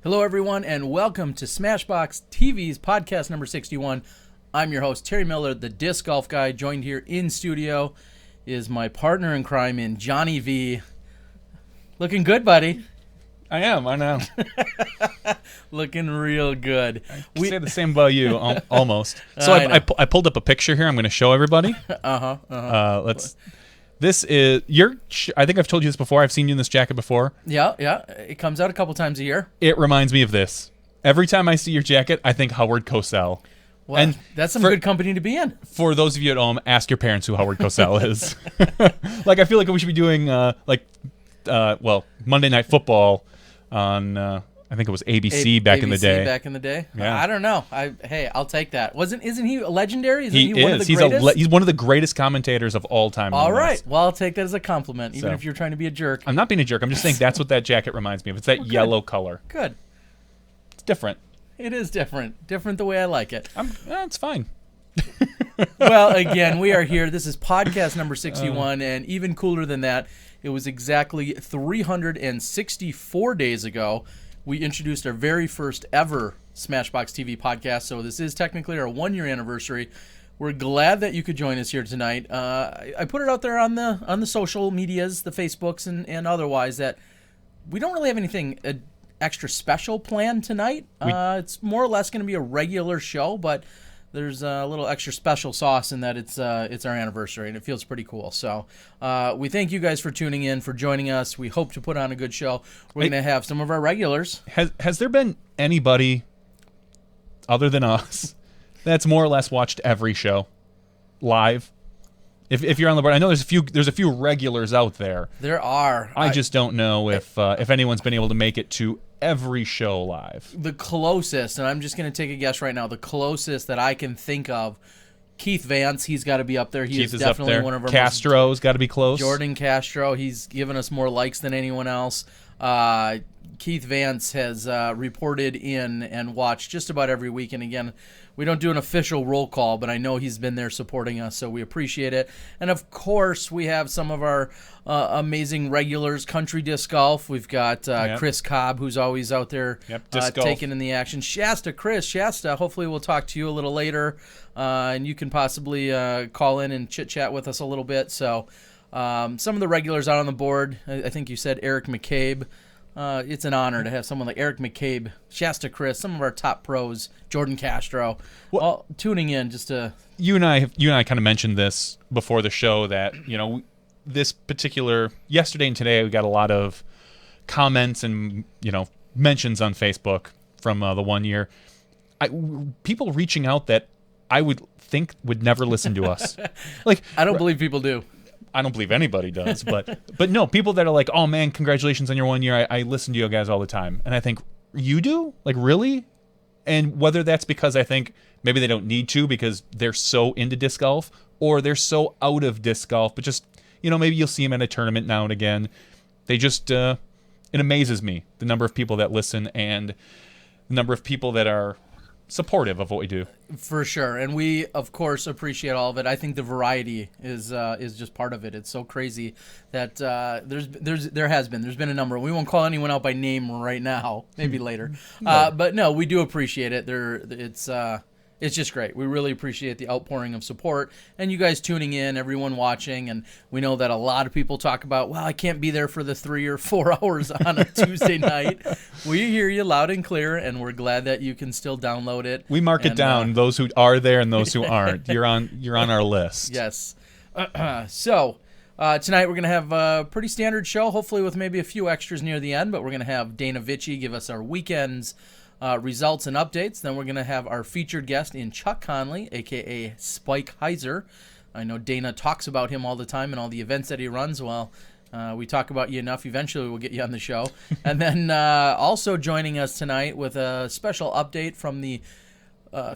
Hello, everyone, and welcome to SmashBoxxTV's podcast number 61. I'm your host, Terry Miller, the disc golf guy. Joined here in studio is my partner in crime in Johnny V. Looking good, buddy. I know. Looking real good. We say the same about you, almost. So I pulled up a picture here. I'm going to show everybody. This is I think I've told you this before. I've seen you in this jacket before. Yeah. It comes out a couple times a year. It reminds me of this. Every time I see your jacket, I think Howard Cosell. Well, and that's some good company to be in. For those of you at home, ask your parents who Howard Cosell is. I feel like we should be doing Monday Night Football on I think it was ABC back in the day. Back in the day. Yeah. I don't know. I'll take that. Isn't he legendary? He is. One of the greatest? He's one of the greatest commentators of all time. All right. Well, I'll take that as a compliment, even if you're trying to be a jerk. I'm not being a jerk. I'm just saying that's what that jacket reminds me of. It's that yellow color. Good. It's different. It is different. Different the way I like it. It's fine. Well, again, we are here. This is podcast number 61, and even cooler than that, it was exactly 364 days ago we introduced our very first ever SmashBoxxTV podcast, so this is technically our one-year anniversary. We're glad that you could join us here tonight. I put it out there on the social medias, the Facebooks and otherwise, that we don't really have anything extra special planned tonight. It's more or less going to be a regular show, but there's a little extra special sauce in that it's our anniversary, and it feels pretty cool. So we thank you guys for tuning in, for joining us. We hope to put on a good show. We're going to have some of our regulars. Has there been anybody other than us that's more or less watched every show live? If you're on the board, I know there's a few regulars out there. There are. I just don't know if anyone's been able to make it to every show live. The closest, and I'm just going to take a guess right now, the closest that I can think of, Keith Vance, he's got to be up there. Keith is definitely one of our Castro's got to be close. Jordan Castro, he's given us more likes than anyone else. Keith Vance has reported in and watched just about every week. And again, we don't do an official roll call, but I know he's been there supporting us, so we appreciate it. And of course, we have some of our amazing regulars, Country Disc Golf. We've got Chris Cobb, who's always out there taking in the action. Shasta, hopefully we'll talk to you a little later, and you can possibly call in and chit-chat with us a little bit. So some of the regulars out on the board, I think you said Eric McCabe. It's an honor to have someone like Eric McCabe, Shasta Chris, some of our top pros, Jordan Castro, all tuning in just to... You and I kind of mentioned this before the show that, this particular... Yesterday and today we got a lot of comments and, mentions on Facebook from the 1 year. People reaching out that I would think would never listen to us. I don't believe people do. I don't believe anybody does, but no, people that are like, oh man, congratulations on your 1 year. I listen to you guys all the time. And I think, you do? Like, really? And whether that's because I think maybe they don't need to because they're so into disc golf, or they're so out of disc golf, but just, maybe you'll see them at a tournament now and again. They just, it amazes me, the number of people that listen and the number of people that are supportive of what we do. For sure, and we of course appreciate all of it. I think the variety is just part of it. It's so crazy that there's been a number. We won't call anyone out by name right now, maybe later. But no, we do appreciate it. It's just great. We really appreciate the outpouring of support and you guys tuning in, everyone watching. And we know that a lot of people talk about, well, I can't be there for the 3 or 4 hours on a Tuesday night. We hear you loud and clear, and we're glad that you can still download it. We mark it down, those who are there and those who aren't. You're on our list. Yes. So tonight we're going to have a pretty standard show, hopefully with maybe a few extras near the end. But we're going to have Dana Vicich give us our weekend's results and updates. Then we're going to have our featured guest in Chuck Connelly, a.k.a. SpikeHyzer. I know Dana talks about him all the time and all the events that he runs. Well, we talk about you enough. Eventually we'll get you on the show. And then also joining us tonight with a special update from the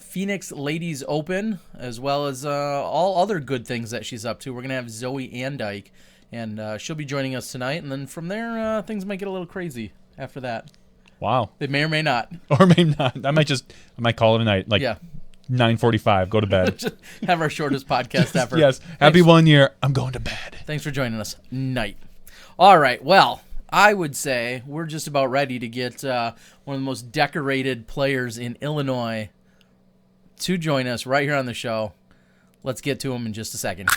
Phoenix Ladies Open, as well as all other good things that she's up to. We're going to have Zoe Andike, and she'll be joining us tonight. And then from there, things might get a little crazy after that. Wow. They may or may not. Or may not. I might call it a night. 9:45. Go to bed. Just have our shortest podcast ever. Yes. Happy 1 year. I'm going to bed. Thanks for joining us. Night. All right. Well, I would say we're just about ready to get one of the most decorated players in Illinois to join us right here on the show. Let's get to him in just a second.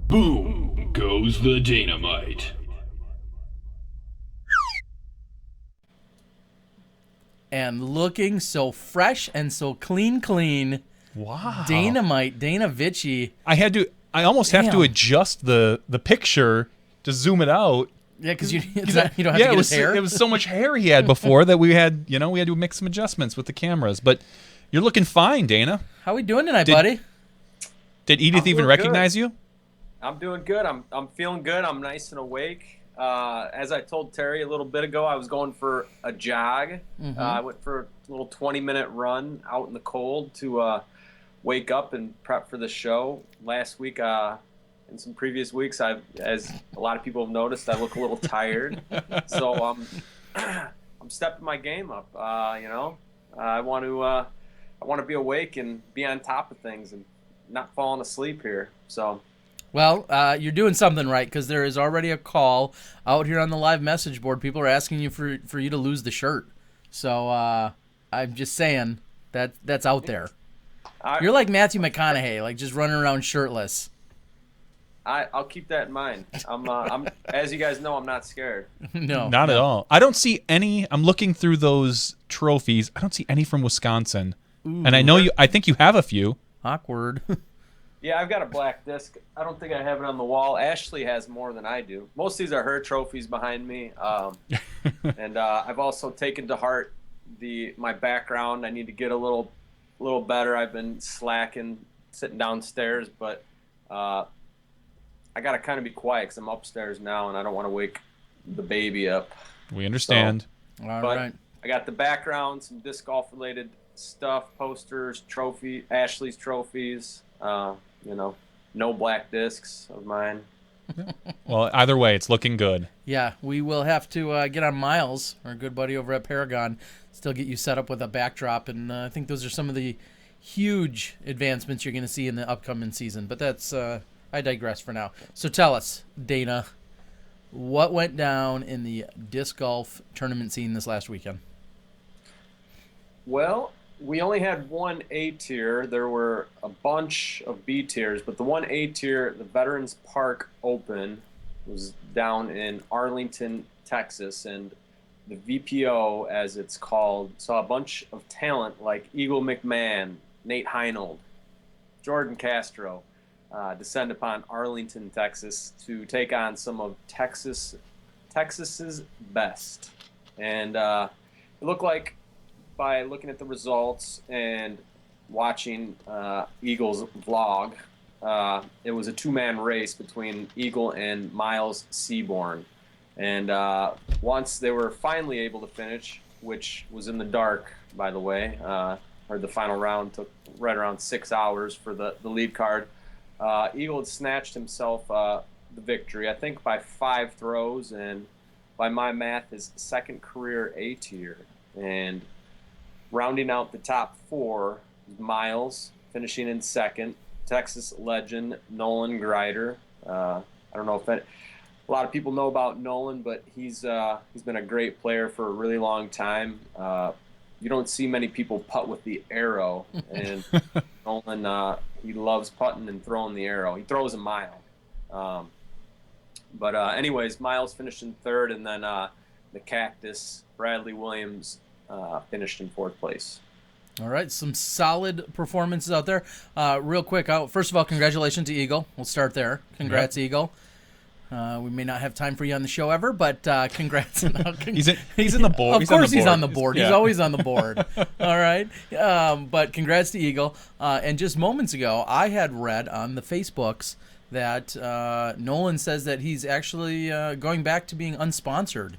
Boom goes the Danamite. And looking so fresh and so clean. Wow. Danamite, Dana Vicich. I almost have to Damn. adjust the picture to zoom it out. Yeah, because you don't have to get his hair. It was so much hair he had before that we had to make some adjustments with the cameras. But you're looking fine, Dana. How we doing tonight, buddy? Did Edith even recognize you? I'm doing good. I'm feeling good. I'm nice and awake. As I told Terry a little bit ago, I was going for a jog. I went for a little 20-minute run out in the cold to wake up and prep for the show. Last week, in some previous weeks, as a lot of people have noticed, I look a little tired. So I'm stepping my game up. I want to be awake and be on top of things and not falling asleep here. So. Well, you're doing something right, because there is already a call out here on the live message board. People are asking you for you to lose the shirt. So I'm just saying that's out there. You're like Matthew McConaughey, like just running around shirtless. I'll keep that in mind. I'm as you guys know, I'm not scared. No, not at all. I don't see any. I'm looking through those trophies. I don't see any from Wisconsin. Ooh. And I know you. I think you have a few. Awkward. Yeah, I've got a black disc. I don't think I have it on the wall. Ashley has more than I do. Most of these are her trophies behind me. And I've also taken to heart my background. I need to get a little better. I've been slacking, sitting downstairs, but I got to kind of be quiet because I'm upstairs now, and I don't want to wake the baby up. We understand. All right. I got the background, some disc golf related stuff, posters, Ashley's trophies. No black discs of mine. Well, either way, it's looking good. Yeah, we will have to get on Miles, our good buddy over at Paragon, still get you set up with a backdrop, and I think those are some of the huge advancements you're going to see in the upcoming season. But that's I digress for now. So tell us, Dana, what went down in the disc golf tournament scene this last weekend? Well, we only had one A tier. There were a bunch of B tiers, but the one A tier, the Veterans Park Open, was down in Arlington, Texas, and the VPO, as it's called, saw a bunch of talent like Eagle McMahon, Nate Heinold, Jordan Castro, descend upon Arlington, Texas, to take on some of Texas's best. And it looked like, by looking at the results and watching Eagle's vlog, it was a two-man race between Eagle and Miles Seaborn. And once they were finally able to finish, which was in the dark, by the way, or the final round took right around 6 hours for the lead card, Eagle had snatched himself the victory, I think by 5 throws, and by my math, his second career A tier. And rounding out the top 4, Miles, finishing in second, Texas legend Nolan Grider. I don't know if a lot of people know about Nolan, but he's been a great player for a really long time. You don't see many people putt with the arrow, and Nolan, he loves putting and throwing the arrow. He throws a mile. But anyways, Miles finished in third, and then the Cactus, Bradley Williams, finished in 4th place. All right, some solid performances out there. Real quick, first of all, congratulations to Eagle. We'll start there. Congrats, Yep. Eagle. We may not have time for you on the show ever, but congrats. He's in the board. Of course he's on the board. Yeah. He's always on the board. All right. But congrats to Eagle. And just moments ago, I had read on the Facebooks that Nolan says that he's actually going back to being unsponsored.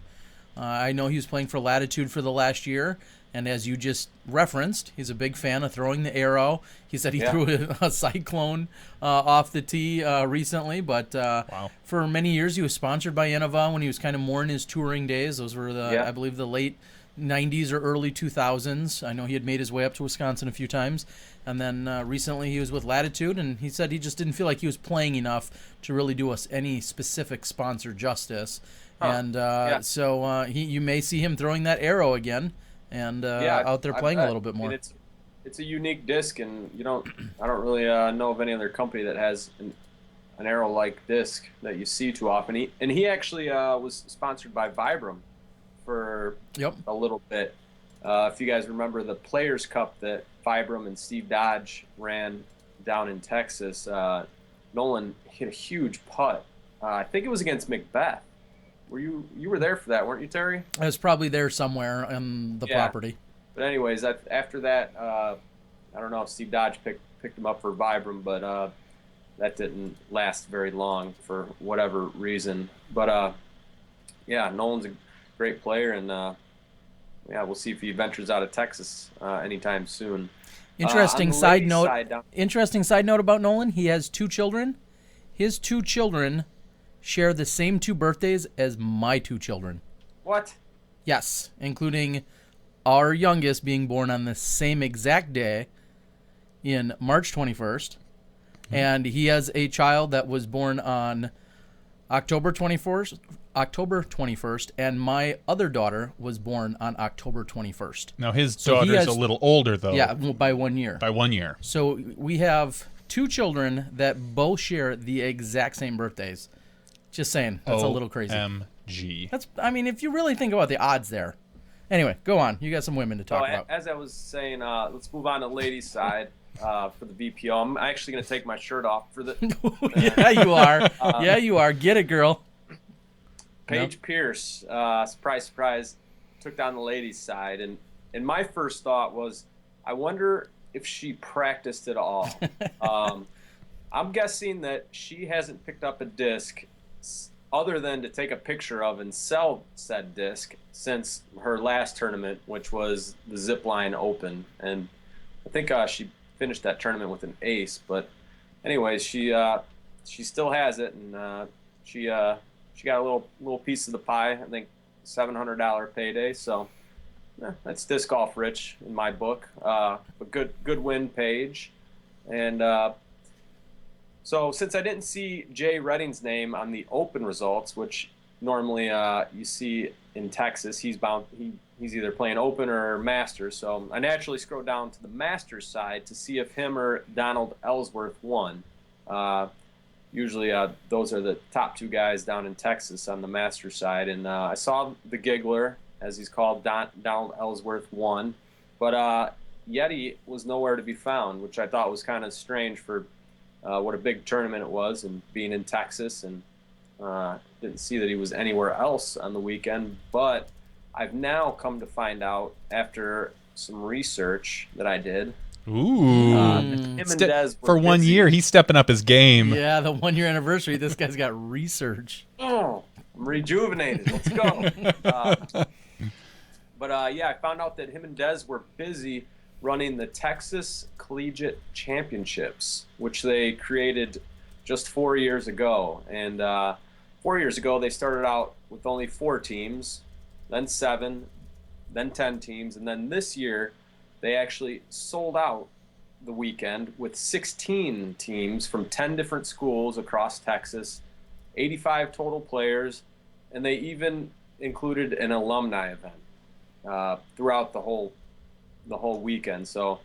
I know he was playing for Latitude for the last year, and as you just referenced, he's a big fan of throwing the arrow. He said he threw a cyclone off the tee recently, but for many years he was sponsored by Innova when he was kind of more in his touring days. Those were I believe the late 90s or early 2000s. I know he had made his way up to Wisconsin a few times. And then recently he was with Latitude, and he said he just didn't feel like he was playing enough to really do us any specific sponsor justice. And you may see him throwing that arrow again and out there playing a little bit more. I mean, it's a unique disc, and I don't really know of any other company that has an arrow-like disc that you see too often. He actually was sponsored by Vibram for a little bit. If you guys remember the Players' Cup that Vibram and Steve Dodge ran down in Texas, Nolan hit a huge putt. I think it was against Macbeth. You were there for that, weren't you, Terry? I was probably there somewhere on the property. But anyways, after that, I don't know if Steve Dodge picked him up for Vibram, but that didn't last very long for whatever reason. But Nolan's a great player, and we'll see if he ventures out of Texas anytime soon. Interesting side note. Interesting side note about Nolan. He has 2 children. His 2 children share the same 2 birthdays as my 2 children. What? Yes, including our youngest being born on the same exact day in March 21st. And he has a child that was born on October 21st, and my other daughter was born on October 21st. Now, his daughter's a little older, though. Yeah, by 1 year. By 1 year. So we have 2 children that both share the exact same birthdays. Just saying. That's a little crazy. OMG. If you really think about the odds there. Anyway, go on. You got some women to talk about. As I was saying, let's move on to the ladies' side. For the VPO, I'm actually going to take my shirt off for the. Yeah, you are. Yeah, you are. Get it, girl. Paige Pierce, surprise, surprise, took down the ladies' side, and my first thought was, I wonder if she practiced at all. I'm guessing that she hasn't picked up a disc other than to take a picture of and sell said disc since her last tournament, which was the Zipline Open, and I think she finished that tournament with an ace. But anyways, she still has it, and she got a little piece of the pie. I think $700 payday. So that's disc golf rich in my book. But good win, Paige. And so since I didn't see Jay Redding's name on the Open results, which normally you see in Texas, he's either playing Open or Masters. So I naturally scrolled down to the Masters side to see if him or Donald Ellsworth won. Usually those are the top 2 guys down in Texas on the Masters side. And I saw the Giggler, as he's called, Donald Ellsworth, won. But Yeti was nowhere to be found, which I thought was kind of strange for what a big tournament it was and being in Texas. And didn't see that he was anywhere else on the weekend. But I've now come to find out, after some research that I did, Ooh. For 1 busy. year, he's stepping up his game. Yeah, the 1 year anniversary. This guy's got research. Oh, I'm rejuvenated. Let's go. But I found out that him and Dez were busy running the Texas Collegiate Championships, which they created just 4 years ago. And 4 years ago, they started out with only 4 teams, then 7, then 10 teams, and then this year they actually sold out the weekend with 16 teams from 10 different schools across Texas, 85 total players, and they even included an alumni event throughout the whole weekend. So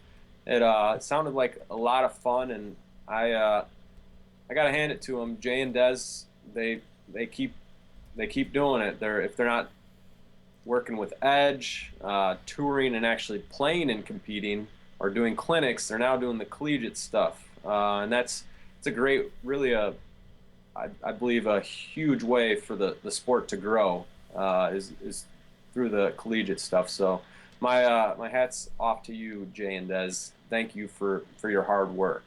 it sounded like a lot of fun, and I got to hand it to them. Jay and Dez, they keep doing it. If they're not working with Edge, touring and actually playing and competing, or doing clinics, they're now doing the collegiate stuff, and it's a great, really I believe a huge way for the sport to grow is through the collegiate stuff. So my hat's off to you, Jay and Dez. Thank you for your hard work.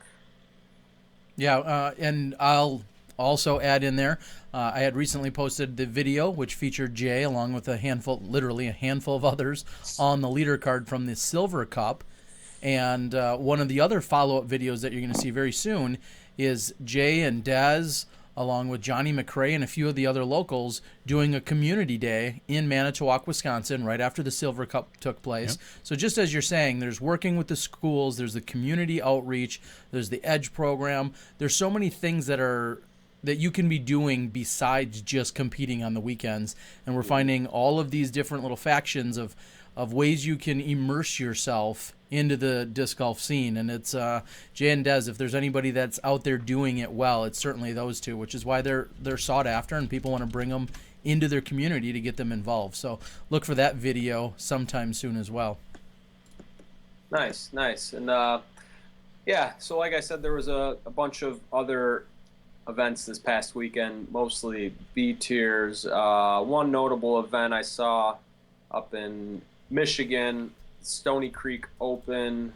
Yeah, and I'll also add in there, I had recently posted the video which featured Jay along with literally a handful of others on the leader card from the Silver Cup. And one of the other follow-up videos that you're going to see very soon is Jay and Dez along with Johnny McRae and a few of the other locals, doing a community day in Manitowoc, Wisconsin, right after the Silver Cup took place. Yep. So just as you're saying, there's working with the schools, there's the community outreach, there's the EDGE program. There's so many things that you can be doing besides just competing on the weekends. And we're finding all of these different little factions of ways you can immerse yourself into the disc golf scene. And it's Jay and Des, if there's anybody that's out there doing it well, it's certainly those two, which is why they're sought after, and people want to bring them into their community to get them involved. So look for that video sometime soon as well. Nice. And yeah, so like I said, there was a bunch of other events this past weekend, mostly B tiers. One notable event I saw up in Michigan, Stony Creek Open.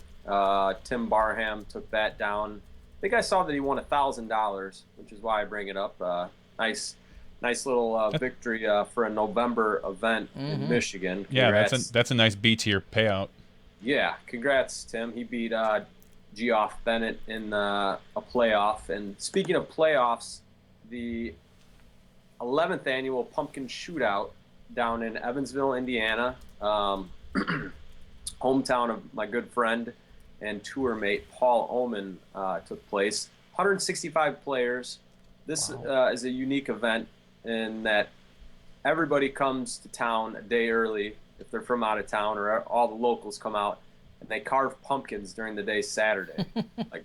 Tim Barham took that down. I think I saw that he won $1,000, which is why I bring it up. Nice little victory for a November event in Michigan. Congrats. Yeah, that's a nice B tier payout. Yeah, congrats, Tim. He beat Geoff Bennett in a playoff. And speaking of playoffs, the 11th annual Pumpkin Shootout down in Evansville, Indiana, hometown of my good friend and tour mate Paul Oman, took place. 165 players. This is a unique event in that everybody comes to town a day early if they're from out of town, or all the locals come out, and they carve pumpkins during the day Saturday, like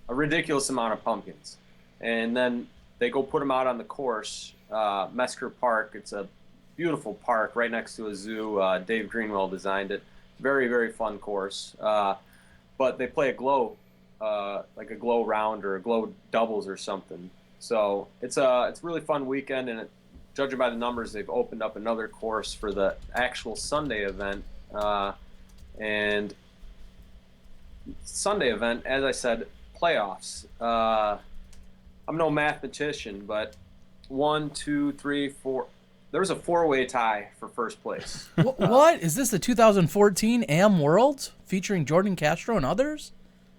a ridiculous amount of pumpkins. And then they go put them out on the course, Mesker Park. It's a beautiful park right next to a zoo. Dave Greenwell designed it. Very, very fun course. But they play a glow, like a glow round or a glow doubles or something. So it's a really fun weekend, and judging by the numbers, they've opened up another course for the actual Sunday event. And Sunday event, as I said, playoffs. I'm no mathematician, but 1, 2, 3, 4. There was a 4-way tie for first place. What? Is this the 2014 AM Worlds featuring Jordan Castro and others?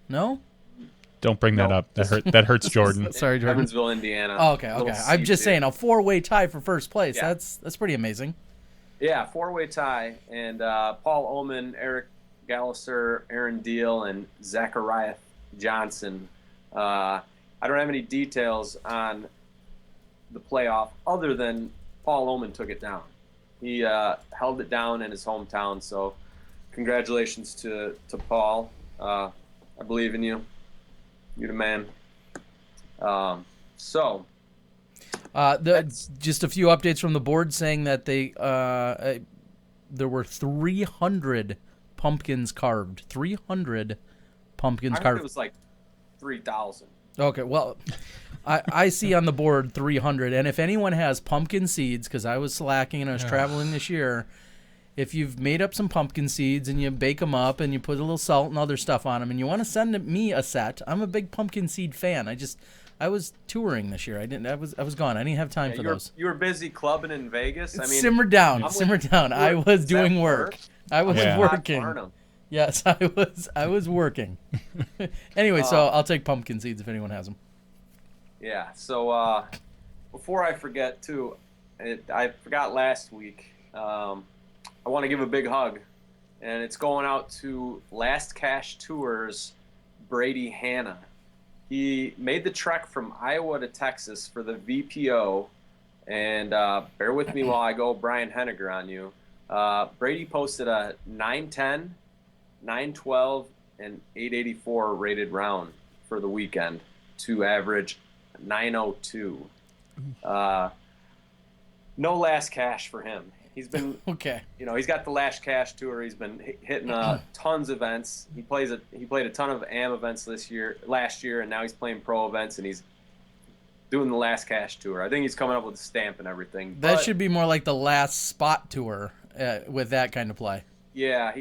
No? Don't bring that up. That hurts Jordan. Sorry, Jordan. Evansville, Indiana. Oh, okay. I'm just saying, a 4-way tie for first place. Yeah. That's pretty amazing. Yeah, 4-way tie. And Paul Ullman, Eric Galliser, Aaron Deal, and Zachariah Johnson. I don't have any details on the playoff other than Paul Ullman took it down. He held it down in his hometown. So congratulations to Paul. I believe in you. You're the man. Just a few updates from the board saying that there were 300 pumpkins carved. 300 pumpkins carved. It was like 3,000. Okay, well, I see on the board 300, and if anyone has pumpkin seeds, because I was slacking and I was traveling this year, if you've made up some pumpkin seeds and you bake them up and you put a little salt and other stuff on them and you want to send me a set, I'm a big pumpkin seed fan. I was touring this year. I was gone. I didn't have time for those. You were busy clubbing in Vegas. I mean, simmer down. I was doing work. I was working. Yes, I was working. Anyway, so I'll take pumpkin seeds if anyone has them. Yeah. So before I forget too, I forgot last week. I want to give a big hug, and it's going out to Last Cash Tours Brady Hanna. He made the trek from Iowa to Texas for the VPO, and bear with me while I go Brian Henniger on you. Brady posted a 910, 912, and 884 rated round for the weekend to average 902. No Last Cash for him. He's been okay. He's got the Last Cash Tour. He's been hitting tons of events. He played a ton of AM events last year, and now he's playing pro events, and he's doing the Last Cash Tour. I think he's coming up with a stamp and everything. That should be more like the Last Spot Tour with that kind of play. Yeah,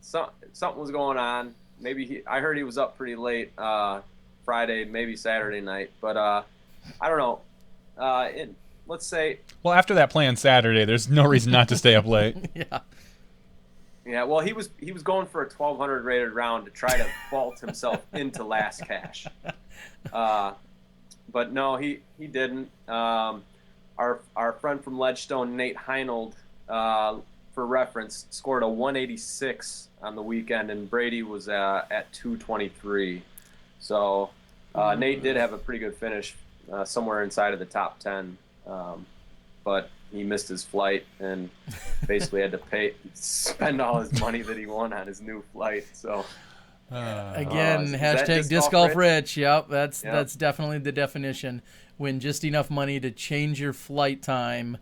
something was going on. I heard he was up pretty late Friday, maybe Saturday night, but I don't know. Let's say. Well, after that play on Saturday, there's no reason not to stay up late. Yeah. Yeah. Well, he was going for a 1,200 rated round to try to vault himself into Last Cash. but no, he didn't. Our friend from Ledgestone, Nate Heinold, for reference, scored a 186 on the weekend, and Brady was at 223. So Nate did have a pretty good finish, somewhere inside of the top 10, but he missed his flight and basically had to spend all his money that he won on his new flight. So again, is hashtag that disc golf rich. Yep, that's definitely the definition. Win just enough money to change your flight time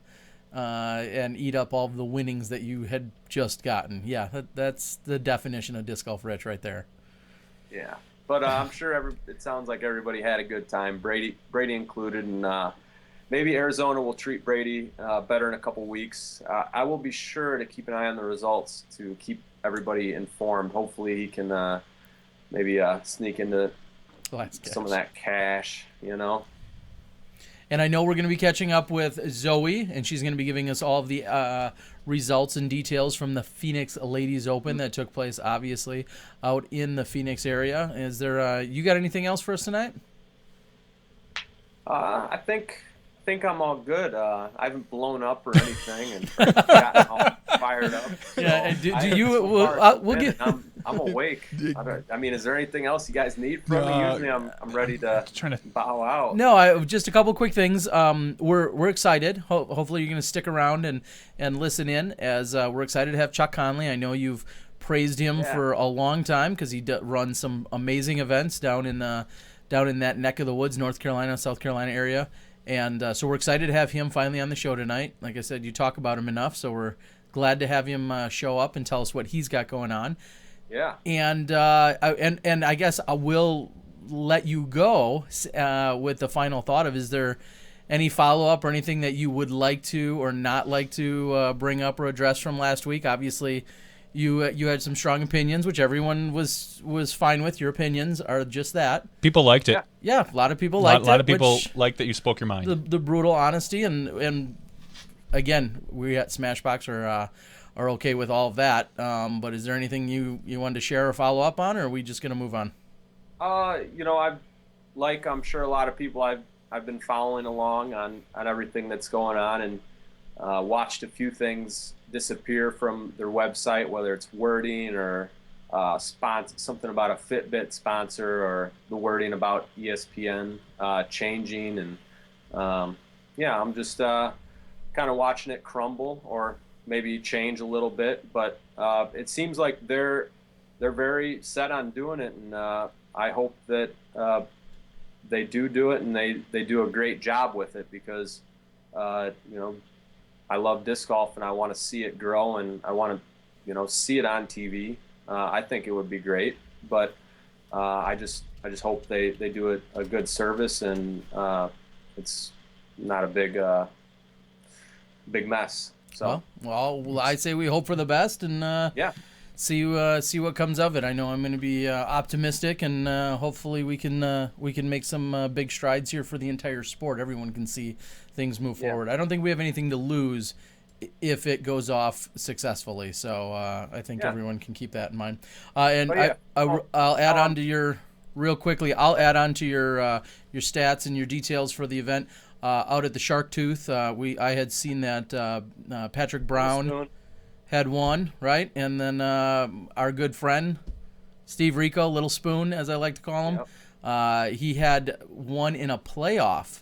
and eat up all of the winnings that you had just gotten. Yeah, that's the definition of disc golf rich right there. Yeah, but I'm sure it sounds like everybody had a good time, Brady included, and maybe Arizona will treat Brady better in a couple weeks. I will be sure to keep an eye on the results to keep everybody informed. Hopefully he can maybe sneak into some of that cash, And I know we're going to be catching up with Zoe, and she's going to be giving us all of the results and details from the Phoenix Ladies Open that took place, obviously, out in the Phoenix area. Is there you got anything else for us tonight? I think I'm all good. I haven't blown up or anything, and gotten all fired up. Yeah, so do you? We'll get. I'm awake. I mean, is there anything else you guys need from me? Usually, I'm ready to bow out. No, just a couple quick things. We're excited. Hopefully, you're going to stick around and listen in, as we're excited to have Chuck Connelly. I know you've praised him for a long time because he runs some amazing events down in that neck of the woods, North Carolina, South Carolina area. And so we're excited to have him finally on the show tonight. Like I said, you talk about him enough, so we're glad to have him show up and tell us what he's got going on. Yeah. And I guess I will let you go with the final thought of, is there any follow-up or anything that you would like to or not like to bring up or address from last week? Obviously, you had some strong opinions, which everyone was fine with. Your opinions are just that. People liked it. Yeah, a lot of people liked it. A lot of people liked that you spoke your mind. The brutal honesty, and again, we at SmashBox are okay with all of that. But is there anything you wanted to share or follow up on, or are we just going to move on? I'm sure a lot of people, I've been following along on everything that's going on, and watched a few things disappear from their website, whether it's wording or something about a Fitbit sponsor, or the wording about ESPN changing, and I'm just kind of watching it crumble or maybe change a little bit, but it seems like they're very set on doing it, and I hope that they do it, and they do a great job with it, because I love disc golf and I want to see it grow, and I want to see it on TV. I think it would be great, but I just hope they do a good service, and it's not a big mess. So well, I say we hope for the best, and see what comes of it. I know I'm going to be optimistic, and hopefully we can make some big strides here for the entire sport. Everyone can see things move forward. I don't think we have anything to lose if it goes off successfully. So I think everyone can keep that in mind. I'll add on to your real quickly. I'll add on to your stats and your details for the event out at the Shark Tooth. I had seen that Patrick Brown had won, right? And then our good friend Steve Rico, Little Spoon, as I like to call him, he had won in a playoff.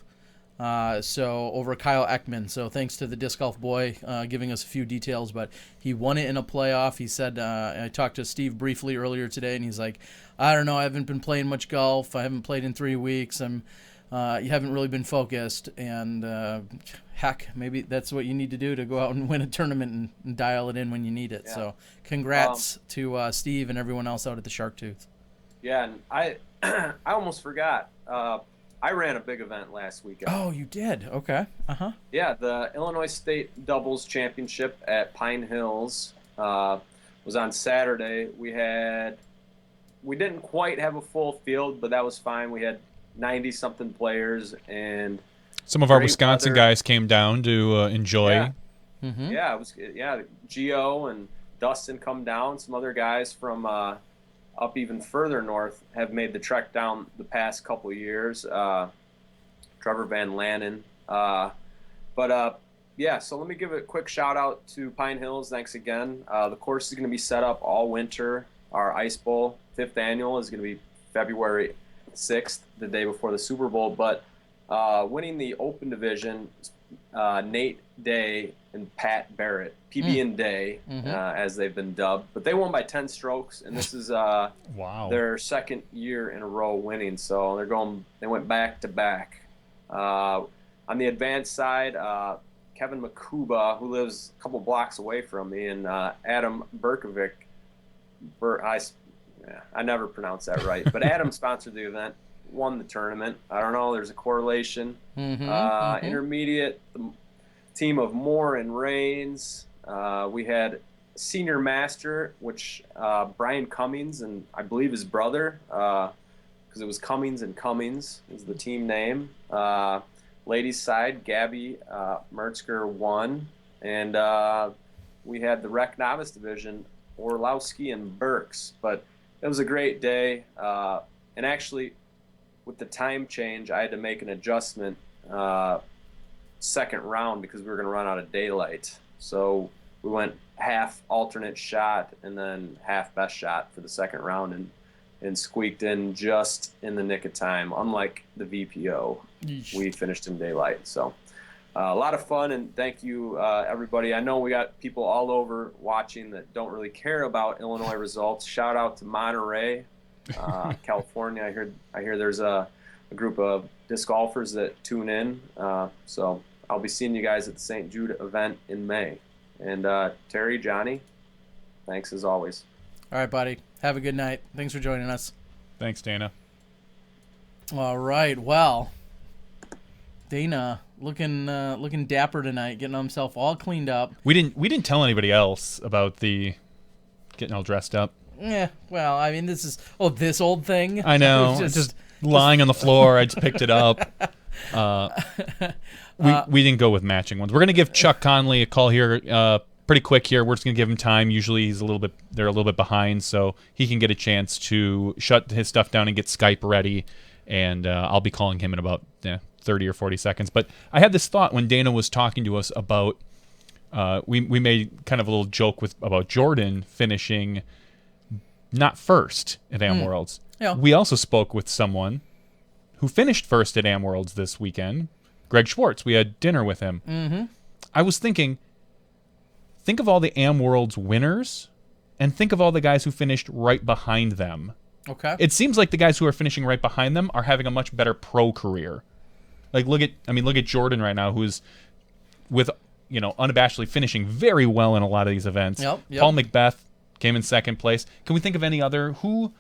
So over Kyle Ekman. So thanks to the Disc Golf Boy giving us a few details, but he won it in a playoff. He said, I talked to Steve briefly earlier today, and he's like, I don't know, I haven't been playing much golf. I haven't played in 3 weeks. You haven't really been focused, and heck, maybe that's what you need to do to go out and win a tournament and dial it in when you need it. So congrats to Steve and everyone else out at the Shark Tooth. Yeah, and I almost forgot. I ran a big event last weekend. Oh, you did? Okay. Uh-huh. Yeah, the Illinois State Doubles Championship at Pine Hills was on Saturday. We didn't quite have a full field, but that was fine. We had 90-something players, and some of our Wisconsin guys came down to enjoy. Yeah. Mm-hmm. Yeah, it was Gio and Dustin come down. Some other guys from up even further north have made the trek down the past couple of years. Trevor Van Lannen. Yeah, so let me give a quick shout out to Pine Hills. Thanks again. The course is going to be set up all winter. Our Ice Bowl 5th annual is going to be February 6th, the day before the Super Bowl. But winning the Open Division, Nate Day and Pat Barrett, PB and Day, as they've been dubbed. But they won by 10 strokes, and this is their second year in a row winning. So they went back to back. On the advanced side, Kevin Makuba, who lives a couple blocks away from me, and Adam Berkovic. I never pronounce that right, but Adam sponsored the event, won the tournament. I don't know, there's a correlation. Intermediate, the team of Moore and Rains. We had Senior Master, which Brian Cummings and I believe his brother, because it was Cummings and Cummings is the team name. Ladies side, Gabby Mertzger won, and we had the Rec Novice Division, Orlowski and Burks. But it was a great day, and actually with the time change I had to make an adjustment second round because we were going to run out of daylight, so we went half alternate shot and then half best shot for the second round, and squeaked in just in the nick of time. Unlike the VPO, we finished in daylight. So a lot of fun, and thank you, everybody. I know we got people all over watching that don't really care about Illinois results. Shout out to Monterey, California. I hear there's a group of disc golfers that tune in. So I'll be seeing you guys at the St. Jude event in May. And Terry, Johnny, thanks as always. All right, buddy. Have a good night. Thanks for joining us. Thanks, Dana. All right. Well, Dana looking dapper tonight, getting himself all cleaned up. We didn't tell anybody else about the getting all dressed up. Yeah. Well, I mean, this old thing. I know. Just lying on the floor. I just picked it up. We didn't go with matching ones. We're gonna give Chuck Connelly a call here. Pretty quick here. We're just gonna give him time. Usually they're a little bit behind, so he can get a chance to shut his stuff down and get Skype ready. And I'll be calling him in about 30 or 40 seconds. But I had this thought when Dana was talking to us about. We made kind of a little joke about Jordan finishing not first at Am Worlds. Yeah. We also spoke with someone who finished first at Am Worlds this weekend, Greg Schwartz. We had dinner with him. Mm-hmm. I was thinking. Think of all the Am Worlds winners, and think of all the guys who finished right behind them. Okay. It seems like the guys who are finishing right behind them are having a much better pro career. Like look at Jordan right now, who's with unabashedly finishing very well in a lot of these events. Yep. Paul Macbeth came in second place. Can we think of any other who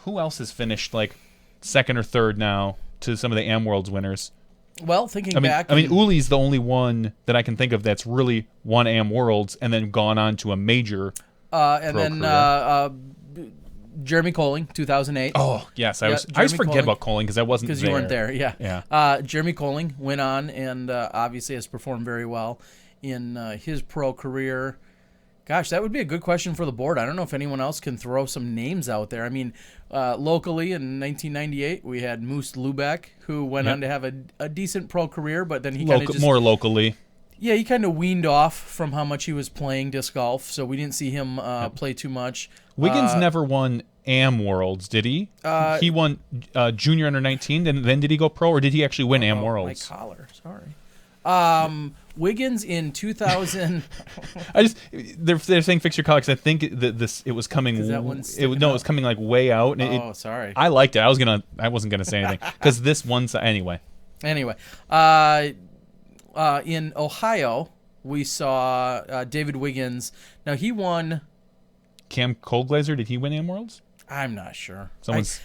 else has finished like second or third now to some of the Am Worlds winners? Well, back... Uli's the only one that I can think of that's really won Am Worlds and then gone on to a major career. Jeremy Colling, 2008. Oh, yes. I always forget about Colling because I wasn't there. Because you weren't there, yeah. Yeah. Jeremy Colling went on and obviously has performed very well in his pro career. Gosh, that would be a good question for the board. I don't know if anyone else can throw some names out there. I mean, locally in 1998, we had Moose Lubeck, who went on to have a decent pro career, but then he kind of just... More locally. Yeah, he kind of weaned off from how much he was playing disc golf, so we didn't see him play too much. Wiggins never won Am Worlds, did he? He won Junior Under 19, and then did he go pro, or did he actually win Am Worlds? My collar, sorry. Wiggins in 2000. They're saying fix your collar because I think that it was coming. It was coming like way out. Sorry. I liked it. I wasn't gonna say anything because this one anyway. Anyway, in Ohio we saw David Wiggins. Now he won. Cam Colglazer, did he win Am Worlds? I'm not sure. Someone's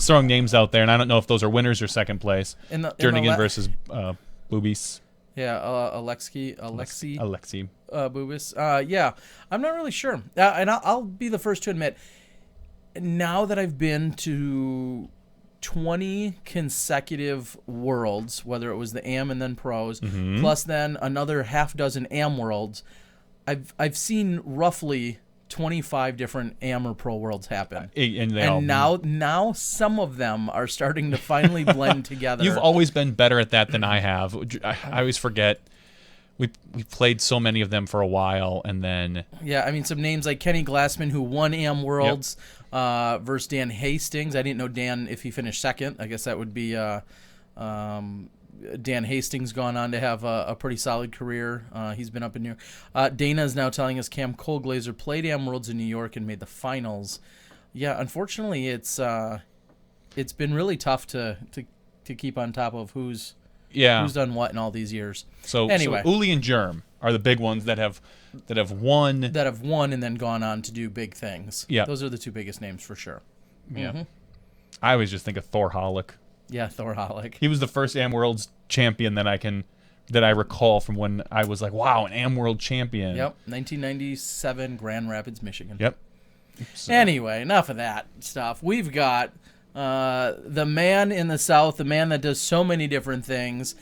throwing names out there, and I don't know if those are winners or second place. Jernigan versus Boobies. Yeah, Alexi Bubis. Yeah, I'm not really sure. And I'll be the first to admit, now that I've been to 20 consecutive Worlds, whether it was the Am and then Pros, plus then another half dozen Am Worlds, I've seen roughly 25 different Am or Pro Worlds happen. And Now some of them are starting to finally blend together. You've always been better at that than I have. I always forget. We played so many of them for a while, and then... Yeah, I mean, some names like Kenny Glassman, who won Am Worlds, versus Dan Hastings. I didn't know Dan if he finished second. I guess that would be Dan Hastings gone on to have a pretty solid career. He's been up in New York. Dana is now telling us Cam Colglazer played Am Worlds in New York and made the finals. Yeah, unfortunately, it's been really tough to keep on top of who's done what in all these years. So anyway, so Uli and Germ are the big ones that have won and then gone on to do big things. Yeah, those are the two biggest names for sure. Yeah, mm-hmm. I always just think of Thor Holick. Yeah, Thor Holick. He was the first Am Worlds champion that I recall from when I was like, wow, an Am World champion. Yep, 1997, Grand Rapids, Michigan. Yep. So. Anyway, enough of that stuff. We've got the man in the South, the man that does so many different things.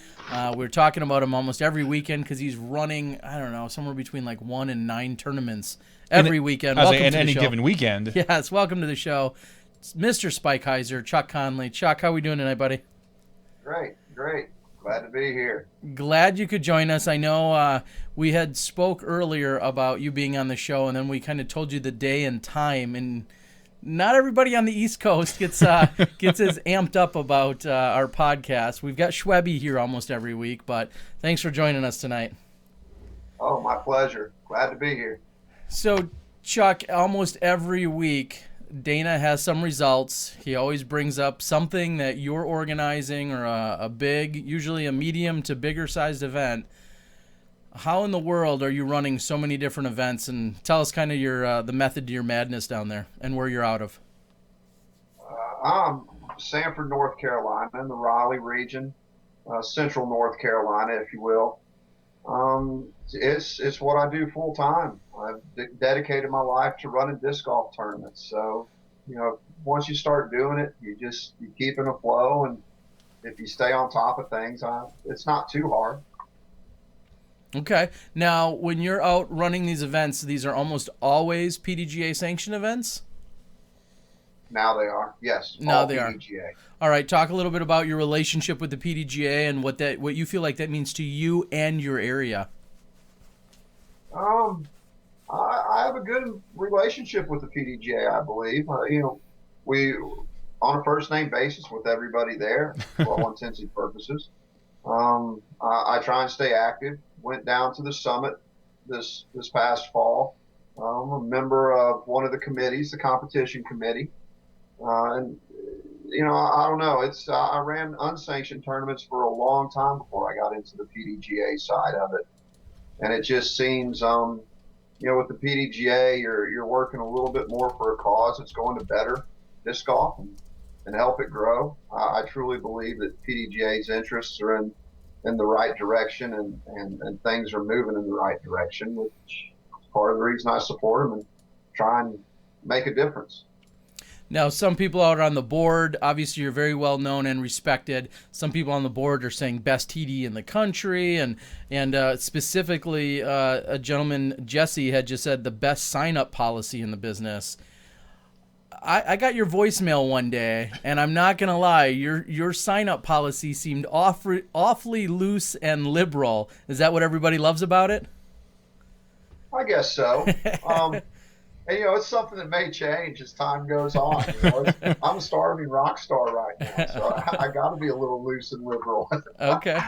We're talking about him almost every weekend because he's running, I don't know, somewhere between like 1 and 9 tournaments every weekend. Welcome to any given weekend. Yes, welcome to the show. It's Mr. SpikeHyzer, Chuck Connelly. Chuck, how are we doing tonight, buddy? Great. Glad to be here. Glad you could join us. I know we had spoke earlier about you being on the show, and then we kind of told you the day and time, and not everybody on the East Coast gets as amped up about our podcast. We've got Schwebby here almost every week, but thanks for joining us tonight. Oh, my pleasure. Glad to be here. So, Chuck, almost every week, Dana has some results. He always brings up something that you're organizing or a big, usually a medium to bigger sized event. How in the world are you running so many different events? And tell us kind of your the method to your madness down there and where you're out of. I'm Sanford, North Carolina, in the Raleigh region, central North Carolina, if you will. It's what I do full time. I've dedicated my life to running disc golf tournaments. So, once you start doing it, you keep in a flow, and if you stay on top of things, it's not too hard. Okay. Now, when you're out running these events, these are almost always PDGA sanctioned events? Now they are, yes. Now they PDGA. are. All right. Talk a little bit about your relationship with the PDGA and what you feel like that means to you and your area. I have a good relationship with the PDGA, I believe. We on a first name basis with everybody there, for all intents and purposes. I try and stay active. Went down to the summit this past fall. I'm a member of one of the committees, the competition committee, and I don't know. I ran unsanctioned tournaments for a long time before I got into the PDGA side of it, and it just seems with the PDGA, you're working a little bit more for a cause that's going to better disc golf and help it grow. I truly believe that PDGA's interests are in the right direction and things are moving in the right direction, which is part of the reason I support them and try and make a difference. Now, some people out on the board, obviously you're very well known and respected. Some people on the board are saying best TD in the country, and specifically a gentleman, Jesse, had just said the best sign-up policy in the business. I got your voicemail one day, and I'm not going to lie, your sign-up policy seemed awfully loose and liberal. Is that what everybody loves about it? I guess so. And, it's something that may change as time goes on. I'm a starving rock star right now, so I got to be a little loose and liberal. Okay.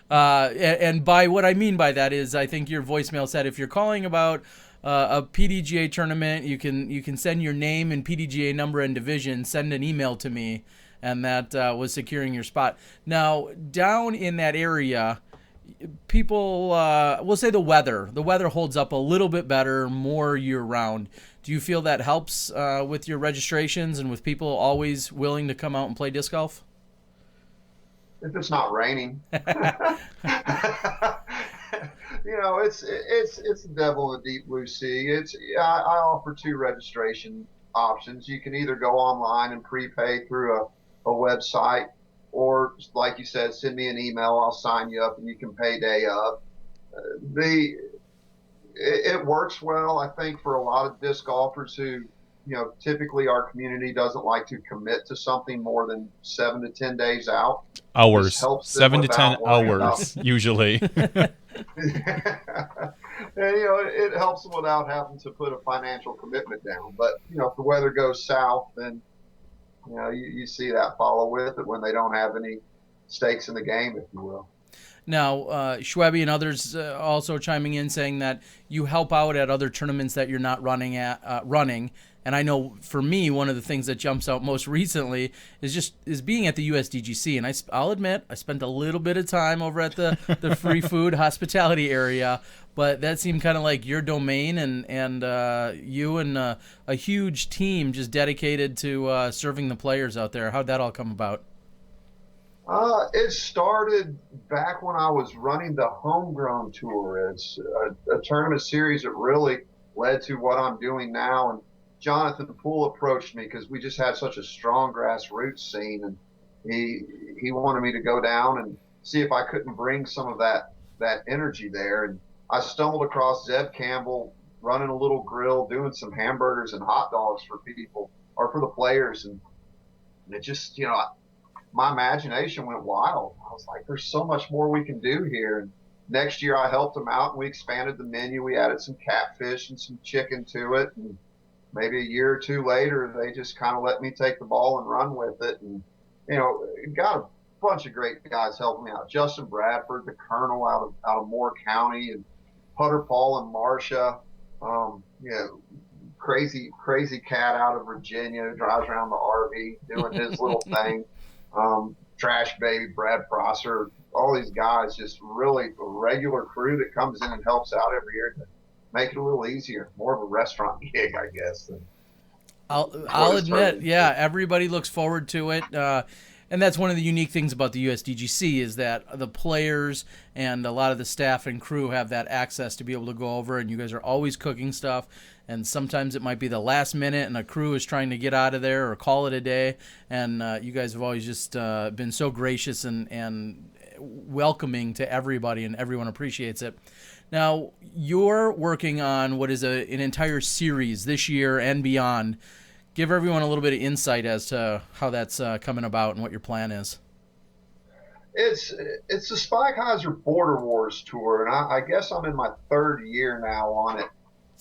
And by what I mean by that is, I think your voicemail said if you're calling about a PDGA tournament, you can send your name and PDGA number and division, send an email to me, and that was securing your spot. Now, down in that area, people, we'll say the weather holds up a little bit better more year round. Do you feel that helps with your registrations and with people always willing to come out and play disc golf? If it's not raining. It's the devil in the deep blue sea. I offer 2 registration options. You can either go online and prepay through a website, or like you said, send me an email. I'll sign you up and you can pay day of. it works well, I think, for a lot of disc golfers who, typically our community doesn't like to commit to something more than 7 to 10 days out. This Hours, helps them 7 to 10 without worrying hours, usually. And, it helps them without having to put a financial commitment down. But, if the weather goes south, then, you see that follow with it when they don't have any stakes in the game, if you will. Now, Schwebby and others also chiming in saying that you help out at other tournaments that you're not running. And I know for me, one of the things that jumps out most recently is being at the USDGC. And I'll admit, I spent a little bit of time over at the free food hospitality area, but that seemed kind of like your domain, and you and a huge team just dedicated to serving the players out there. How'd that all come about? It started back when I was running the Homegrown Tour. It's a tournament series that really led to what I'm doing now. And Jonathan Poole approached me because we just had such a strong grassroots scene, and he wanted me to go down and see if I couldn't bring some of that energy there. And I stumbled across Zeb Campbell running a little grill, doing some hamburgers and hot dogs for people or for the players, and it just, my imagination went wild. I was like, there's so much more we can do here. And next year I helped them out, and we expanded the menu. We added some catfish and some chicken to it. And maybe a year or two later, they just kind of let me take the ball and run with it. And, got a bunch of great guys helping me out. Justin Bradford, the Colonel out of Moore County, and Putter Paul and Marcia. Crazy cat out of Virginia who drives around the RV doing his little thing. Trash Baby, Brad Prosser, all these guys, just really a regular crew that comes in and helps out every year to make it a little easier. More of a restaurant gig, I guess. I'll admit, yeah, everybody looks forward to it. And that's one of the unique things about the USDGC is that the players and a lot of the staff and crew have that access to be able to go over, and you guys are always cooking stuff. And sometimes it might be the last minute and a crew is trying to get out of there or call it a day. And you guys have always just been so gracious and welcoming to everybody, and everyone appreciates it. Now, you're working on what is an entire series this year and beyond. Give everyone a little bit of insight as to how that's coming about and what your plan is. It's the SpikeHyzer Border Wars Tour, and I guess I'm in my third year now on it.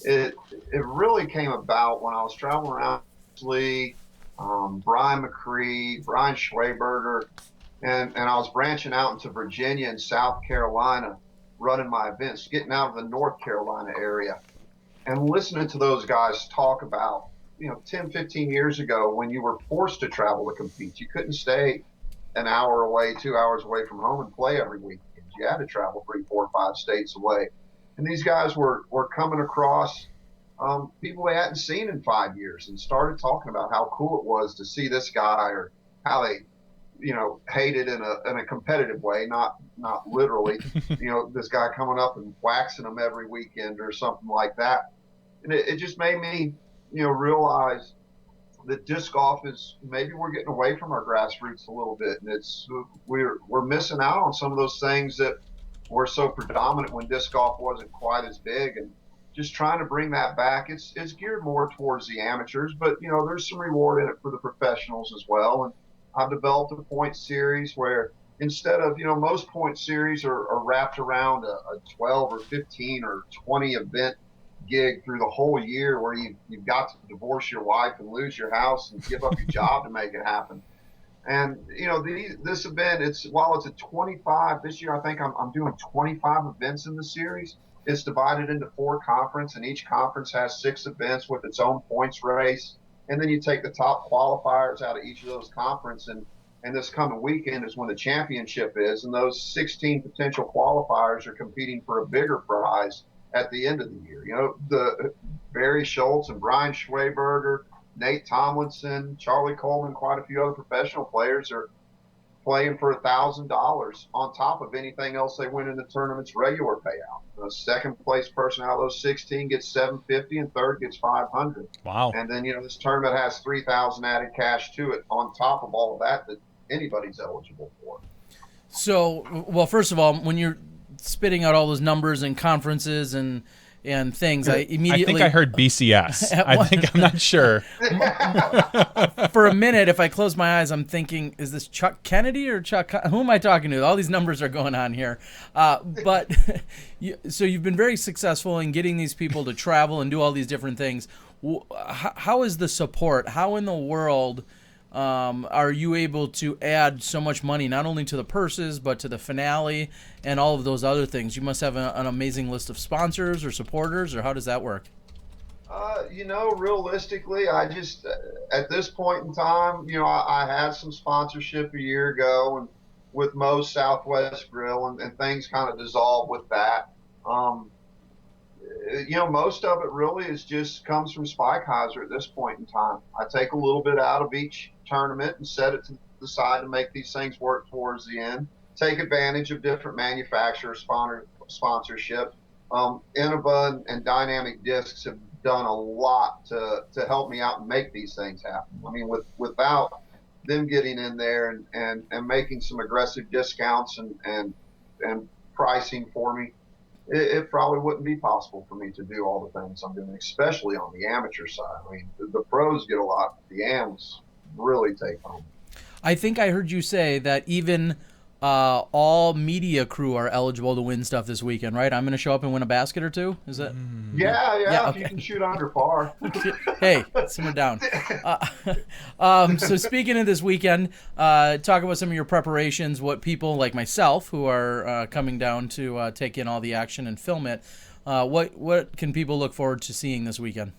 It really came about when I was traveling around Lee, Brian McCree, Brian Schweberger, and I was branching out into Virginia and South Carolina running my events, getting out of the North Carolina area and listening to those guys talk about, 10, 15 years ago when you were forced to travel to compete. You couldn't stay an hour away, 2 hours away from home and play every weekend. You had to travel 3, 4, 5 states away. And these guys were coming across people they hadn't seen in 5 years and started talking about how cool it was to see this guy, or how they, hated in a competitive way, not literally, this guy coming up and waxing them every weekend or something like that. And it just made me, realize that disc golf is, maybe we're getting away from our grassroots a little bit, and we're missing out on some of those things that were so predominant when disc golf wasn't quite as big, and just trying to bring that back. It's geared more towards the amateurs, but there's some reward in it for the professionals as well. And I've developed a point series where instead of, most point series are wrapped around a 12 or 15 or 20 event gig through the whole year, where you've got to divorce your wife and lose your house and give up your job to make it happen. And this event, while it's a 25 this year, I think I'm doing 25 events in the series. It's divided into 4 conferences, and each conference has 6 events with its own points race. And then you take the top qualifiers out of each of those conferences, and this coming weekend is when the championship is, and those 16 potential qualifiers are competing for a bigger prize at the end of the year. The Barry Schultz and Brian Schweberger, Nate Tomlinson, Charlie Coleman, quite a few other professional players are playing for $1,000 on top of anything else they win in the tournament's regular payout. The second place person out of those 16 gets $750, and third gets $500. Wow! And then this tournament has $3,000 added cash to it on top of all of that anybody's eligible for. So, well, first of all, when you're spitting out all those numbers and conferences and and things, I I immediately think I heard BCS. I'm not sure. for a minute, if I close my eyes, I'm thinking, is this Chuck Kennedy or who am I talking to? All these numbers are going on here. But so you've been very successful in getting these people to travel and do all these different things. How is the support? How in the world are you able to add so much money, not only to the purses, but to the finale and all of those other things? You must have an amazing list of sponsors or supporters, or how does that work? Realistically, I just, at this point in time, I had some sponsorship a year ago and with Moe's Southwest Grill, and things kind of dissolved with that. Most of it really comes from SpikeHyzer at this point in time. I take a little bit out of each tournament and set it to the side to make these things work towards the end. Take advantage of different manufacturer sponsorship. Innova and Dynamic Discs have done a lot to help me out and make these things happen. I mean, without them getting in there and making some aggressive discounts and pricing for me, it probably wouldn't be possible for me to do all the things I'm doing, especially on the amateur side. I mean, the pros get a lot, but the AMs really take home. I think I heard you say that even all media crew are eligible to win stuff this weekend, right? I'm going to show up and win a basket or two? Is that? Yeah, okay. If you can shoot under par. Hey, simmer down. So speaking of this weekend, talk about some of your preparations, what people like myself who are coming down to take in all the action and film it, what can people look forward to seeing this weekend?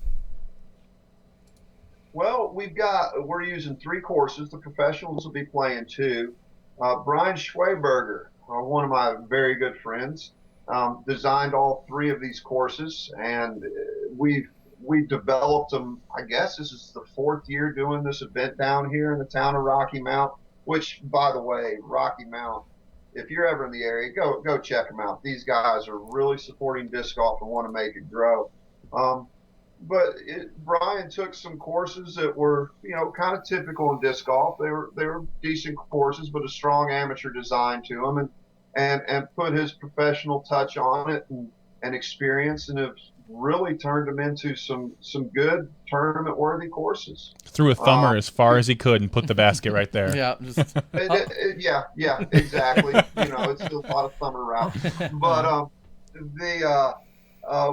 Well, we're using 3 courses. The professionals will be playing 2. Brian Schweberger, one of my very good friends, designed all 3 of these courses, and we've developed them. I guess this is the 4th year doing this event down here in the town of Rocky Mount, which, by the way, Rocky Mount, if you're ever in the area, go check them out. These guys are really supporting disc golf and want to make it grow. But Brian took some courses that were, kind of typical in disc golf. They were decent courses, but a strong amateur design to them, and put his professional touch on it and experience, and have really turned them into some good tournament-worthy courses. Threw a thumber as far as he could and put the basket right there. Yeah, yeah, exactly. It's still a lot of thumber route, but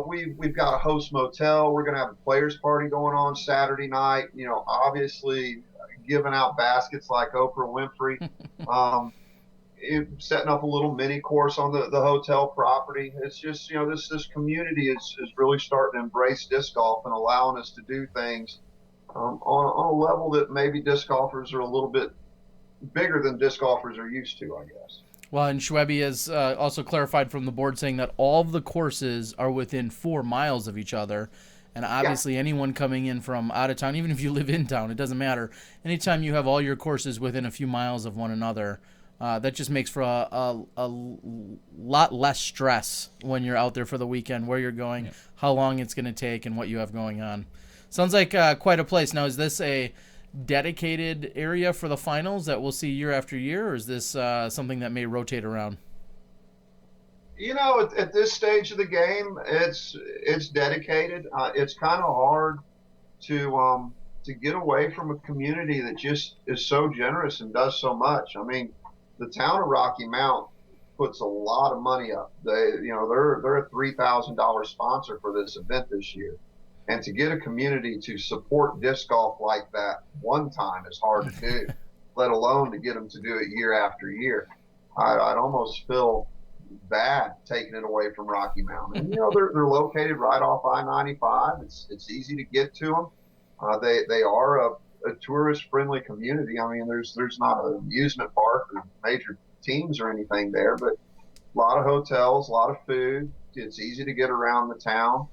we've got a host motel. We're going to have a players party going on Saturday night. Obviously giving out baskets like Oprah Winfrey. Setting up a little mini course on the hotel property. It's just, this community is really starting to embrace disc golf and allowing us to do things on a level that maybe disc golfers are a little bit bigger than disc golfers are used to, I guess. Well, and Schwebe has also clarified from the board saying that all of the courses are within 4 miles of each other. And obviously anyone coming in from out of town, even if you live in town, it doesn't matter. Anytime you have all your courses within a few miles of one another, that just makes for a lot less stress when you're out there for the weekend, where you're going, how long it's going to take, and what you have going on. Sounds like quite a place. Now, is this a dedicated area for the finals that we'll see year after year, or is this something that may rotate around? At this stage of the game, it's dedicated. It's kind of hard to get away from a community that just is so generous and does so much. I mean, the town of Rocky Mount puts a lot of money up. They're a $3,000 sponsor for this event this year. And to get a community to support disc golf like that one time is hard to do, let alone to get them to do it year after year. I'd almost feel bad taking it away from Rocky Mount. And, they're located right off I-95. It's easy to get to them. They are a tourist-friendly community. I mean, there's not an amusement park or major teams or anything there, but a lot of hotels, a lot of food. It's easy to get around the town.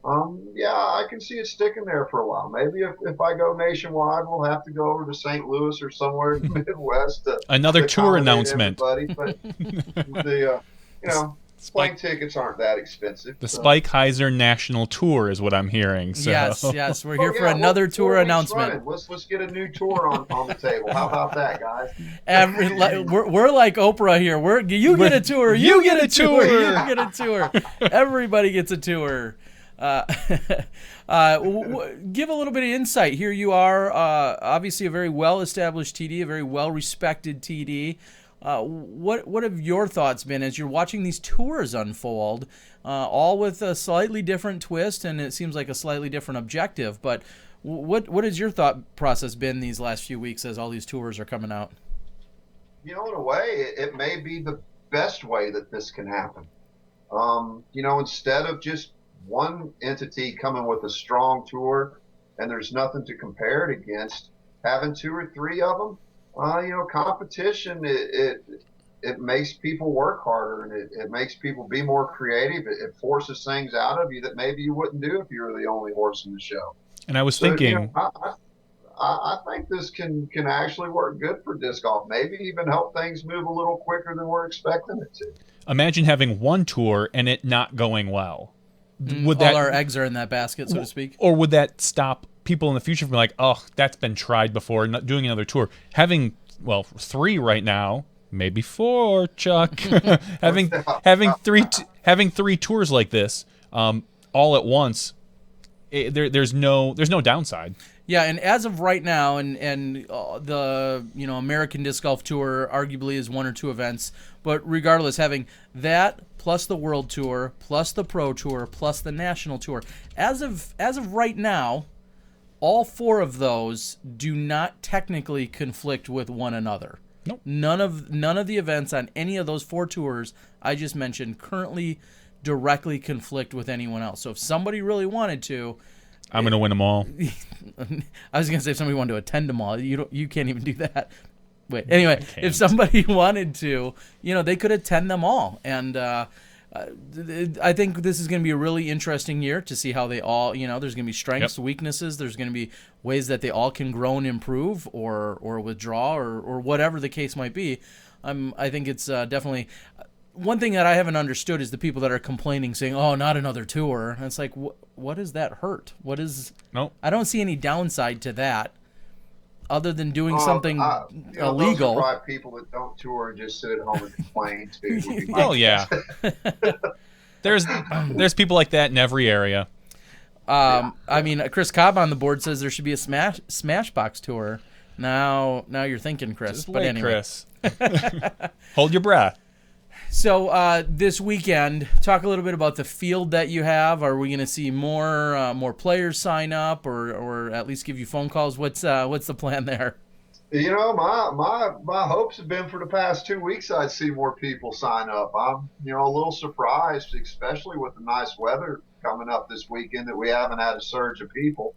I can see it sticking there for a while. Maybe if I go nationwide, we'll have to go over to St. Louis or somewhere in the Midwest. Another tour announcement. But plane tickets aren't that expensive. The SpikeHyzer National Tour is what I'm hearing. So. Yes, we're here for another tour announcement. Let's get a new tour on the table. How about that, guys? We're like Oprah here. You get a tour. You get a tour. You get a tour. Everybody gets a tour. Give a little bit of insight. Here you are, obviously a very well-established TD, a very well-respected TD. What have your thoughts been as you're watching these tours unfold, all with a slightly different twist, and it seems like a slightly different objective? But what has your thought process been these last few weeks as all these tours are coming out? In a way, it may be the best way that this can happen. Instead of just one entity coming with a strong tour and there's nothing to compare it against, having two or three of them, competition, it makes people work harder, and it makes people be more creative. It forces things out of you that maybe you wouldn't do if you were the only horse in the show. And I was thinking, I think this can actually work good for disc golf. Maybe even help things move a little quicker than we're expecting it to. imagine having one tour and it not going well. Would all our eggs are in that basket, so to speak? Or would that stop people in the future from like, oh, that's been tried before, not doing another tour? Having, 3 right now, maybe 4, Chuck. having three tours like this, all at once, there's no downside. Yeah, and as of right now, and the American Disc Golf Tour arguably is 1 or 2 events, but regardless, having that plus the World Tour plus the Pro Tour plus the National Tour, as of right now, all 4 of those do not technically conflict with one another. Nope. None of the events on any of those 4 tours I just mentioned currently directly conflict with anyone else. So if somebody really wanted to, I'm going to win them all. I was going to say if somebody wanted to attend them all. You can't even do that. Wait. Anyway, if somebody wanted to, they could attend them all. And I think this is going to be a really interesting year to see how they all, there's going to be strengths, weaknesses. There's going to be ways that they all can grow and improve or withdraw or whatever the case might be. I think it's definitely... One thing that I haven't understood is the people that are complaining, saying, "Oh, not another tour." And it's like, what does that hurt? What is? Nope. I don't see any downside to that, other than doing something illegal. Those are probably people that don't tour and just sit at home and complain too. Oh yeah. There's people like that in every area. I mean, Chris Cobb on the board says there should be a SmashBoxx tour. Now you're thinking, Chris. Just but wait, anyway, Chris. Hold your breath. So this weekend, talk a little bit about the field that you have. Are we going to see more players sign up, or at least give you phone calls? What's the plan there? My hopes have been for the past 2 weeks I'd see more people sign up. I'm a little surprised, especially with the nice weather coming up this weekend, that we haven't had a surge of people.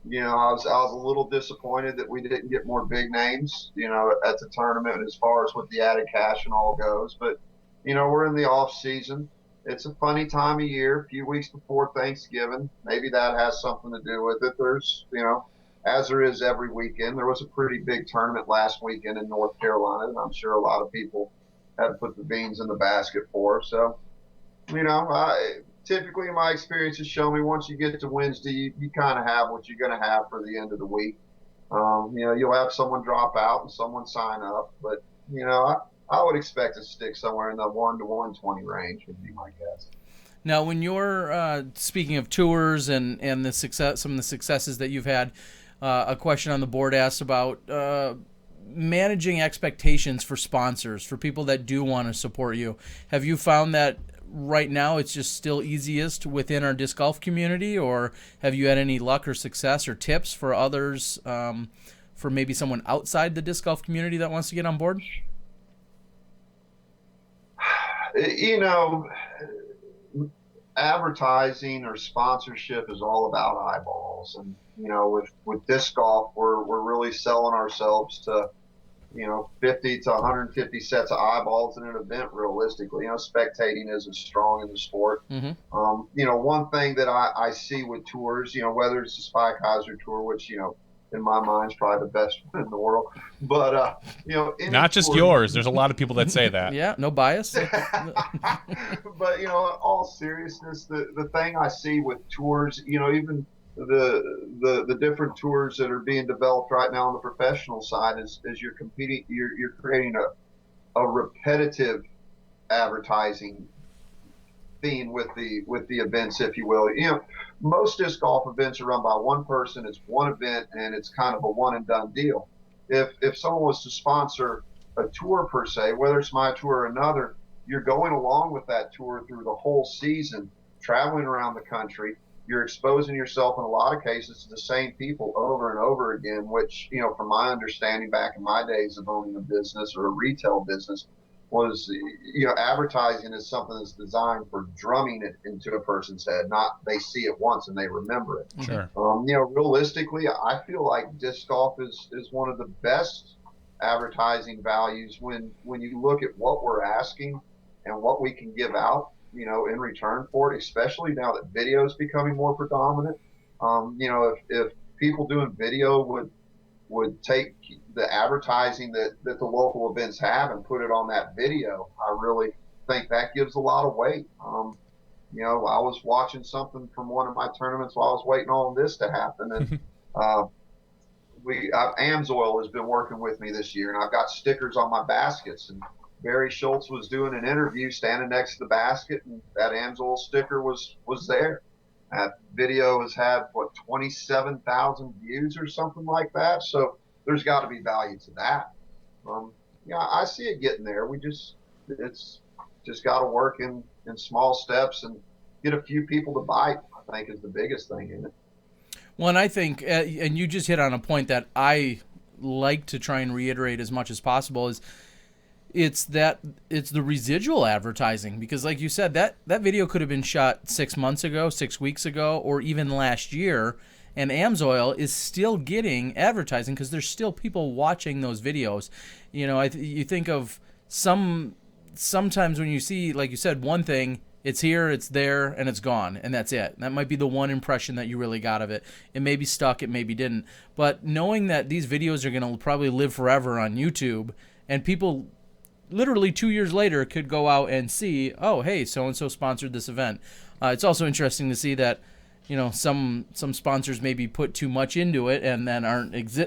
I was a little disappointed that we didn't get more big names, at the tournament as far as with the added cash and all goes. But, we're in the off season. It's a funny time of year, a few weeks before Thanksgiving. Maybe that has something to do with it. There's, as there is every weekend, there was a pretty big tournament last weekend in North Carolina, and I'm sure a lot of people had put the beans in the basket for. So, typically, my experience has shown me once you get to Wednesday, you kind of have what you're going to have for the end of the week. You'll have someone drop out and someone sign up, but I would expect to stick somewhere in the 1 to 120 range would be my guess. Now, when you're speaking of tours and the success, some of the successes that you've had, a question on the board asks about managing expectations for sponsors, for people that do want to support you. Have you found that right now it's just still easiest within our disc golf community, or have you had any luck or success or tips for others, for maybe someone outside the disc golf community that wants to get on board? Advertising or sponsorship is all about eyeballs, and with disc golf we're really selling ourselves to 50 to 150 sets of eyeballs in an event. Realistically, spectating isn't strong in the sport. Mm-hmm. One thing that I see with tours, whether it's the SpikeHyzer tour, which in my mind is probably the best one in the world, but not just yours. There's a lot of people that say that. Yeah, no bias. But in all seriousness, the thing I see with tours, even the different tours that are being developed right now on the professional side is you're competing, you're creating a repetitive advertising theme with the events, if you will. Most disc golf events are run by one person. It's one event, and it's kind of a one and done deal. If someone was to sponsor a tour per se, whether it's my tour or another, you're going along with that tour through the whole season, traveling around the country. You're exposing yourself in a lot of cases to the same people over and over again, which, from my understanding back in my days of owning a business or a retail business, was, advertising is something that's designed for drumming it into a person's head, not they see it once and they remember it. Sure. Realistically, I feel like disc golf is one of the best advertising values when you look at what we're asking and what we can give out, in return for it, especially now that video is becoming more predominant. If people doing video would take the advertising that the local events have and put it on that video, I really think that gives a lot of weight. I was watching something from one of my tournaments while I was waiting on this to happen, and Amsoil has been working with me this year, and I've got stickers on my baskets, and Barry Schultz was doing an interview standing next to the basket, and that Amsoil sticker was there. That video has had 27,000 views or something like that. So there's got to be value to that. I see it getting there. It's just got to work in small steps and get a few people to bite, I think, is the biggest thing in it. Well, and I think, and you just hit on a point that I like to try and reiterate as much as possible, is it's the residual advertising, because like you said, that video could have been shot 6 months ago, 6 weeks ago, or even last year, and Amsoil is still getting advertising because there's still people watching those videos. You think of sometimes when you see, like you said, one thing, it's here, it's there, and it's gone, and that's it. That might be the one impression that you really got of it. It may be stuck, it maybe didn't. But knowing that these videos are going to probably live forever on YouTube, and people literally 2 years later could go out and see, oh, hey, so-and-so sponsored this event. It's also interesting to see that, some sponsors maybe put too much into it and then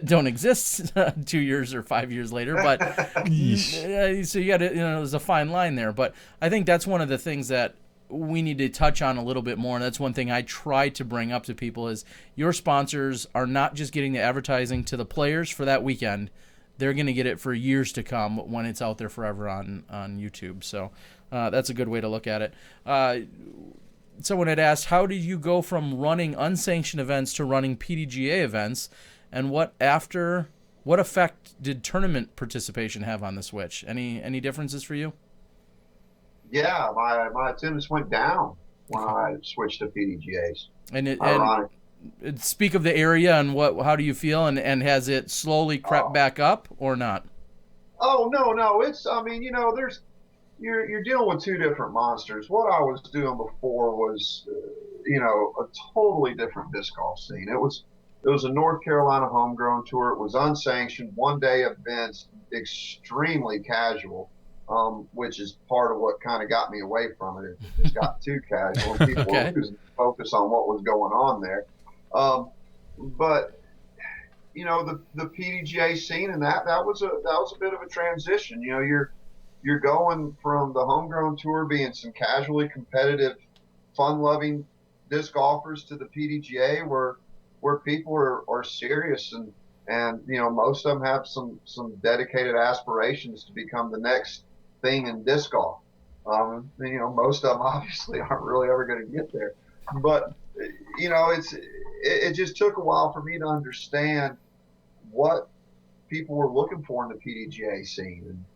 don't exist 2 years or 5 years later. But so you got to, there's a fine line there. But I think that's one of the things that we need to touch on a little bit more. And that's one thing I try to bring up to people is your sponsors are not just getting the advertising to the players for that weekend. They're going to get it for years to come when it's out there forever on YouTube. So that's a good way to look at it. Someone had asked, how did you go from running unsanctioned events to running PDGA events, and what effect did tournament participation have on the switch? Any differences for you? Yeah, my attendance went down when I switched to PDGAs. And speak of the area and how do you feel, and has it slowly crept back up or not? Oh no, it's there's you're dealing with two different monsters. What I was doing before was a totally different disc golf scene. It was a North Carolina homegrown tour. It was unsanctioned, one-day events, extremely casual, which is part of what kind of got me away from it. It just got too casual, and people were losing focus on what was going on there. But the PDGA scene, and that was a bit of a transition. You're going from the homegrown tour being some casually competitive, fun-loving disc golfers to the PDGA where people are serious and most of them have some dedicated aspirations to become the next thing in disc golf. Most of them obviously aren't really ever going to get there, but it just took a while for me to understand what people were looking for in the PDGA scene.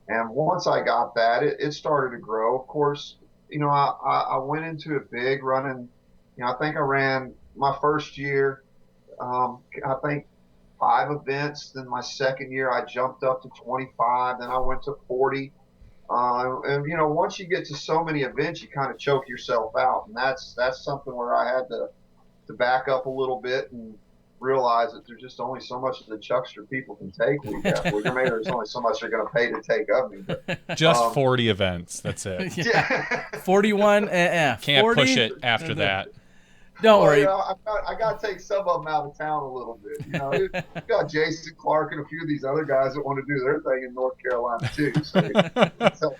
And once I got that, it started to grow. Of course, I went into it big running, I think I ran my first year, I think 5 events. Then my second year, I jumped up to 25. Then I went to 40. And once you get to so many events, you kind of choke yourself out. And that's something where I had to back up a little bit and realize that there's just only so much of the chuckster people can take week after week. Maybe there's only so much they're going to pay to take of me. But, just 40 events. That's it. Yeah. 41. Can't 40? push it after that. Don't worry. I got to take some of them out of town a little bit. You got Jason Clark and a few of these other guys that want to do their thing in North Carolina too. So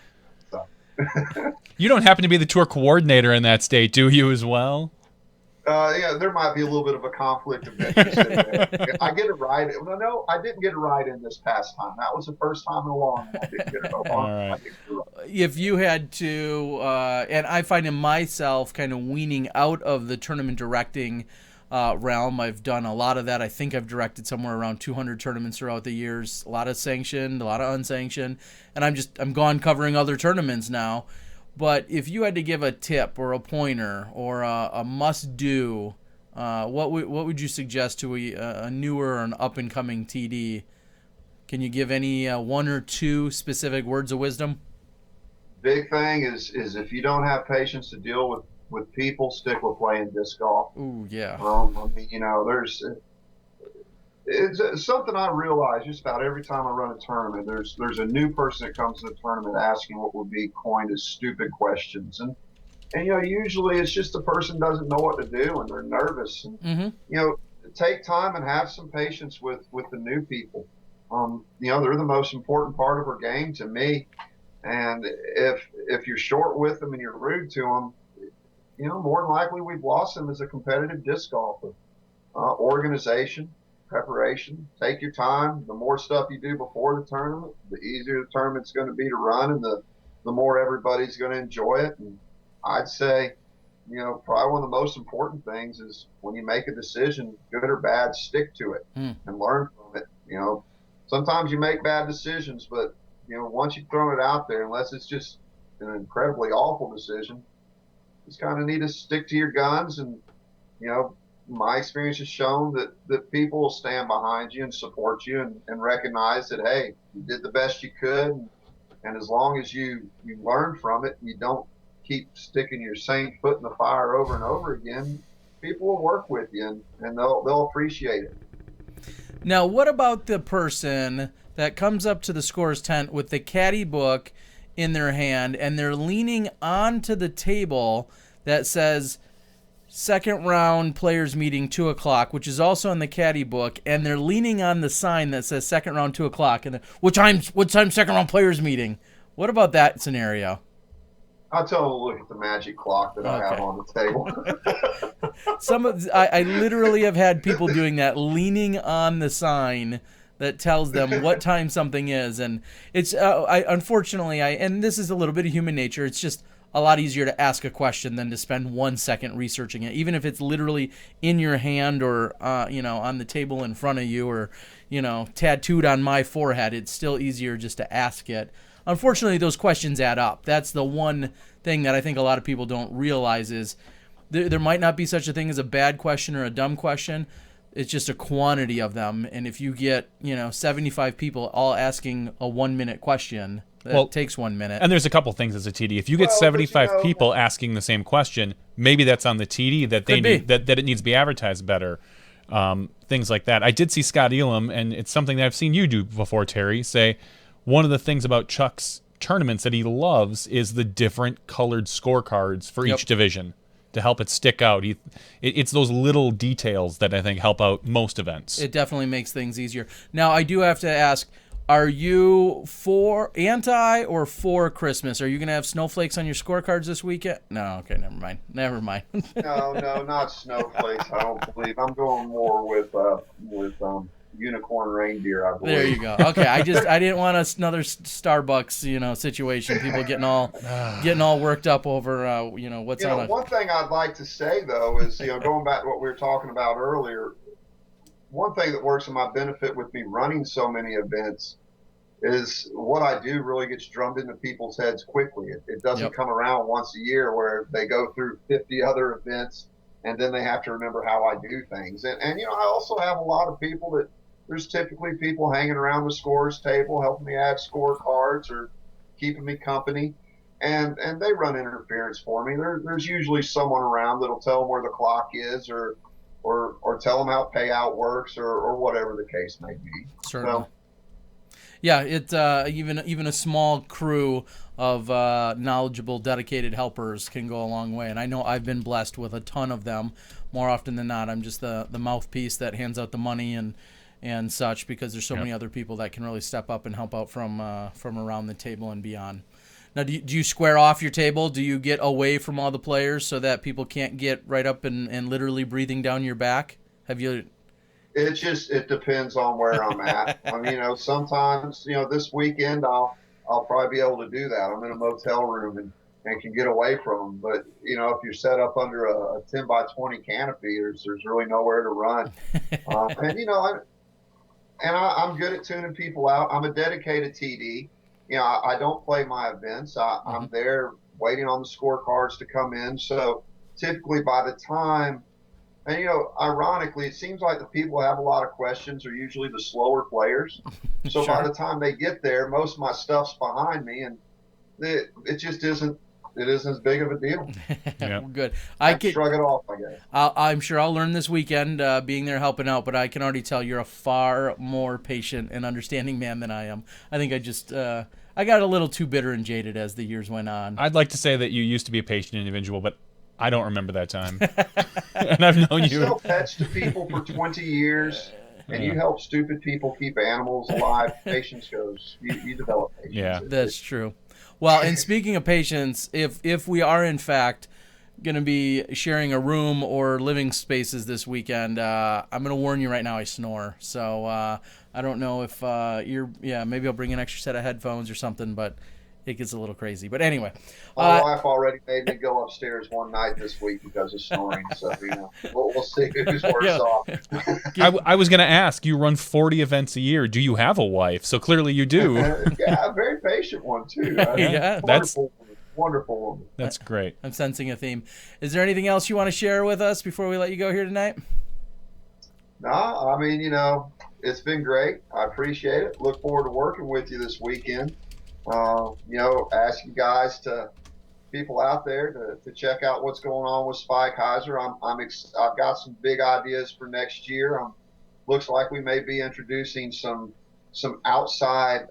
You don't happen to be the tour coordinator in that state, do you, as well? Yeah, there might be a little bit of a conflict of interest in there. I get a ride. No, I didn't get a ride in this past time. That was the first time in a long time I didn't get it. All right. If you had to, and I find in myself kind of weaning out of the tournament directing realm. I've done a lot of that. I think I've directed somewhere around 200 tournaments throughout the years. A lot of sanctioned, a lot of unsanctioned, and I'm gone covering other tournaments now. But if you had to give a tip or a pointer or a must-do, what would you suggest to a newer or an up-and-coming TD? Can you give any one or two specific words of wisdom? Big thing is if you don't have patience to deal with people, stick with playing disc golf. Ooh, yeah. I mean, it's something I realize just about every time I run a tournament. There's a new person that comes to the tournament asking what would be coined as stupid questions, and usually it's just the person doesn't know what to do and they're nervous. And, take time and have some patience with the new people. They're the most important part of our game to me, and if you're short with them and you're rude to them, more than likely we've lost them as a competitive disc golfer. Organization. Preparation, take your time. The more stuff you do before the tournament, the easier the tournament's going to be to run, and the more everybody's going to enjoy it. And I'd say, probably one of the most important things is when you make a decision, good or bad, stick to it and learn from it. Sometimes you make bad decisions, but once you've thrown it out there, unless it's just an incredibly awful decision, you just kind of need to stick to your guns. And my experience has shown that people will stand behind you and support you and recognize that, hey, you did the best you could. And as long as you learn from it, and you don't keep sticking your same foot in the fire over and over again, people will work with you and they'll appreciate it. Now, what about the person that comes up to the scorer's tent with the caddy book in their hand and they're leaning onto the table that says second round players meeting 2:00, which is also in the caddy book, and they're leaning on the sign that says second round 2:00, and what time second round players meeting? What about that scenario? I'll tell them to look at the magic clock that I have on the table. I literally have had people doing that, leaning on the sign that tells them what time something is, and it's unfortunately, and this is a little bit of human nature. It's just a lot easier to ask a question than to spend 1 second researching it, even if it's literally in your hand or on the table in front of you or tattooed on my forehead. It's still easier just to ask it. Unfortunately, those questions add up. That's the one thing that I think a lot of people don't realize is there might not be such a thing as a bad question or a dumb question. It's just a quantity of them, and if you get 75 people all asking a 1-minute question, that takes 1 minute. And there's a couple things as a TD. If you get 75 people asking the same question, maybe that's on the TD that they need, that it needs to be advertised better. Things like that. I did see Scott Elam, and it's something that I've seen you do before, Terry, say one of the things about Chuck's tournaments that he loves is the different colored scorecards for each division to help it stick out. It's those little details that I think help out most events. It definitely makes things easier. Now, I do have to ask, are you anti or for Christmas? Are you going to have snowflakes on your scorecards this weekend? No, okay, never mind. No, not snowflakes. I don't believe. I'm going more with unicorn reindeer, I believe. There you go. Okay, I didn't want another Starbucks, situation. People getting all worked up over, what's on. One thing I'd like to say though is, going back to what we were talking about earlier. One thing that works in my benefit with me running so many events is what I do really gets drummed into people's heads quickly. It doesn't come around once a year where they go through 50 other events and then they have to remember how I do things. And I also have a lot of people that there's typically people hanging around the scorer's table helping me add scorecards or keeping me company. And they run interference for me. There's usually someone around that'll tell them where the clock is or tell them how payout works or whatever the case may be. Certainly. So, yeah, it's even a small crew of knowledgeable, dedicated helpers can go a long way. And I know I've been blessed with a ton of them. More often than not, I'm just the mouthpiece that hands out the money and such, because there's so many other people that can really step up and help out from around the table and beyond. Now, do you square off your table? Do you get away from all the players so that people can't get right up and literally breathing down your back? Have you? It depends on where I'm at. I mean, sometimes, this weekend I'll probably be able to do that. I'm in a motel room and can get away from them. But, if you're set up under a 10 by 20 canopy, there's really nowhere to run. I'm good at tuning people out. I'm a dedicated TD. I don't play my events. I'm there waiting on the scorecards to come in. So typically by the time, and ironically, it seems like the people who have a lot of questions are usually the slower players. So Sure. by the time they get there, most of my stuff's behind me, and it just isn't. It isn't as big of a deal. Yeah. Well, good. I shrug it off, I guess. I'm sure I'll learn this weekend being there helping out, but I can already tell you're a far more patient and understanding man than I am. I think I got a little too bitter and jaded as the years went on. I'd like to say that you used to be a patient individual, but I don't remember that time. And I've known You you. sell pets to people for 20 years, and you help stupid people keep animals alive. Patience goes. You develop patience. Yeah. That's true. Well, and speaking of patience, if we are in fact going to be sharing a room or living spaces this weekend, I'm going to warn you right now, I snore. So I don't know if maybe I'll bring an extra set of headphones or something, but it gets a little crazy. But anyway. My wife already made me go upstairs one night this week because of snoring. So, we'll see who's worse off. I was going to ask, you run 40 events a year. Do you have a wife? So clearly you do. Yeah, a very patient one, too. Yeah, Wonderful woman. That's great. I'm sensing a theme. Is there anything else you want to share with us before we let you go here tonight? No, I mean, it's been great. I appreciate it. Look forward to working with you this weekend. Ask you guys people out there to check out what's going on with SpikeHyzer. I've got some big ideas for next year. Looks like we may be introducing some outside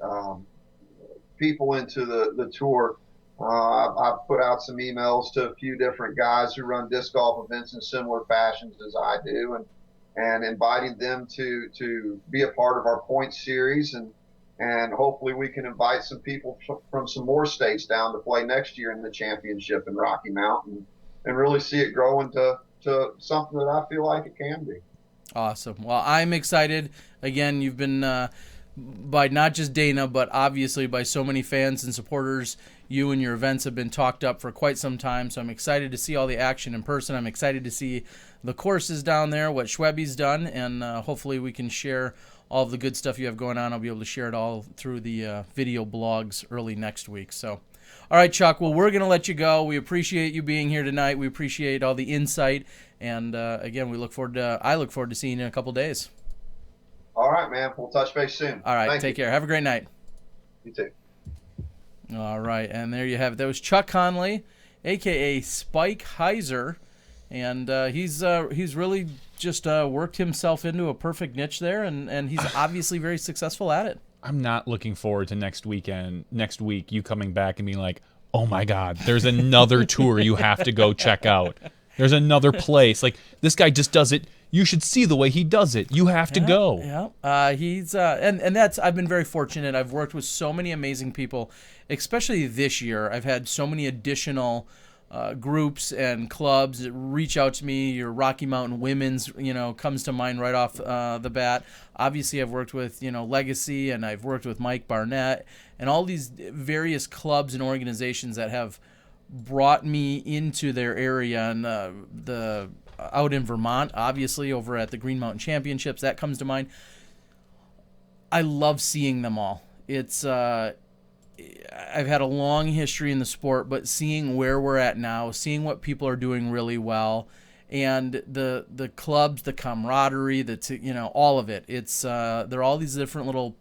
people into the tour. I've put out some emails to a few different guys who run disc golf events in similar fashions as I do, and inviting them to be a part of our point series, and hopefully we can invite some people from some more states down to play next year in the championship in Rocky Mountain, and really see it grow into something that I feel like it can be. Awesome. Well, I'm excited. Again, you've been, by not just Dana, but obviously by so many fans and supporters, you and your events have been talked up for quite some time, so I'm excited to see all the action in person. I'm excited to see the courses down there, what Schwebe's done, and hopefully we can share all of the good stuff you have going on. I'll be able to share it all through the video blogs early next week. So, all right, Chuck, well, we're going to let you go. We appreciate you being here tonight. We appreciate all the insight, and again, I look forward to seeing you in a couple days. All right, man. We'll touch base soon. All right, Thank take you. care. Have a great night. You too. All right, and there you have it. That was Chuck Connelly, a.k.a. SpikeHyzer, and he's really just worked himself into a perfect niche there, and he's obviously very successful at it. I'm not looking forward to next week, you coming back and being like, oh my God, there's another tour you have to go check out. There's another place. Like, this guy just does it. You should see the way he does it. You have to go. Yeah. He's and that's, I've been very fortunate. I've worked with so many amazing people, especially this year. I've had so many additional groups and clubs that reach out to me. Your Rocky Mountain Women's, comes to mind right off the bat. Obviously, I've worked with, Legacy, and I've worked with Mike Barnett, and all these various clubs and organizations that have brought me into their area. And the out in Vermont, obviously, over at the Green Mountain Championships, that comes to mind. I love seeing them all. It's I've had a long history in the sport, but seeing where we're at now, seeing what people are doing really well, and the clubs, the camaraderie, all of it. It's there are all these different little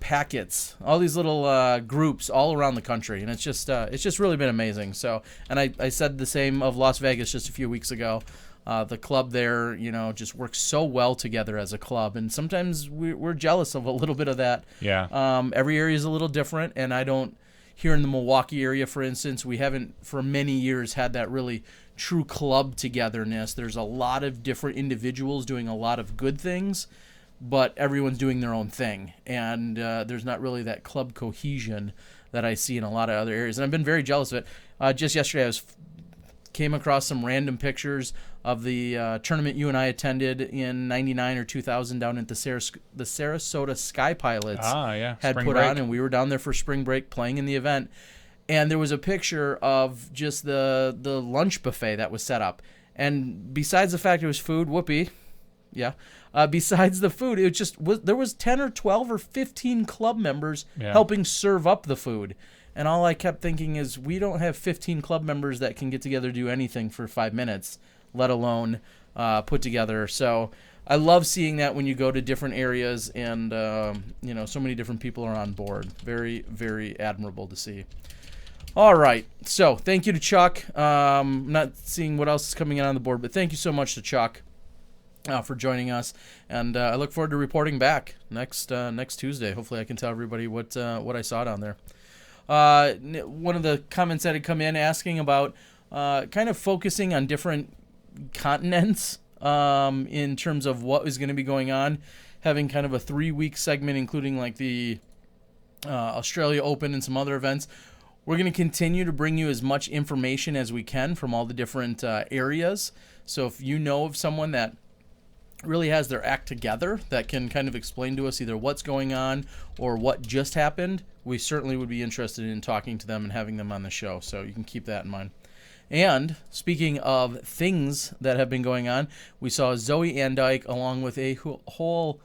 packets, all these little groups all around the country, and it's just really been amazing. So, and I said the same of Las Vegas just a few weeks ago. The club there, just works so well together as a club, and sometimes we're jealous of a little bit of that. Yeah. Every area is a little different, and I don't. Here in the Milwaukee area, for instance, we haven't for many years had that really true club togetherness. There's a lot of different individuals doing a lot of good things, but everyone's doing their own thing, and there's not really that club cohesion that I see in a lot of other areas, and I've been very jealous of it. Just yesterday, came across some random pictures of the tournament you and I attended in '99 or 2000 down at the Sarasota Sky Pilots. Yeah, had spring put break. on, and we were down there for spring break playing in the event. And there was a picture of just the lunch buffet that was set up, and besides the fact it was food, whoopee, yeah. Besides the food, it there was 10 or 12 or 15 club members helping serve up the food. And all I kept thinking is, we don't have 15 club members that can get together and do anything for 5 minutes, let alone put together. So I love seeing that when you go to different areas and, so many different people are on board. Very, very admirable to see. All right. So thank you to Chuck. I'm not seeing what else is coming in on the board, but thank you so much to Chuck for joining us. And I look forward to reporting back next Tuesday. Hopefully I can tell everybody what I saw down there. One of the comments that had come in asking about kind of focusing on different continents in terms of what is going to be going on, having kind of a 3-week segment, including like the Australia Open and some other events. We're going to continue to bring you as much information as we can from all the different areas. So if you know of someone that really has their act together that can kind of explain to us either what's going on or what just happened, we certainly would be interested in talking to them and having them on the show. So you can keep that in mind. And speaking of things that have been going on, we saw Zoe Andyke along with a whole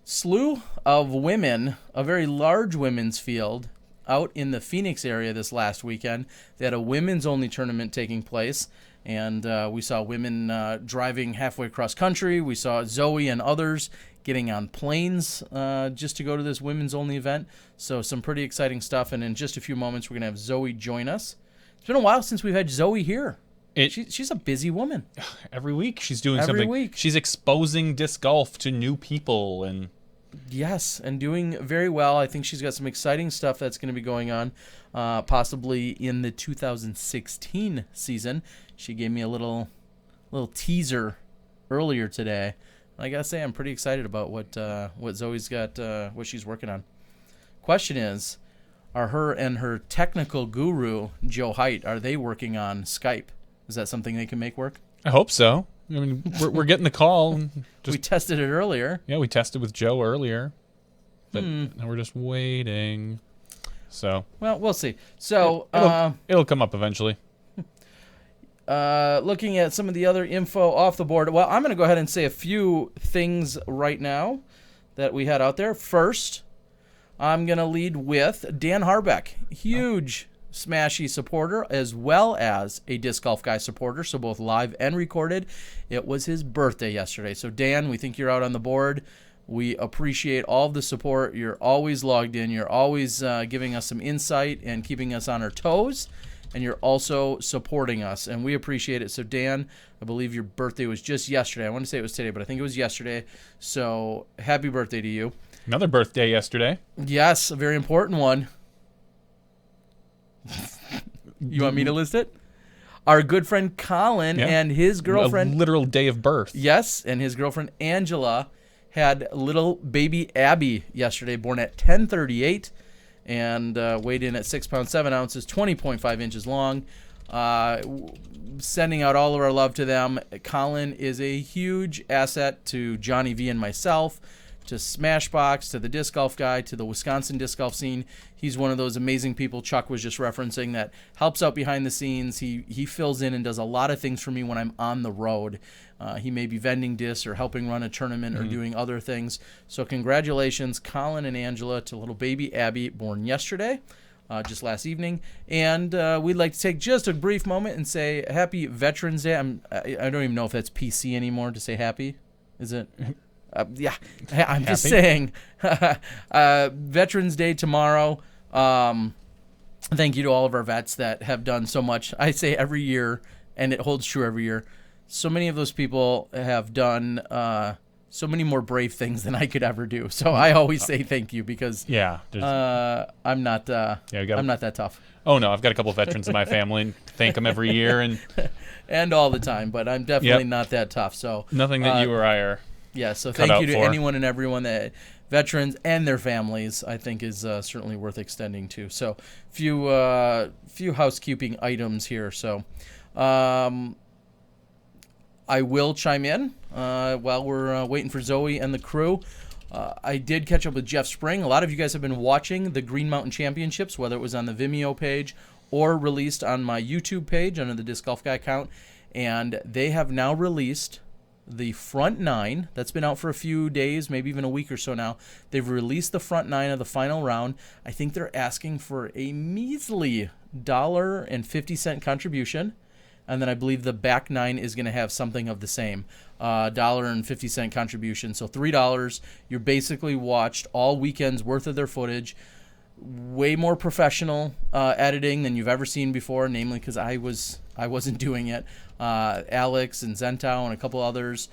slew of women, a very large women's field, out in the Phoenix area this last weekend. They had a women's only tournament taking place, and we saw women driving halfway across country. We saw Zoe and others getting on planes just to go to this women's only event. So some pretty exciting stuff, and in just a few moments we're going to have Zoe join us. It's been a while since we've had Zoe here. She's a busy woman. Every week she's doing Every something. week. She's exposing disc golf to new people and... Yes, and doing very well. I think she's got some exciting stuff that's going to be going on, possibly in the 2016 season. She gave me a little teaser earlier today. I gotta say, I'm pretty excited about what Zoe's got, what she's working on. Question is, are her and her technical guru Joe Height, are they working on Skype? Is that something they can make work? I hope so. I mean, we're getting the call. We tested it earlier. Yeah, we tested with Joe earlier. But now we're just waiting. So. Well, we'll see. So it'll come up eventually. Looking at some of the other info off the board. Well, I'm going to go ahead and say a few things right now that we had out there. First, I'm going to lead with Dan Harbeck. Huge Smashy supporter as well as a Disc Golf Guy supporter, so both live and recorded. It was his birthday yesterday. So Dan, we think you're out on the board. We appreciate all of the support. You're always logged in. You're always giving us some insight and keeping us on our toes. And you're also supporting us, and we appreciate it. So Dan, I believe your birthday was just yesterday. I want to say it was today, but I think it was yesterday. So happy birthday to you. Another birthday yesterday. Yes, a very important one. You want me to list it? Our good friend Colin and his girlfriend. A literal day of birth. Yes, and his girlfriend Angela had little baby Abby yesterday, born at 10:38, and weighed in at 6 pounds 7 ounces, 20.5 inches long. Sending out all of our love to them. Colin is a huge asset to Johnny V and myself, to Smashbox, to the Disc Golf Guy, to the Wisconsin disc golf scene. He's one of those amazing people Chuck was just referencing that helps out behind the scenes. He fills in and does a lot of things for me when I'm on the road. He may be vending discs or helping run a tournament or doing other things. So congratulations, Colin and Angela, to little baby Abby, born yesterday, just last evening. And we'd like to take just a brief moment and say happy Veterans Day. I don't even know if that's PC anymore to say happy. Is it? Yeah, I'm just saying. Veterans Day tomorrow. Thank you to all of our vets that have done so much. I say every year, and it holds true every year. So many of those people have done so many more brave things than I could ever do. So I always say thank you because I'm not I'm not that tough. Oh no, I've got a couple of veterans in my family and thank them every year and all the time. But I'm definitely not that tough. So nothing that you or I are. Yeah, so cut thank out you to for. anyone and everyone that veterans and their families, I think, is certainly worth extending to. So, few housekeeping items here. So, I will chime in while we're waiting for Zoe and the crew. I did catch up with Jeff Spring. A lot of you guys have been watching the Green Mountain Championships, whether it was on the Vimeo page or released on my YouTube page under the Disc Golf Guy account. And they have now released the front nine. That's been out for a few days, maybe even a week or so now. They've released the front nine of the final round. I think they're asking for a measly $1.50 contribution. And then I believe the back nine is going to have something of the same, $1.50 contribution. So $3. You're basically watched all weekend's worth of their footage. Way more professional editing than you've ever seen before, namely because I wasn't doing it. Alex and Zentao and a couple others,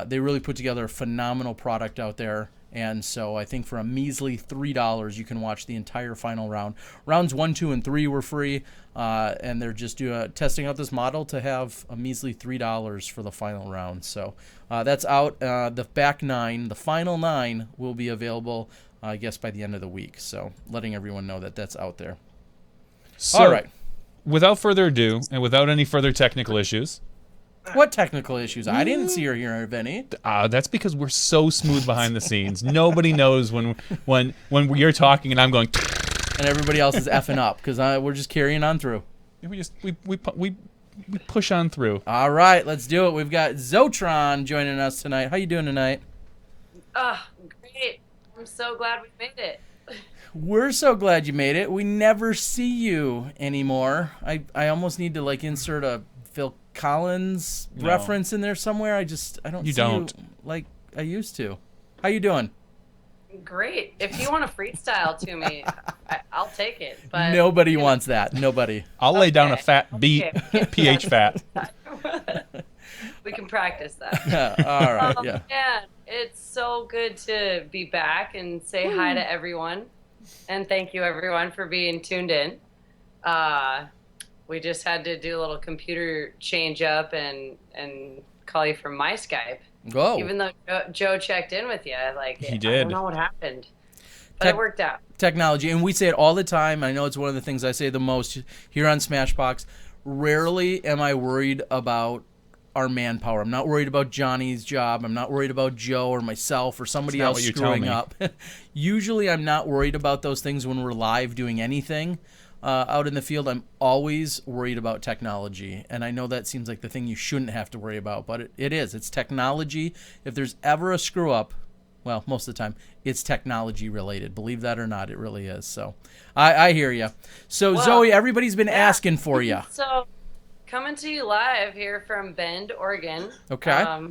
they really put together a phenomenal product out there. And so I think for a measly $3, you can watch the entire final round. Rounds 1, 2, and 3 were free, and they're just testing out this model to have a measly $3 for the final round. So that's out. The back nine, the final nine, will be available, I guess, by the end of the week. So letting everyone know that that's out there. So, All right. without further ado, and without any further technical issues, What technical issues? I didn't see or hear of any. that's because we're so smooth behind the scenes. Nobody knows when you're talking and I'm going. And everybody else is effing up because we're just carrying on through. We push on through. All right, let's do it. We've got Zotron joining us tonight. How you doing tonight? Great. I'm so glad we made it. We're so glad you made it. We never see you anymore. I almost need to insert a Phil Collins reference in there somewhere. I don't You see don't. you like I used to. How you doing? Great. If you want to freestyle to me, I'll take it. But Nobody wants that. Nobody. I'll lay down a Okay. fat beat, Okay. pH fat. We can practice that. All right. Yeah. Man, it's so good to be back and say hi to everyone. And thank you, everyone, for being tuned in. We just had to do a little computer change up and call you from my Skype. Go. Even though Joe checked in with you, He I did. don't know what happened, but it worked out. Technology, and we say it all the time. I know it's one of the things I say the most here on Smashbox. Rarely am I worried about our manpower. I'm not worried about Johnny's job. I'm not worried about Joe or myself or somebody That's not else what you screwing tell me. up. Usually I'm not worried about those things when we're live doing anything out in the field. I'm always worried about technology, and I know that seems like the thing you shouldn't have to worry about, but it is. It's technology. If there's ever a screw up, well, most of the time, it's technology related. Believe that or not, it really is. So I hear you. So Well, Zoe, everybody's been yeah. asking for you. So, coming to you live here from Bend, Oregon. Okay.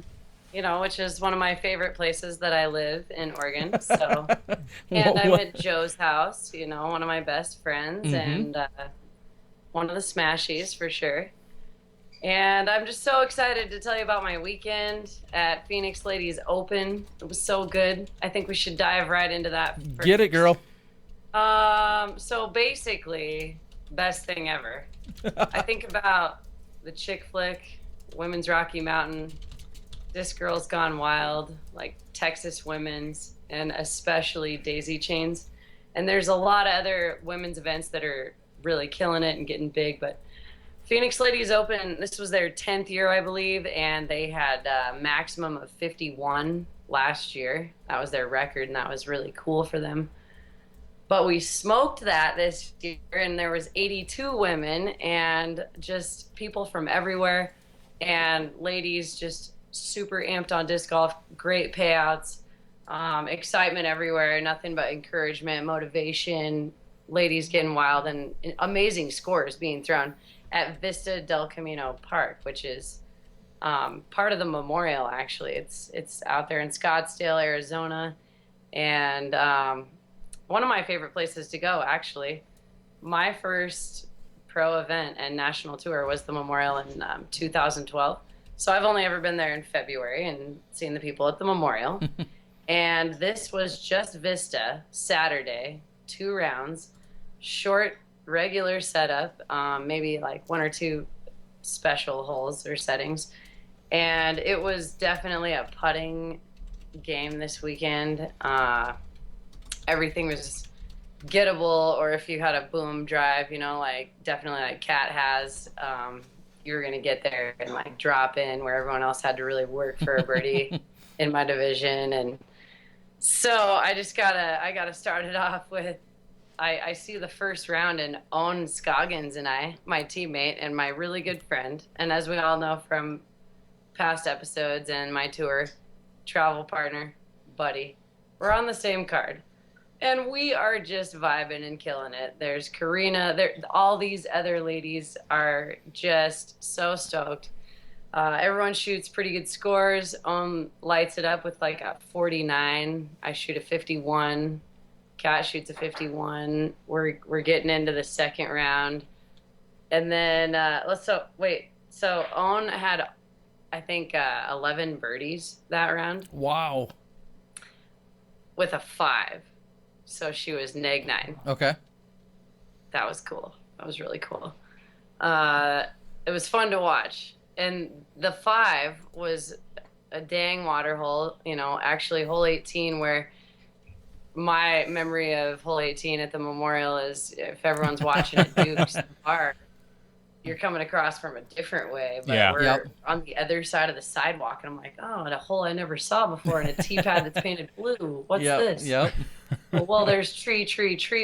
Which is one of my favorite places that I live in Oregon. So, and I'm at Joe's house, one of my best friends and one of the Smashies for sure. And I'm just so excited to tell you about my weekend at Phoenix Ladies Open. It was so good. I think we should dive right into that first. Get it, girl. So basically, best thing ever. I think about the chick flick, Women's Rocky Mountain, Disc Girls Gone Wild, like Texas Women's, and especially Daisy Chains. And there's a lot of other women's events that are really killing it and getting big, but Phoenix Ladies Open, this was their 10th year, I believe, and they had a maximum of 51 last year. That was their record, and that was really cool for them. But we smoked that this year, and there was 82 women and just people from everywhere, and ladies just super amped on disc golf, great payouts, excitement everywhere, nothing but encouragement, motivation, ladies getting wild, and amazing scores being thrown at Vista del Camino Park, which is part of the Memorial, actually. It's out there in Scottsdale, Arizona, and one of my favorite places to go, actually. My first pro event and national tour was the Memorial in 2012. So I've only ever been there in February and seen the people at the Memorial. And this was just Vista, Saturday, 2 rounds, short, regular setup, maybe like 1 or 2 special holes or settings. And it was definitely a putting game this weekend. Everything was gettable, or if you had a boom drive, like definitely like Kat has, you were going to get there and like drop in where everyone else had to really work for a birdie in my division. And so I gotta start it off with, I see the first round, and Owen Scoggins and my teammate and my really good friend, and as we all know from past episodes and my tour, travel partner, buddy, we're on the same card. And we are just vibing and killing it. There's Karina. All these other ladies are just so stoked. Everyone shoots pretty good scores. Lights it up with like a 49. I shoot a 51. Kat shoots a 51. We're getting into the second round. And then, so Owen had, I think, 11 birdies that round. Wow. With a 5. So she was neg 9. Okay. That was cool. That was really cool. It was fun to watch. And the 5 was a dang water hole, actually hole 18, where my memory of hole 18 at the Memorial is, if everyone's watching at Duke's bar, you're coming across from a different way, but we're on the other side of the sidewalk, and I'm like, oh, and a hole I never saw before, and a tee pad that's painted blue. What's this? Yep. Well, there's tree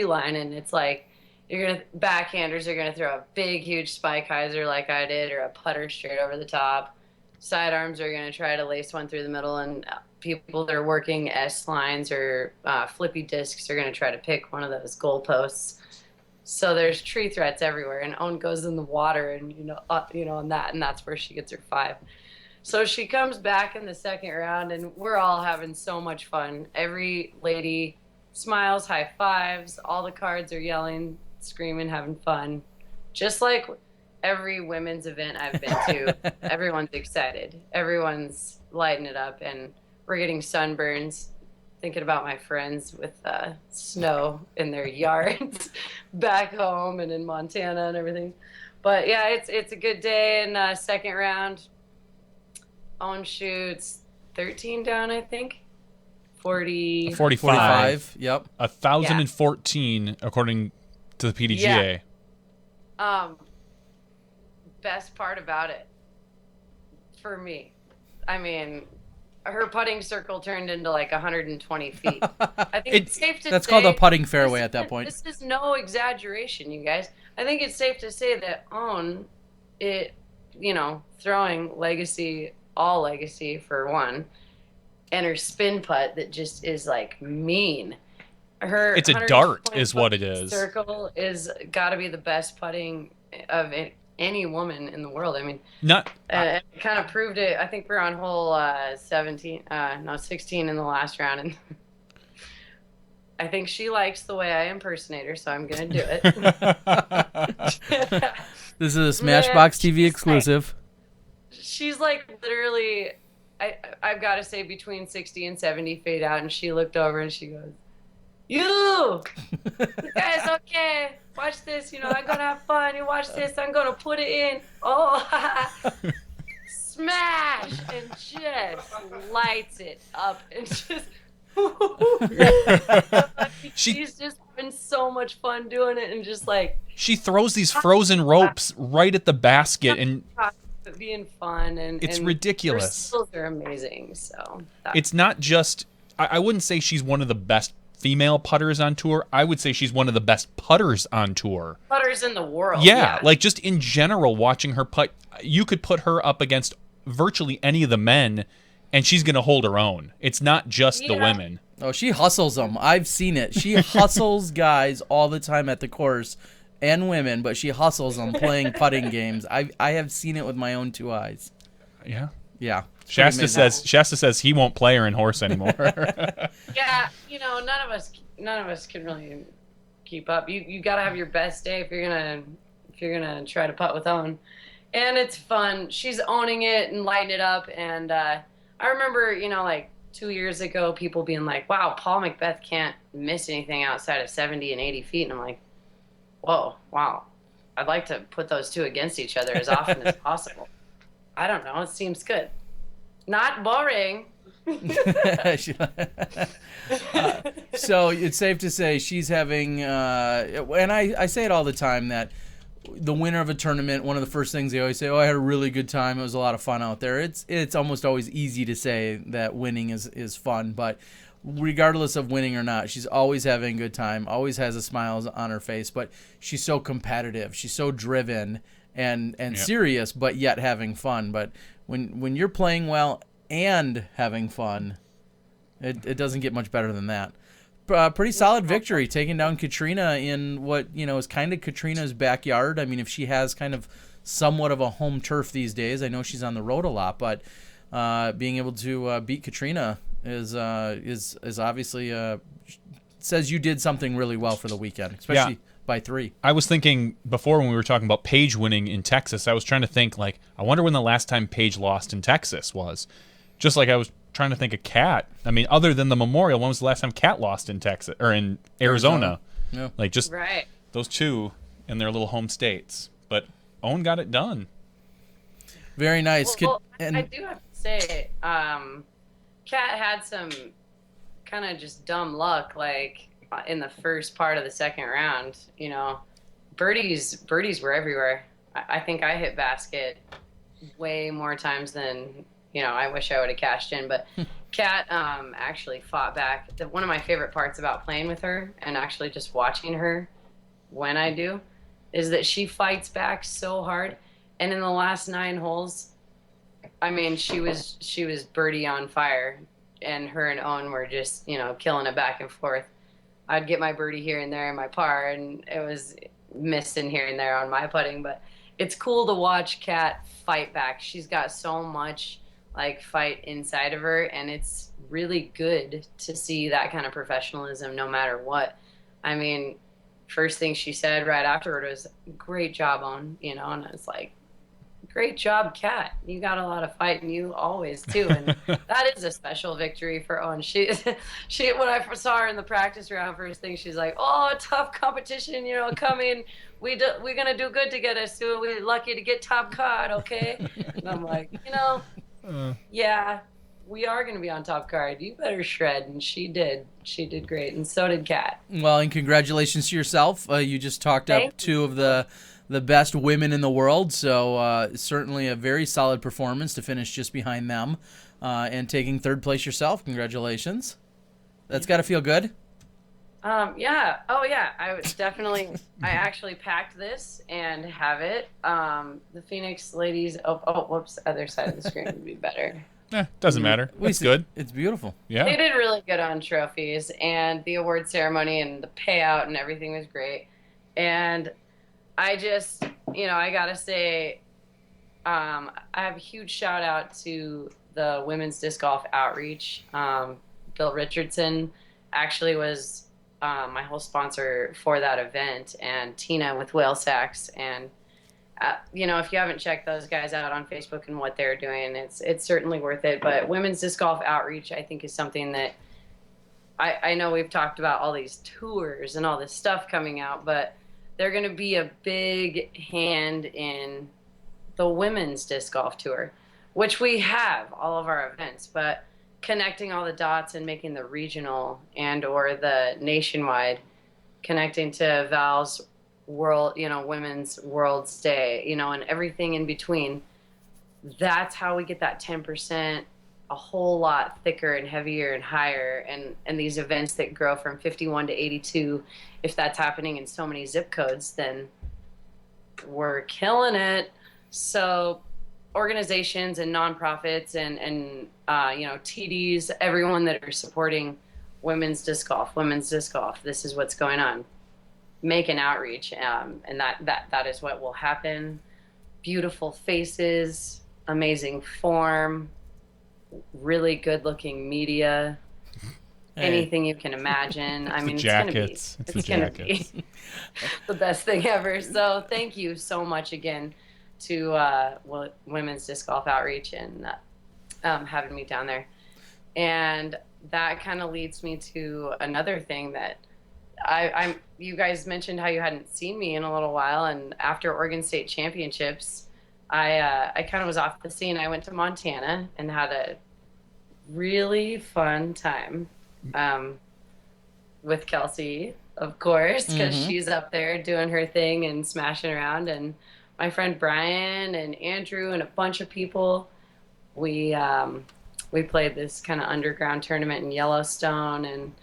line, and it's like backhanders are gonna throw a big, huge SpikeHyzer like I did, or a putter straight over the top. Sidearms are gonna try to lace one through the middle, and people that are working S lines or flippy discs are gonna try to pick one of those goalposts. So there's tree threats everywhere, and Owen goes in the water, and and that's where she gets her 5. So she comes back in the second round, and we're all having so much fun. Every lady smiles, high fives, all the cards are yelling, screaming, having fun. Just like every women's event I've been to, everyone's excited. Everyone's lighting it up, and we're getting sunburns. Thinking about my friends with snow in their yards back home and in Montana and everything. But yeah, it's a good day. And second round, Owen shoots 13 down, I think. 45. Yep. 1,014 according to the PDGA. Yeah. Best part about it for me, I mean, her putting circle turned into like 120 feet. I think it's safe to say... That's called a putting fairway at that point. This is no exaggeration, you guys. I think it's safe to say that Owen, throwing legacy, all legacy for one, and her spin putt that just is like mean. It's a dart is what it is. Circle is got to be the best putting of any woman in the world. I mean, it kind of proved it. I think we're on hole 16 in the last round, and I think she likes the way I impersonate her, so I'm gonna do it. This is a SmashBoxxTV exclusive. She's like literally, I've got to say, between 60 and 70 feet out, and she looked over and she goes, "You guys, okay? Watch this, I'm gonna have fun. You watch this, I'm gonna put it in. Oh, smash!" And just lights it up, and just she's just having so much fun doing it, and just like she throws these frozen ropes right at the basket, and being fun, and it's ridiculous. Her skills are amazing. So it's not just. I wouldn't say she's one of the best female putters on tour. I would say she's one of the best putters on tour. Putters in the world. Yeah, like just in general, watching her putt, you could put her up against virtually any of the men, and she's going to hold her own. It's not just the women. Oh, she hustles them. I've seen it. She hustles guys all the time at the course, and women, but she hustles them playing putting games. I have seen it with my own 2 eyes. Yeah. Yeah. Shasta says he won't play her in horse anymore. Yeah, none of us can really keep up. You got to have your best day if you're gonna try to putt with Owen, and it's fun. She's owning it and lighting it up. And I remember, like 2 years ago, people being like, "Wow, Paul Macbeth can't miss anything outside of 70 and 80 feet," and I'm like, "Whoa, wow! I'd like to put those two against each other as often as possible." I don't know. It seems good. Not boring. So it's safe to say she's having, and I say it all the time, that the winner of a tournament, one of the first things they always say, "Oh, I had a really good time. It was a lot of fun out there." It's almost always easy to say that winning is fun, but regardless of winning or not, she's always having a good time, always has a smile on her face, but she's so competitive. She's so driven and serious, but yet having fun. But when you're playing well and having fun, it doesn't get much better than that. Pretty solid victory, taking down Katrina in what is kind of Katrina's backyard. I mean, if she has kind of somewhat of a home turf these days, I know she's on the road a lot, but being able to beat Katrina is obviously says you did something really well for the weekend, especially by 3. I was thinking before when we were talking about Paige winning in Texas, I was trying to think, like, I wonder when the last time Paige lost in Texas was. Just like I was trying to think of Kat. I mean, other than the Memorial, when was the last time Kat lost in Texas or in Arizona? Yeah. Like, just those two in their little home states. But Owen got it done. Very nice. Well, I do have to say, Kat had some kind of just dumb luck, like in the first part of the second round. Birdies were everywhere. I think I hit basket way more times than I wish I would have cashed in. But Kat actually fought back. One of my favorite parts about playing with her and actually just watching her when I do is that she fights back so hard. And in the last 9 holes, I mean, she was birdie on fire, and her and Owen were just killing it back and forth. I'd get my birdie here and there in my par, and it was missing here and there on my putting. But it's cool to watch Kat fight back. She's got so much fight inside of her, and it's really good to see that kind of professionalism no matter what. I mean, first thing she said right afterward was, "Great job, Owen," and I was like, "Great job, Kat. You got a lot of fight in you always too." And that is a special victory for Owen. She when I saw her in the practice round, first thing she's like, "Oh, tough competition, coming. We're gonna do good to get us to. We're lucky to get top card, okay?" And I'm like, yeah, we are going to be on top card. You better shred. And she did. She did great. And so did Kat. Well, and congratulations to yourself. You just talked up 2 of the best women in the world. So certainly a very solid performance to finish just behind them and taking 3rd place yourself. Congratulations. That's got to feel good. Yeah. Oh, yeah. I was definitely. I actually packed this and have it. The Phoenix ladies. Oh, whoops. Other side of the screen would be better. Doesn't matter. It's good. It's beautiful. Yeah. They did really good on trophies, and the award ceremony and the payout and everything was great. And I just, I gotta say, I have a huge shout out to the Women's Disc Golf Outreach. Bill Richardson actually was my whole sponsor for that event, and Tina with Whale Sacks. And if you haven't checked those guys out on Facebook and what they're doing, it's certainly worth it. But Women's Disc Golf Outreach, I think, is something that I know we've talked about all these tours and all this stuff coming out, but they're going to be a big hand in the Women's Disc Golf Tour, which we have all of our events, but connecting all the dots and making the regional and or the nationwide, connecting to Val's World, Women's World's Day, and everything in between. That's how we get that 10% a whole lot thicker and heavier and higher, and these events that grow from 51 to 82. If that's happening in so many zip codes, then we're killing it. So organizations and nonprofits and TDs, everyone that are supporting women's disc golf, this is what's going on. Make an outreach, and that is what will happen. Beautiful faces, amazing form, really good looking media, anything you can imagine. I mean, it's gonna be the best thing ever. So thank you so much again to Women's Disc Golf Outreach and having me down there. And that kind of leads me to another thing that you guys mentioned how you hadn't seen me in a little while, and after Oregon State Championships, I kind of was off the scene. I went to Montana and had a really fun time with Kelsey, of course, because she's up there doing her thing and smashing around. And my friend Brian and Andrew and a bunch of people, we played this kind of underground tournament in Yellowstone, and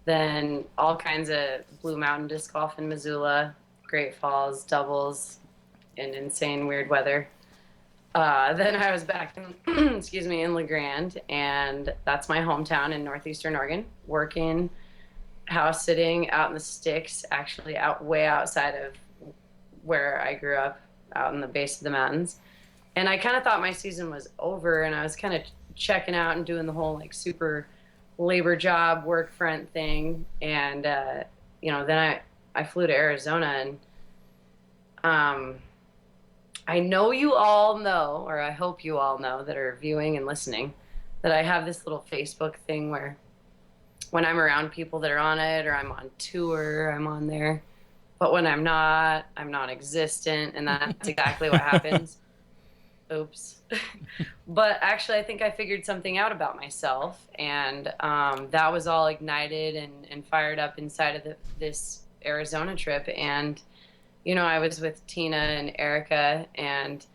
then all kinds of Blue Mountain disc golf in Missoula, Great Falls, doubles, and insane weird weather. Then I was back in, excuse me, in La Grande, and that's my hometown in northeastern Oregon, working, house sitting out in the sticks, actually out way outside of where I grew up, out in the base of the mountains. And I kind of thought my season was over, and I was kind of checking out and doing the whole like super labor job work front thing. And then I flew to Arizona, and I know you all know, or I hope you all know that are viewing and listening, that I have this little Facebook thing where when I'm around people that are on it, or I'm on tour, I'm on there. But when I'm non-existent, and that's exactly what happens. Oops. But actually, I think I figured something out about myself, and that was all ignited and fired up inside of this Arizona trip. And I was with Tina and Erica, and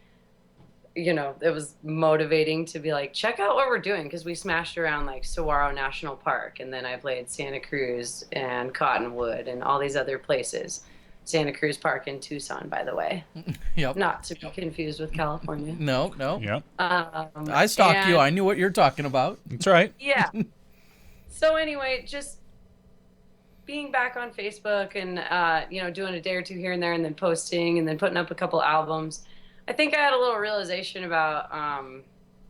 it was motivating to be like, check out what we're doing, because we smashed around like Saguaro National Park, and then I played Santa Cruz and Cottonwood and all these other places. Santa Cruz Park in Tucson, by the way. Yep. Not to be confused with California. No. Yep. I stalked you. I knew what you're talking about. That's right. Yeah. So anyway, just being back on Facebook and doing a day or two here and there, and then posting, and then putting up a couple albums. I think I had a little realization about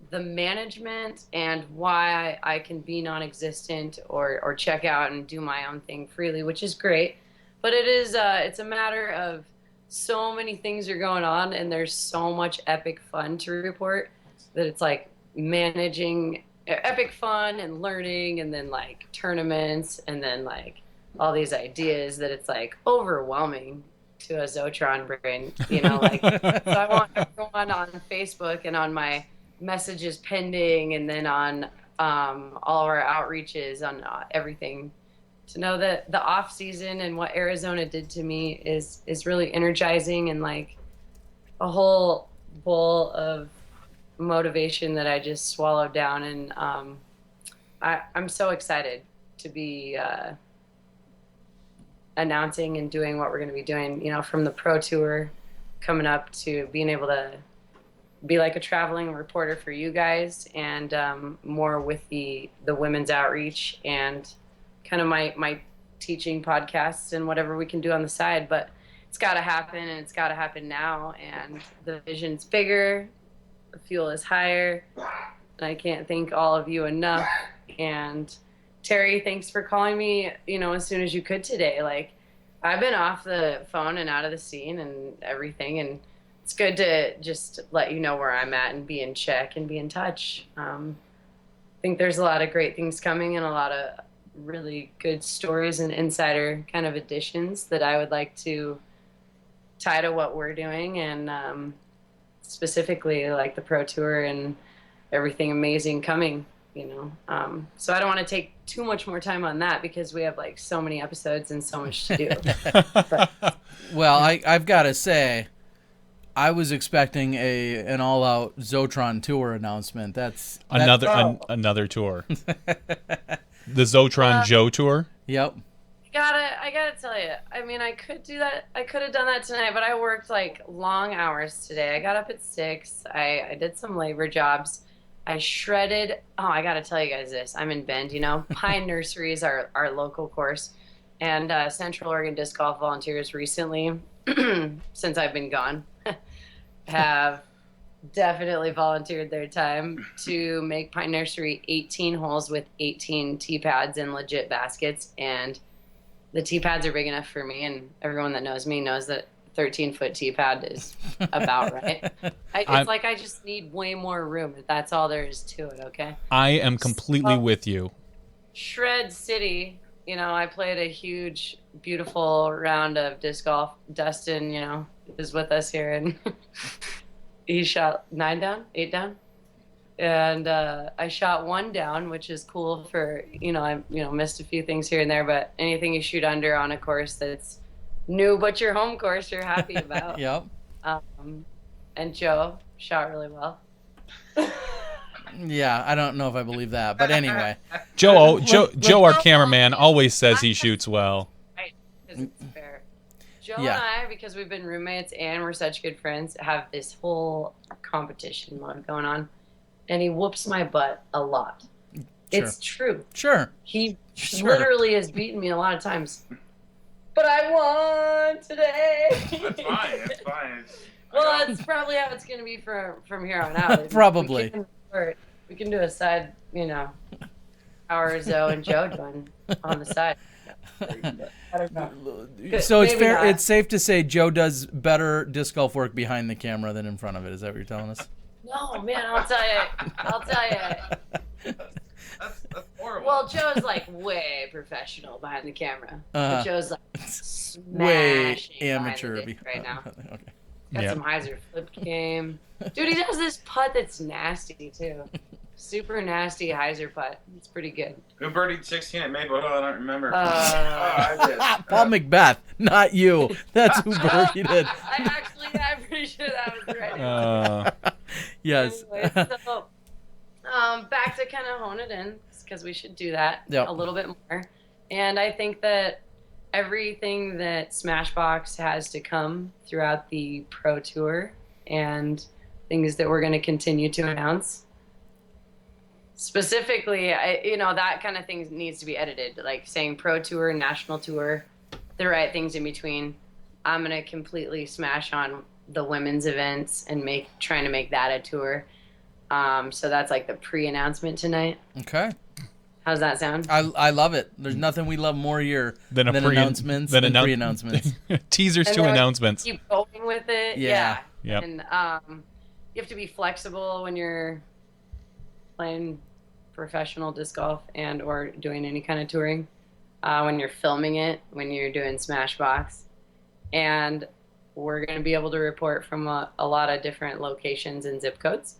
the management and why I can be non-existent or check out and do my own thing freely, which is great. But it's a matter of so many things are going on, and there's so much epic fun to report that it's like managing epic fun and learning, and then like tournaments, and then like all these ideas, that it's like overwhelming to a Zotron brain, so I want everyone on Facebook and on my messages pending, and then on all of our outreaches on everything, to know that the off season and what Arizona did to me is really energizing, and like a whole bowl of motivation that I just swallowed down. And I'm so excited to be announcing and doing what we're going to be doing, from the pro tour coming up to being able to be like a traveling reporter for you guys, and more with the women's outreach, and kind of my teaching podcasts and whatever we can do on the side. But it's got to happen, and it's got to happen now. And the vision's bigger, the fuel is higher, and I can't thank all of you enough. And Terry, thanks for calling me, as soon as you could today. Like, I've been off the phone and out of the scene and everything, and it's good to just let you know where I'm at and be in check and be in touch. I think there's a lot of great things coming, and a lot of really good stories and insider kind of additions that I would like to tie to what we're doing, and specifically like the pro tour and everything amazing coming. So I don't want to take too much more time on that, because we have like so many episodes and so much to do. But, well, I've got to say, I was expecting an all-out Zotron tour announcement. That's another tour. The Zotron Joe tour. Yep. I gotta tell you, I mean, I could do that. I could have done that tonight, but I worked like long hours today. I got up at 6. I did some labor jobs. I shredded. Oh, I got to tell you guys this. I'm in Bend, Pine Nursery is our local course. And Central Oregon Disc Golf Volunteers recently, since I've been gone, have definitely volunteered their time to make Pine Nursery 18 holes with 18 tee pads and legit baskets. And the tee pads are big enough for me, and everyone that knows me knows that 13-foot tee pad is about right. It's like I just need way more room. That's all there is to it, okay? I am completely with you. Shred City, I played a huge, beautiful round of disc golf. Dustin, is with us here, and he shot 9 down, 8 down. and I shot one down, which is cool for, I missed a few things here and there, but anything you shoot under on a course that's new but your home course, you're happy about. Yep. And Joe shot really well. Yeah, I don't know if I believe that, but anyway. Joe, our cameraman, always says he shoots well. Right, because it's fair. Joe Yeah. and I, because we've been roommates and we're such good friends, have this whole competition mode going on, and he whoops my butt a lot. Sure. It's true. Sure. He Sure. literally has beaten me a lot of times. But I won today. That's fine. That's fine. Well, that's probably how it's going to be from here on out. Probably. We can do a side, our Zoe and Joe doing on the side. I don't know. So it's Maybe fair. not. It's safe to say Joe does better disc golf work behind the camera than in front of it. Is that what you're telling us? No, man, I'll tell you. That's horrible. Well, Joe's like way professional behind the camera. Uh-huh. But Joe's like Way smashing amateur behind the disc right now. Okay. Got Yep. some Hyzer flip game. Dude, he does this putt that's nasty too. Super nasty Hyzer putt. It's pretty good. Who birdied 16 at Maple Hill? I don't remember. I did. Paul Macbeth, not you. That's who birdied it. I'm pretty sure that was right. Yes. Anyway, so, back to kind of hone it in, because we should do that Yep. a little bit more. And I think that everything that Smashbox has to come throughout the Pro Tour and things that we're going to continue to announce. Specifically, that kind of thing needs to be edited, like saying Pro Tour, National Tour, the right things in between. I'm going to completely smash on the women's events and trying to make that a tour. So that's like the pre-announcement tonight. Okay. How's that sound? I love it. There's nothing we love more here Than announcements and pre-announcements. Teasers And to then announcements. Keep going with it. Yeah. Yep. And you have to be flexible when you're playing professional disc golf and or doing any kind of touring. When you're filming it, when you're doing Smashbox. And we're going to be able to report from a lot of different locations and zip codes.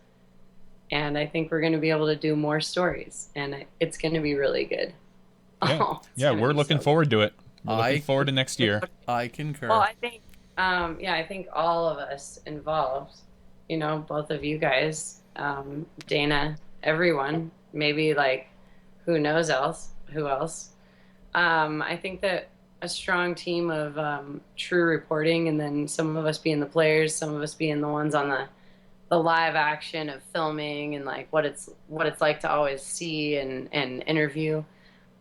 And I think we're going to be able to do more stories. And it's going to be really good. Yeah, It's yeah, gonna we're be looking so forward to it. We're I- looking forward to next year. I concur. Well, I think all of us involved, both of you guys, Dana, everyone, maybe like who else. I think that a strong team of true reporting, and then some of us being the players, some of us being the ones on the live action of filming and like what it's like to always see and interview.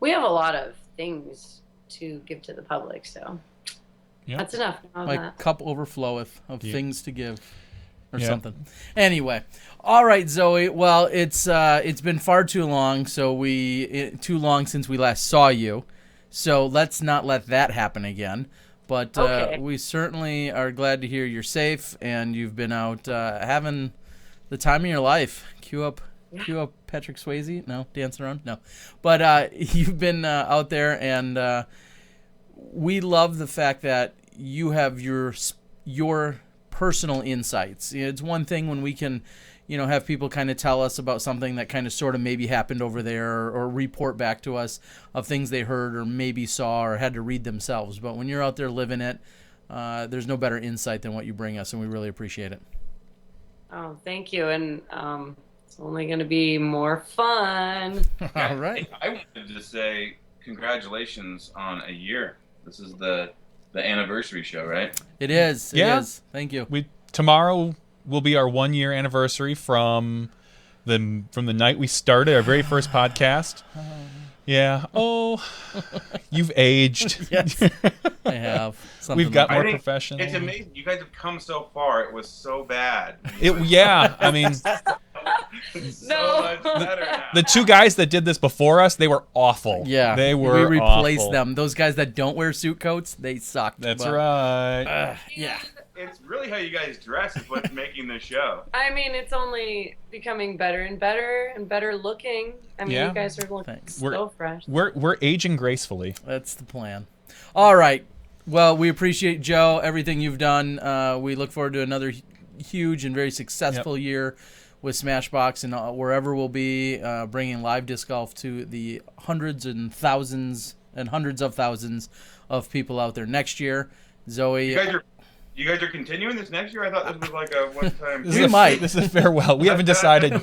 We have a lot of things to give to the public, so Yep. that's enough. Of My that. cup overfloweth of Yeah. things to give, or Yeah. something. Anyway, all right, Zoe. Well, it's been far too long. Too long since we last saw you. So let's not let that happen again. But Okay. we certainly are glad to hear you're safe and you've been out having the time of your life. Cue up Patrick Swayze. No, dancing around. No, but you've been out there, and we love the fact that you have your personal insights. It's one thing when we can, have people kind of tell us about something that kind of sort of maybe happened over there, or report back to us of things they heard or maybe saw or had to read themselves. But when you're out there living it, there's no better insight than what you bring us, and we really appreciate it. Oh, thank you. And it's only going to be more fun. All right. I wanted to say congratulations on a year. This is the anniversary show, right? It is. It Yeah. is. Thank you. Tomorrow will be our 1 year anniversary from the night we started our very first podcast. Yeah. Oh, you've aged. Yes, I have. Something We've got like more I think professional. It's amazing. You guys have come so far. It was so bad. Yeah. I mean, So No. much better now. the two guys that did this before us, they were awful. Yeah, They were We replaced awful. them. Those guys that don't wear suit coats, they sucked. That's but, right. Yeah. It's really how you guys dress is what's making this show. I mean, it's only becoming better and better and better looking. I mean, Yeah. you guys are looking Thanks. so fresh. We're aging gracefully. That's the plan. All right. Well, we appreciate, Joe, everything you've done. We look forward to another huge and very successful year with Smashbox and wherever we'll be bringing live disc golf to the hundreds and thousands and hundreds of thousands of people out there next year. Zoe, you guys are continuing this next year? I thought this was like a one-time. This is a farewell. We haven't decided.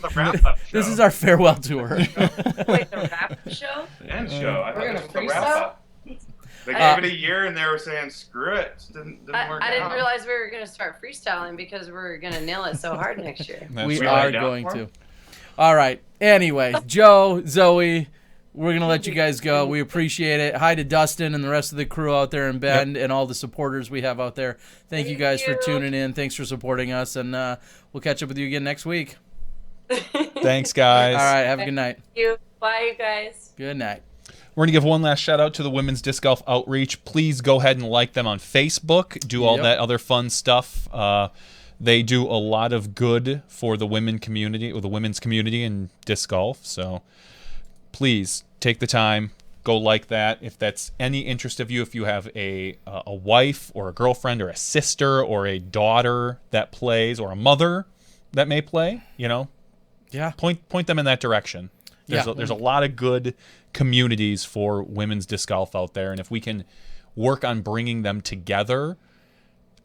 This is our farewell tour. Wait, the wrap show? The end show. I We're thought gonna this was the wrap-up. They gave it a year and they were saying, screw it. Didn't work out. I didn't realize we were going to start freestyling because we're going to nail it so hard next year. We right. are going to. All right. Anyway, Joe, Zoe, we're going to let you guys go. We appreciate it. Hi to Dustin and the rest of the crew out there in Bend and all the supporters we have out there. Thank you guys for tuning in. Thanks for supporting us, and we'll catch up with you again next week. Thanks, guys. All right. Have a good night. Thank you. Bye, you guys. Good night. We're going to give one last shout out to the Women's Disc Golf Outreach. Please go ahead and like them on Facebook. Do all that other fun stuff. They do a lot of good for the women's community in disc golf. So please take the time, go like that. If that's any interest of you, if you have a wife or a girlfriend or a sister or a daughter that plays or a mother that may play, point them in that direction. There's a lot of good communities for women's disc golf out there, and if we can work on bringing them together,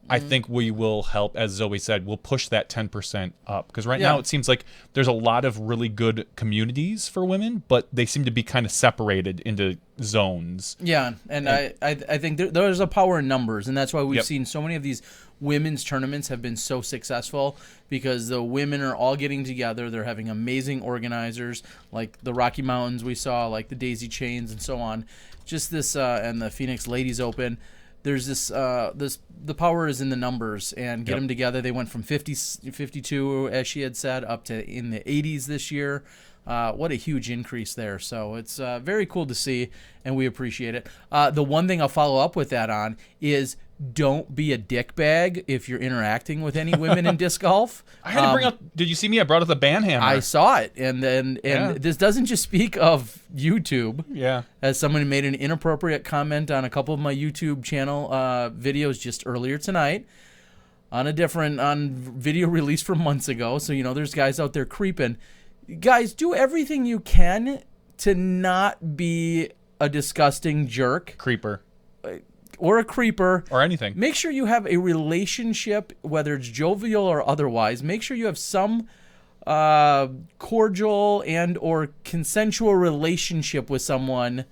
I think we will help. As Zoe said, we'll push that 10% up, because right now it seems like there's a lot of really good communities for women, but they seem to be kind of separated into zones. Yeah, and I think there's a power in numbers, and that's why we've seen so many of these women's tournaments have been so successful, because the women are all getting together. They're having amazing organizers like the Rocky Mountains we saw, like the Daisy Chains and so on. Just this and the Phoenix Ladies Open. There's the power is in the numbers, and get them together. They went from 52, as she had said, up to in the 80s this year. What a huge increase there. So it's very cool to see, and we appreciate it. The one thing I'll follow up with that on is don't be a dickbag if you're interacting with any women in disc golf. I had to bring up. Did you see me? I brought up the band hammer. I saw it, and this doesn't just speak of YouTube. Yeah. As someone made an inappropriate comment on a couple of my YouTube channel videos just earlier tonight on video released from months ago. So there's guys out there creeping. Guys, do everything you can to not be a disgusting jerk. Creeper. Or a creeper. Or anything. Make sure you have a relationship, whether it's jovial or otherwise. Make sure you have some cordial and or consensual relationship with someone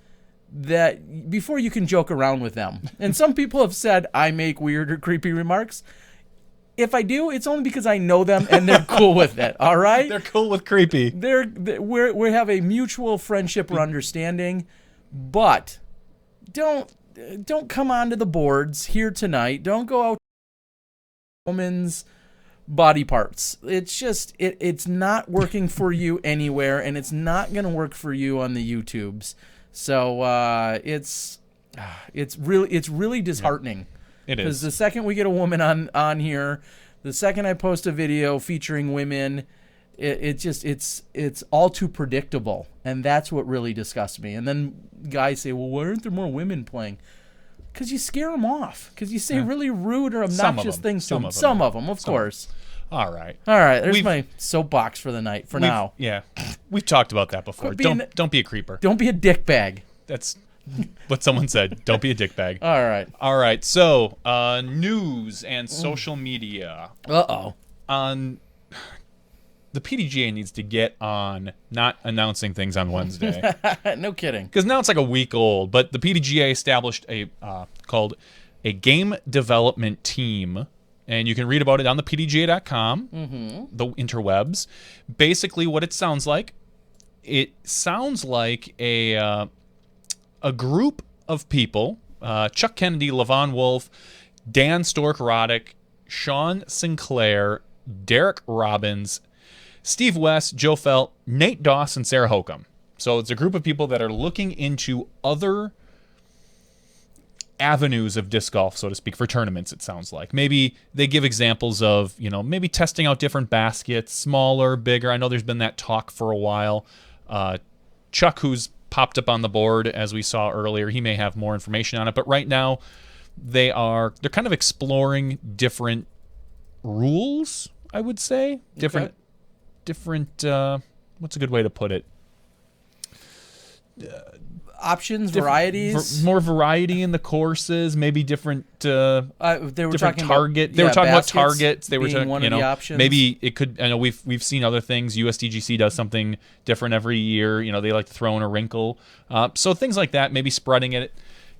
that before you can joke around with them. And some people have said I make weird or creepy remarks. If I do, it's only because I know them and they're cool with it. All right? They're cool with creepy. We have a mutual friendship or understanding, but don't come onto the boards here tonight. Don't go out women's body parts. It's just it's not working for you anywhere, and it's not going to work for you on the YouTubes. So it's really disheartening. It is. Because the second we get a woman on here, the second I post a video featuring women, it's all too predictable, and that's what really disgusts me. And then guys say, well, why aren't there more women playing? Because you scare them off. Because you say really rude or obnoxious things to them. Some of them, of course. All right. There's my soapbox for the night. For now. Yeah, we've talked about that before. Don't be a creeper. Don't be a dickbag. That's what someone said. Don't be a dickbag. All right. So, news and social media. On the PDGA needs to get on not announcing things on Wednesday. No kidding. Because now it's like a week old, but the PDGA established called a game development team, and you can read about it on the PDGA.com, the interwebs. Basically, what it sounds like a group of people: Chuck Kennedy, Levon Wolf, Dan Stork-Roddick, Sean Sinclair, Derek Robbins, Steve West, Joe Felt, Nate Doss, and Sarah Hokum. So it's a group of people that are looking into other avenues of disc golf, so to speak, for tournaments, it sounds like. Maybe they give examples of, maybe testing out different baskets, smaller, bigger. I know there's been that talk for a while. Chuck, who's popped up on the board, as we saw earlier, he may have more information on it. But right now, they're kind of exploring different rules, I would say. Different what's a good way to put it? Options, varieties, more variety in the courses, maybe different. they were different talking target. About, they were talking about baskets targets. They were being talking, one of the options. maybe it could. I know we've seen other things. USDGC does something different every year. They like to throw in a wrinkle. So things like that. Maybe spreading it,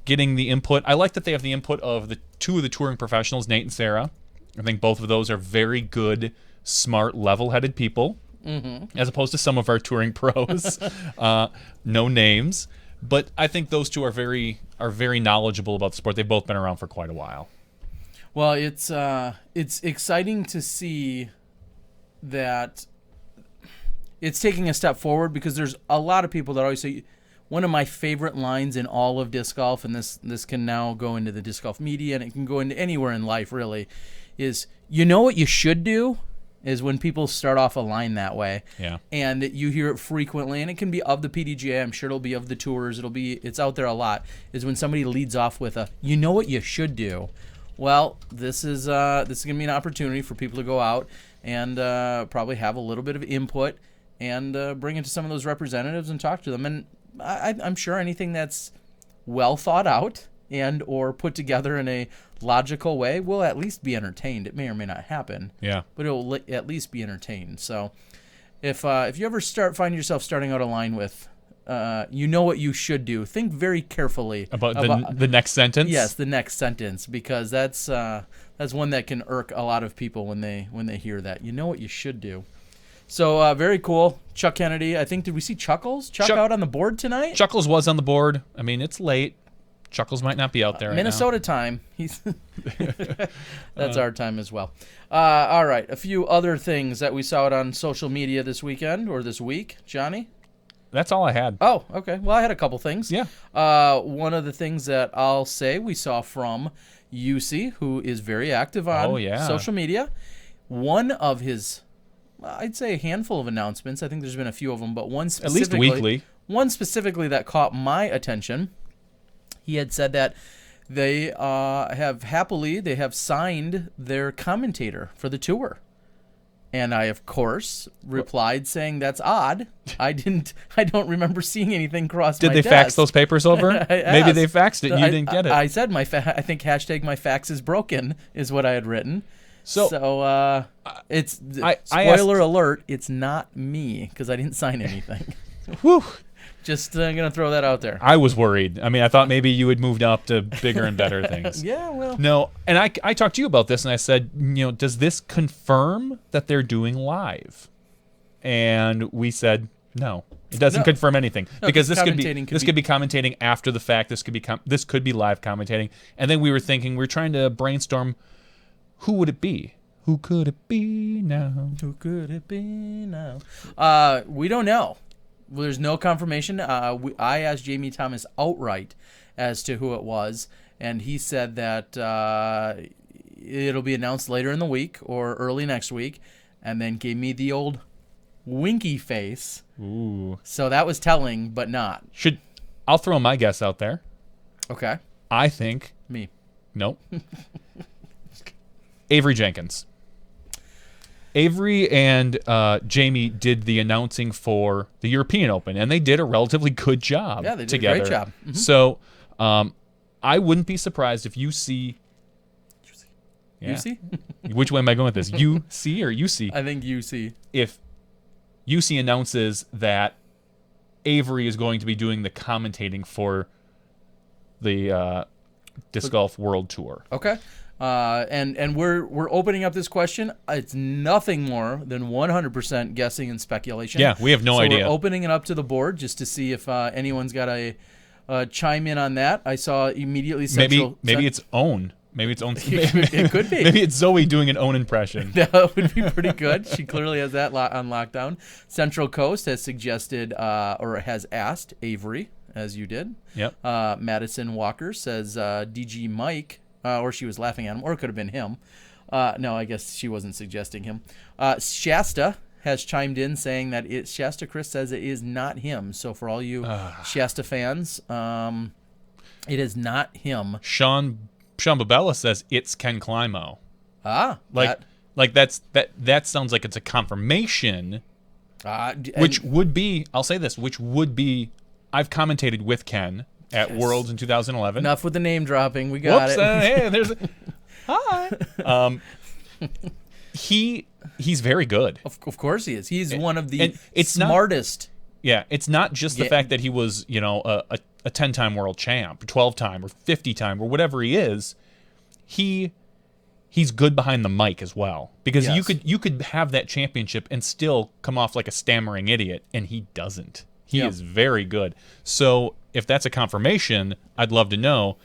getting the input. I like that they have the input of the two of the touring professionals, Nate and Sarah. I think both of those are very good, smart, level-headed people, as opposed to some of our touring pros. No names. But I think those two are very knowledgeable about the sport. They've both been around for quite a while. Well, it's exciting to see that it's taking a step forward, because there's a lot of people that always say, one of my favorite lines in all of disc golf, and this can now go into the disc golf media, and it can go into anywhere in life really, is what you should do is when people start off a line that way. Yeah. And you hear it frequently, and it can be of the PDGA, I'm sure it'll be of the tours, it's out there a lot, is when somebody leads off with what you should do. Well, this is going to be an opportunity for people to go out and probably have a little bit of input and bring it to some of those representatives and talk to them. And I'm sure anything that's well thought out and or put together in a logical way will at least be entertained. It may or may not happen. Yeah. But it will at least be entertained. So if you ever find yourself starting out a line with what you should do, think very carefully about the next sentence. Yes, the next sentence, because that's one that can irk a lot of people when they hear that. What you should do. So very cool. Chuck Kennedy. I think, did we see Chuckles? Chuck out on the board tonight? Chuckles was on the board. I mean, it's late. Chuckles might not be out there right Minnesota now. time. That's our time as well. All right. A few other things that we saw on social media this weekend or this week. Johnny? That's all I had. Oh, okay. Well, I had a couple things. Yeah. One of the things that I'll say we saw from UC, who is very active on social media. One of his, I'd say a handful of announcements. I think there's been a few of them, but one specifically. At least weekly. One specifically that caught my attention. He had said that they have signed their commentator for the tour. And I, of course, replied saying that's odd. I don't remember seeing anything cross my desk. Did they fax those papers over? Maybe they faxed it and you didn't get it. I said I think hashtag my fax is broken is what I had written. So it's spoiler alert, it's not me because I didn't sign anything. Whew. Just going to throw that out there. I was worried. I mean, I thought maybe you had moved up to bigger and better things. Yeah, well. No, and I talked to you about this, and I said, does this confirm that they're doing live? And we said, no. It doesn't confirm anything. No, because this could be commentating after the fact. This could be live commentating. And then we were trying to brainstorm, who would it be? Who could it be now? Who could it be now? We don't know. Well, there's no confirmation. I asked Jamie Thomas outright as to who it was, and he said that it'll be announced later in the week or early next week, and then gave me the old winky face. Ooh. So that was telling, but not. I'll throw my guess out there. Okay. I think. Me. Nope. Avery Jenkins. Avery and Jamie did the announcing for the European Open, and they did a relatively good job together. Yeah, they did a great job. Mm-hmm. So I wouldn't be surprised if UC... Yeah. UC? Which way am I going with this? UC or UC? I think UC. If UC announces that Avery is going to be doing the commentating for the Disc Golf World Tour. Okay. And we're opening up this question. It's nothing more than 100% guessing and speculation. Yeah, we have no idea. We're opening it up to the board just to see if anyone's got a chime in on that. I saw immediately Central. Maybe it's own. Maybe it's own. It could be. Maybe it's Zoe doing an own impression. That would be pretty good. She clearly has that on lockdown. Central Coast has suggested or has asked Avery, as you did. Yep. Madison Walker says DG Mike. Or she was laughing at him, or it could have been him. No, I guess she wasn't suggesting him. Shasta has chimed in saying that Shasta Chris says it is not him. So for all you Shasta fans, it is not him. Sean Babella says it's Ken Climo. That that sounds like it's a confirmation Which would be, I'll say this, which would be, I've commentated with Ken at Worlds in 2011. Enough with the name dropping. We got it. Hey, there's hi. He's very good. Of course he is. He's one of the and it's smartest. It's not just the fact that he was, a 10-time world champ, 12-time or 50-time or whatever he is. He's good behind the mic as well, because you could have that championship and still come off like a stammering idiot, and he doesn't. He is very good. So if that's a confirmation, I'd love to know.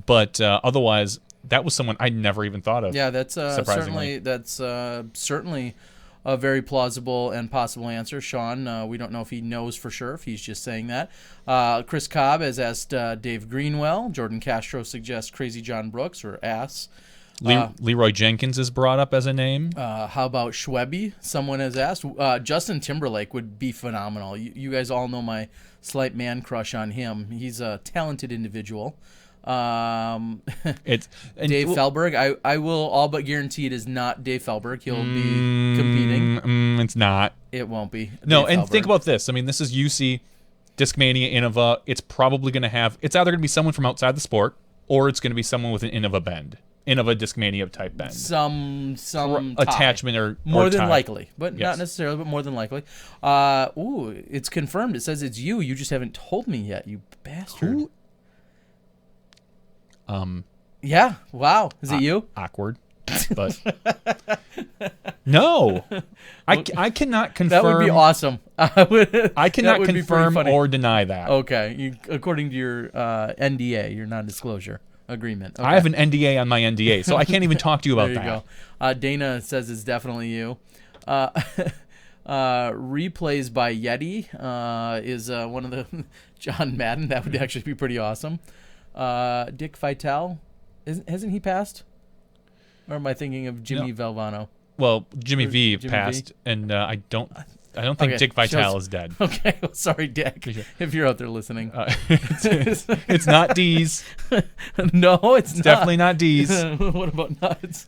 But otherwise, that was someone I never even thought of. Yeah, that's certainly a very plausible and possible answer. Sean, we don't know if he knows for sure, if he's just saying that. Chris Cobb has asked Dave Greenwell. Jordan Castro suggests Crazy John Brooks or Ass. Leroy Jenkins is brought up as a name. How about Schwebby? Someone has asked. Justin Timberlake would be phenomenal. You guys all know my slight man crush on him. He's a talented individual. It's Dave Felberg. I will all but guarantee it is not Dave Felberg. He'll be competing. It's not. It won't be. No, Dave and Felberg. think about this. I mean, this is UC, Discmania, Innova. It's probably going to have. It's either going to be someone from outside the sport, or it's going to be someone with an Innova bend. Innova Discmania type bend. Some attachment or more than tie. likely, but not necessarily, but more than likely. It's confirmed. It says it's you. You just haven't told me yet, you bastard. Who? Yeah. Wow. Is it you? Awkward. But no, I cannot confirm. That would be awesome. I cannot confirm or deny that. Okay, according to your NDA, your non-disclosure agreement. Okay. I have an NDA on my NDA, so I can't even talk to you about there you that. Go. Dana says it's definitely you. Replays by Yeti is one of the John Madden. That would actually be pretty awesome. Dick Vitale, hasn't he passed? Or am I thinking of Jimmy Valvano? Well, Jimmy V passed, and I don't think Dick Vitale is dead. Okay, well, sorry, Dick, if you're out there listening. It's not D's. No, it's not. Definitely not D's. What about nuts?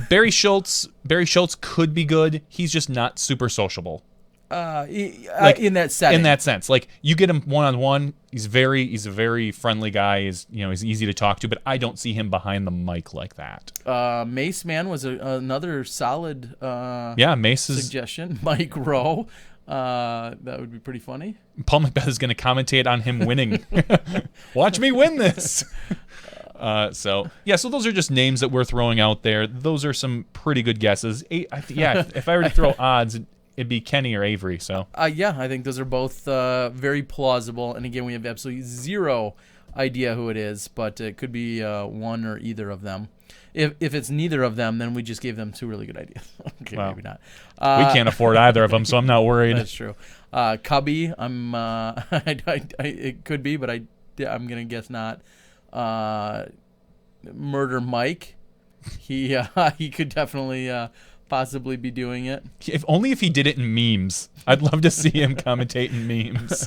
Barry Schultz could be good. He's just not super sociable. In that setting. In that sense, like you get him one-on-one, he's a very friendly guy. He's easy to talk to, but I don't see him behind the mic like that. Mace Man was another solid Mace suggestion. Mike Rowe, that would be pretty funny. Paul Macbeth is going to commentate on him winning. Watch me win this. So those are just names that we're throwing out there. Those are some pretty good guesses. If I were to throw odds, it'd be Kenny or Avery. So I think those are both very plausible. And again, we have absolutely zero idea who it is, but it could be one or either of them. If it's neither of them, then we just gave them two really good ideas. Okay, well, maybe not. We can't afford either of them, so I'm not worried. That's true. Cubby, it could be, but I'm gonna guess not. Murder Mike, he could definitely. Possibly be doing it. If he did it in memes. I'd love to see him commentate in memes.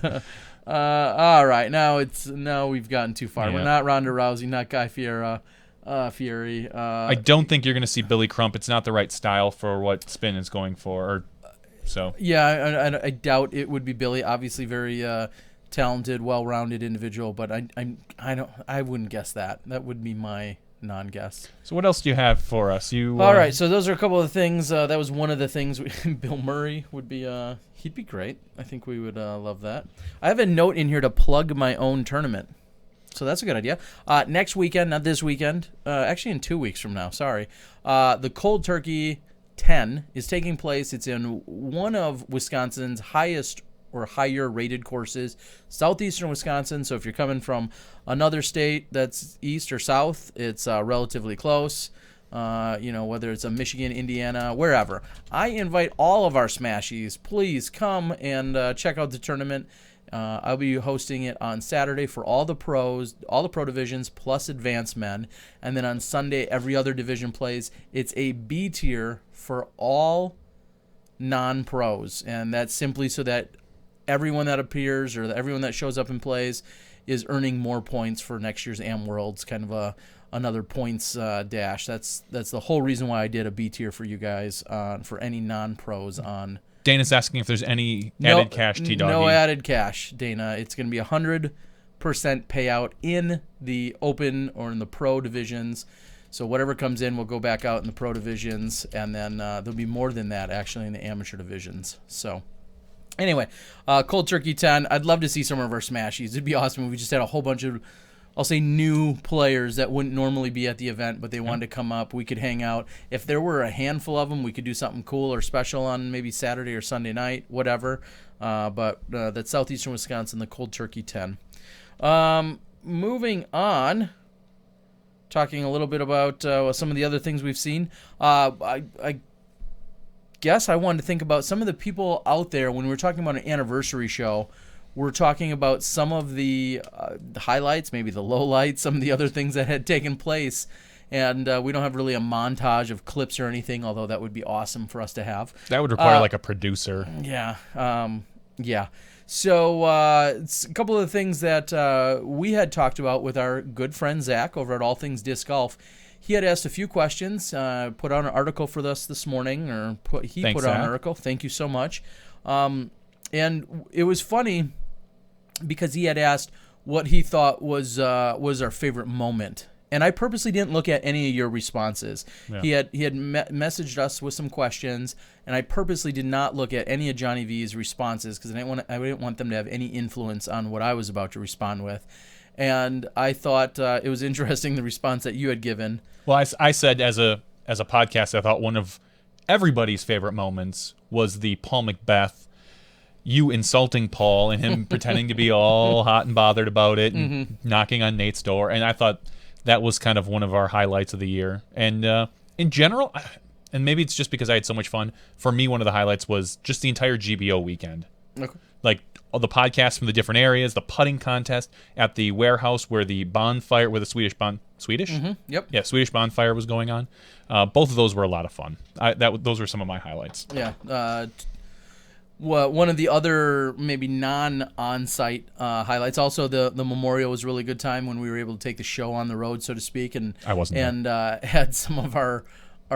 All right, now we've gotten too far. Yeah. We're not Ronda Rousey, not Guy Fieri. I don't think you're going to see Billy Crump. It's not the right style for what Spin is going for. Yeah, I doubt it would be Billy. Obviously, very talented, well-rounded individual, but I wouldn't guess that. That would be my non-guess. So what else do you have for us? All right, so those are a couple of things. That was one of the things. Bill Murray would be he'd be great. I think we would love that. I have a note in here to plug my own tournament, so that's a good idea. Next weekend, not this weekend, actually in 2 weeks from now, sorry, the Cold Turkey 10 is taking place. It's in one of Wisconsin's highest or higher rated courses, southeastern Wisconsin. So if you're coming from another state that's east or south, it's relatively close. Whether it's a Michigan, Indiana, wherever. I invite all of our Smashies, please come and check out the tournament. I'll be hosting it on Saturday for all the pros, all the pro divisions, plus advanced men. And then on Sunday, every other division plays. It's a B tier for all non-pros. And that's simply so that everyone that appears or everyone that shows up and plays is earning more points for next year's Am Worlds, kind of another points dash. That's the whole reason why I did a B tier for you guys for any non-pros on Dana's asking if there's any added cash, T-Doggy. No added cash, Dana. It's going to be 100% payout in the open or in the pro divisions. So whatever comes in will go back out in the pro divisions, and then there'll be more than that actually in the amateur divisions. So anyway, Cold Turkey 10. I'd love to see some of our Smashies. It'd be awesome if we just had a whole bunch of, I'll say, new players that wouldn't normally be at the event, but they wanted to come up. We could hang out. If there were a handful of them, we could do something cool or special on maybe Saturday or Sunday night, whatever. But that's Southeastern Wisconsin, the Cold Turkey 10. Moving on, talking a little bit about some of the other things we've seen. I guess I wanted to think about some of the people out there when we were talking about an anniversary show. We're talking about some of the highlights, maybe the lowlights, some of the other things that had taken place. And we don't have really a montage of clips or anything, although that would be awesome for us to have. That would require like a producer. Yeah. Yeah. So it's a couple of the things that we had talked about with our good friend Zach over at All Things Disc Golf. He had asked a few questions, put out an article for us this morning, or Thanks, put out an Zach. article. Thank you so much. And it was funny because he had asked what he thought was our favorite moment. And I purposely didn't look at any of your responses. Yeah. He had messaged us with some questions, and I purposely did not look at any of Johnny V's responses because I didn't want them to have any influence on what I was about to respond with. And I thought it was interesting, the response that you had given. Well, I said as a podcast, I thought one of everybody's favorite moments was the Paul Macbeth, you insulting Paul and him pretending to be all hot and bothered about it and knocking on Nate's door. And I thought that was kind of one of our highlights of the year. And in general, and maybe it's just because I had so much fun, for me one of the highlights was just the entire GBO weekend. Okay. Like all the podcasts from the different areas, the putting contest at the warehouse where the bonfire, where the Swedish? Yep. Yeah, Swedish bonfire was going on. Both of those were a lot of fun. Those were some of my highlights. Yeah. Well, one of the other maybe non-on-site highlights, also the memorial was a really good time when we were able to take the show on the road, so to speak, and I wasn't there. Had some of our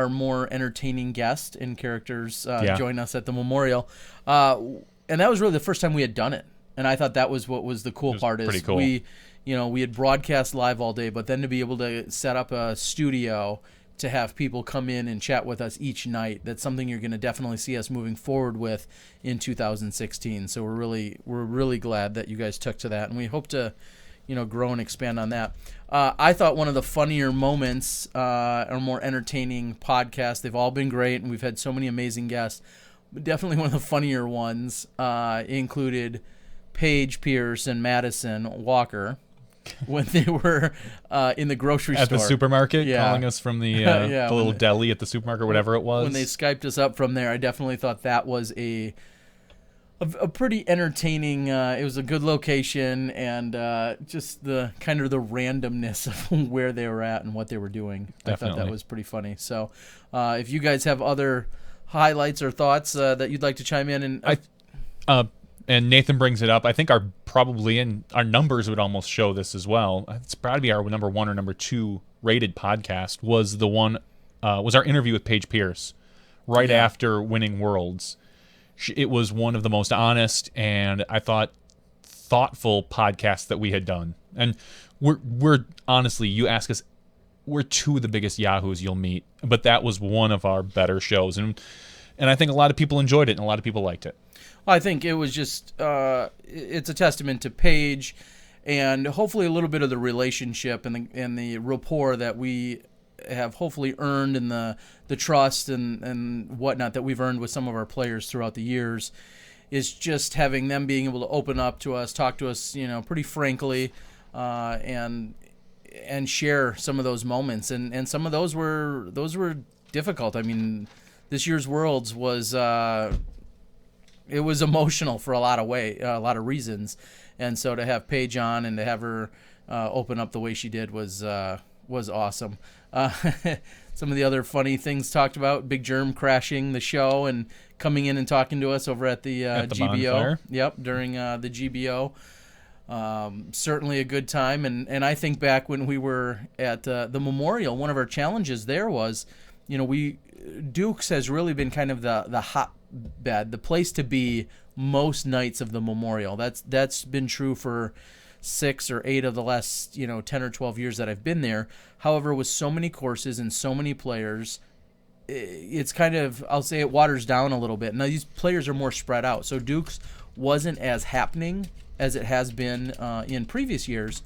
more entertaining guests and characters join us at the memorial, and that was really the first time we had done it, and I thought that was what was the cool part. Pretty is cool. we had broadcast live all day, but then to be able to set up a studio to have people come in and chat with us each night, that's something you're going to definitely see us moving forward with in 2016. So we're really glad that you guys took to that, and we hope to, grow and expand on that. I thought one of the funnier moments, or more entertaining podcasts, they've all been great, and we've had so many amazing guests, but definitely one of the funnier ones included Paige, Pierce, and Madison Walker when they were in the grocery store. At the supermarket, Yeah. calling us from the Yeah, the little deli at the supermarket, whatever it was. When they Skyped us up from there, I definitely thought that was a pretty entertaining, it was a good location, and just the kind of the randomness of where they were at and what they were doing. I thought Definitely. that was pretty funny. So if you guys have other highlights or thoughts that you'd like to chime in, and and Nathan brings it up. I think our numbers would almost show this as well. It's probably our number 1 or number 2 rated podcast was our interview with Paige Pierce right after winning Worlds. It was one of the most honest and I thought thoughtful podcasts that we had done. And we're honestly, you ask us, we're 2 of the biggest yahoos you'll meet, but that was one of our better shows, and I think a lot of people enjoyed it and a lot of people liked it. I think it was just it's a testament to Paige, and hopefully a little bit of the relationship and the rapport that we have hopefully earned, and the trust and whatnot that we've earned with some of our players throughout the years, is just having them being able to open up to us, talk to us, pretty frankly, and share some of those moments, and some of those were difficult. I mean, this year's Worlds was. It was emotional for a lot of reasons, and so to have Paige on and to have her open up the way she did was awesome. Some of the other funny things talked about: Big Germ crashing the show and coming in and talking to us over at the GBO. Bonfire. Yep, during the GBO. Certainly a good time, and I think back when we were at the memorial, one of our challenges there was, Dukes has really been kind of the bed, the place to be most nights of the Memorial. That's been true for 6 or 8 of the last 10 or 12 years that I've been there. However, with so many courses and so many players, it's kind of, I'll say it waters down a little bit. Now these players are more spread out, so Dukes wasn't as happening as it has been in previous years.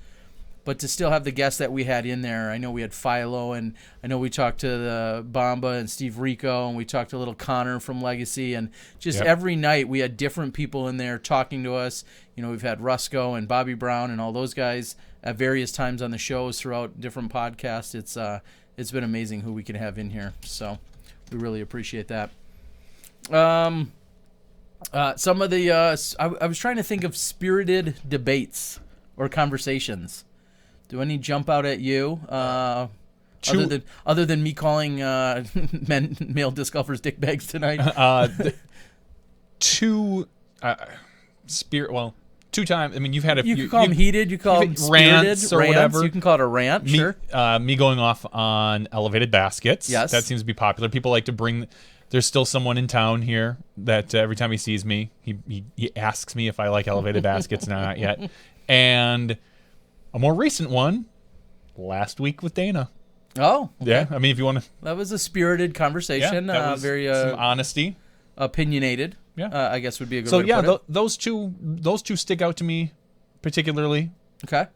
But to still have the guests that we had in there, I know we had Philo, and I know we talked to the Bamba and Steve Rico, and we talked to little Connor from Legacy, and just every night we had different people in there talking to us. We've had Rusco and Bobby Brown and all those guys at various times on the shows throughout different podcasts. It's been amazing who we can have in here, so we really appreciate that. Some of the I was trying to think of spirited debates or conversations. Do any jump out at you? Other than me calling male disc golfers dick bags tonight. Two times. I mean, you've had a few. You can call them heated. You call them spirited rants or whatever. You can call it a rant. Sure. Me going off on elevated baskets. Yes, that seems to be popular. People like to bring. There's still someone in town here that every time he sees me, he asks me if I like elevated baskets. No, not yet. And a more recent one, last week with Dana. Oh, okay. Yeah. I mean, if you want to. That was a spirited conversation. Yeah, that was very some honesty. Opinionated. Yeah. I guess would be a good way to put it. Those two stick out to me particularly. Okay.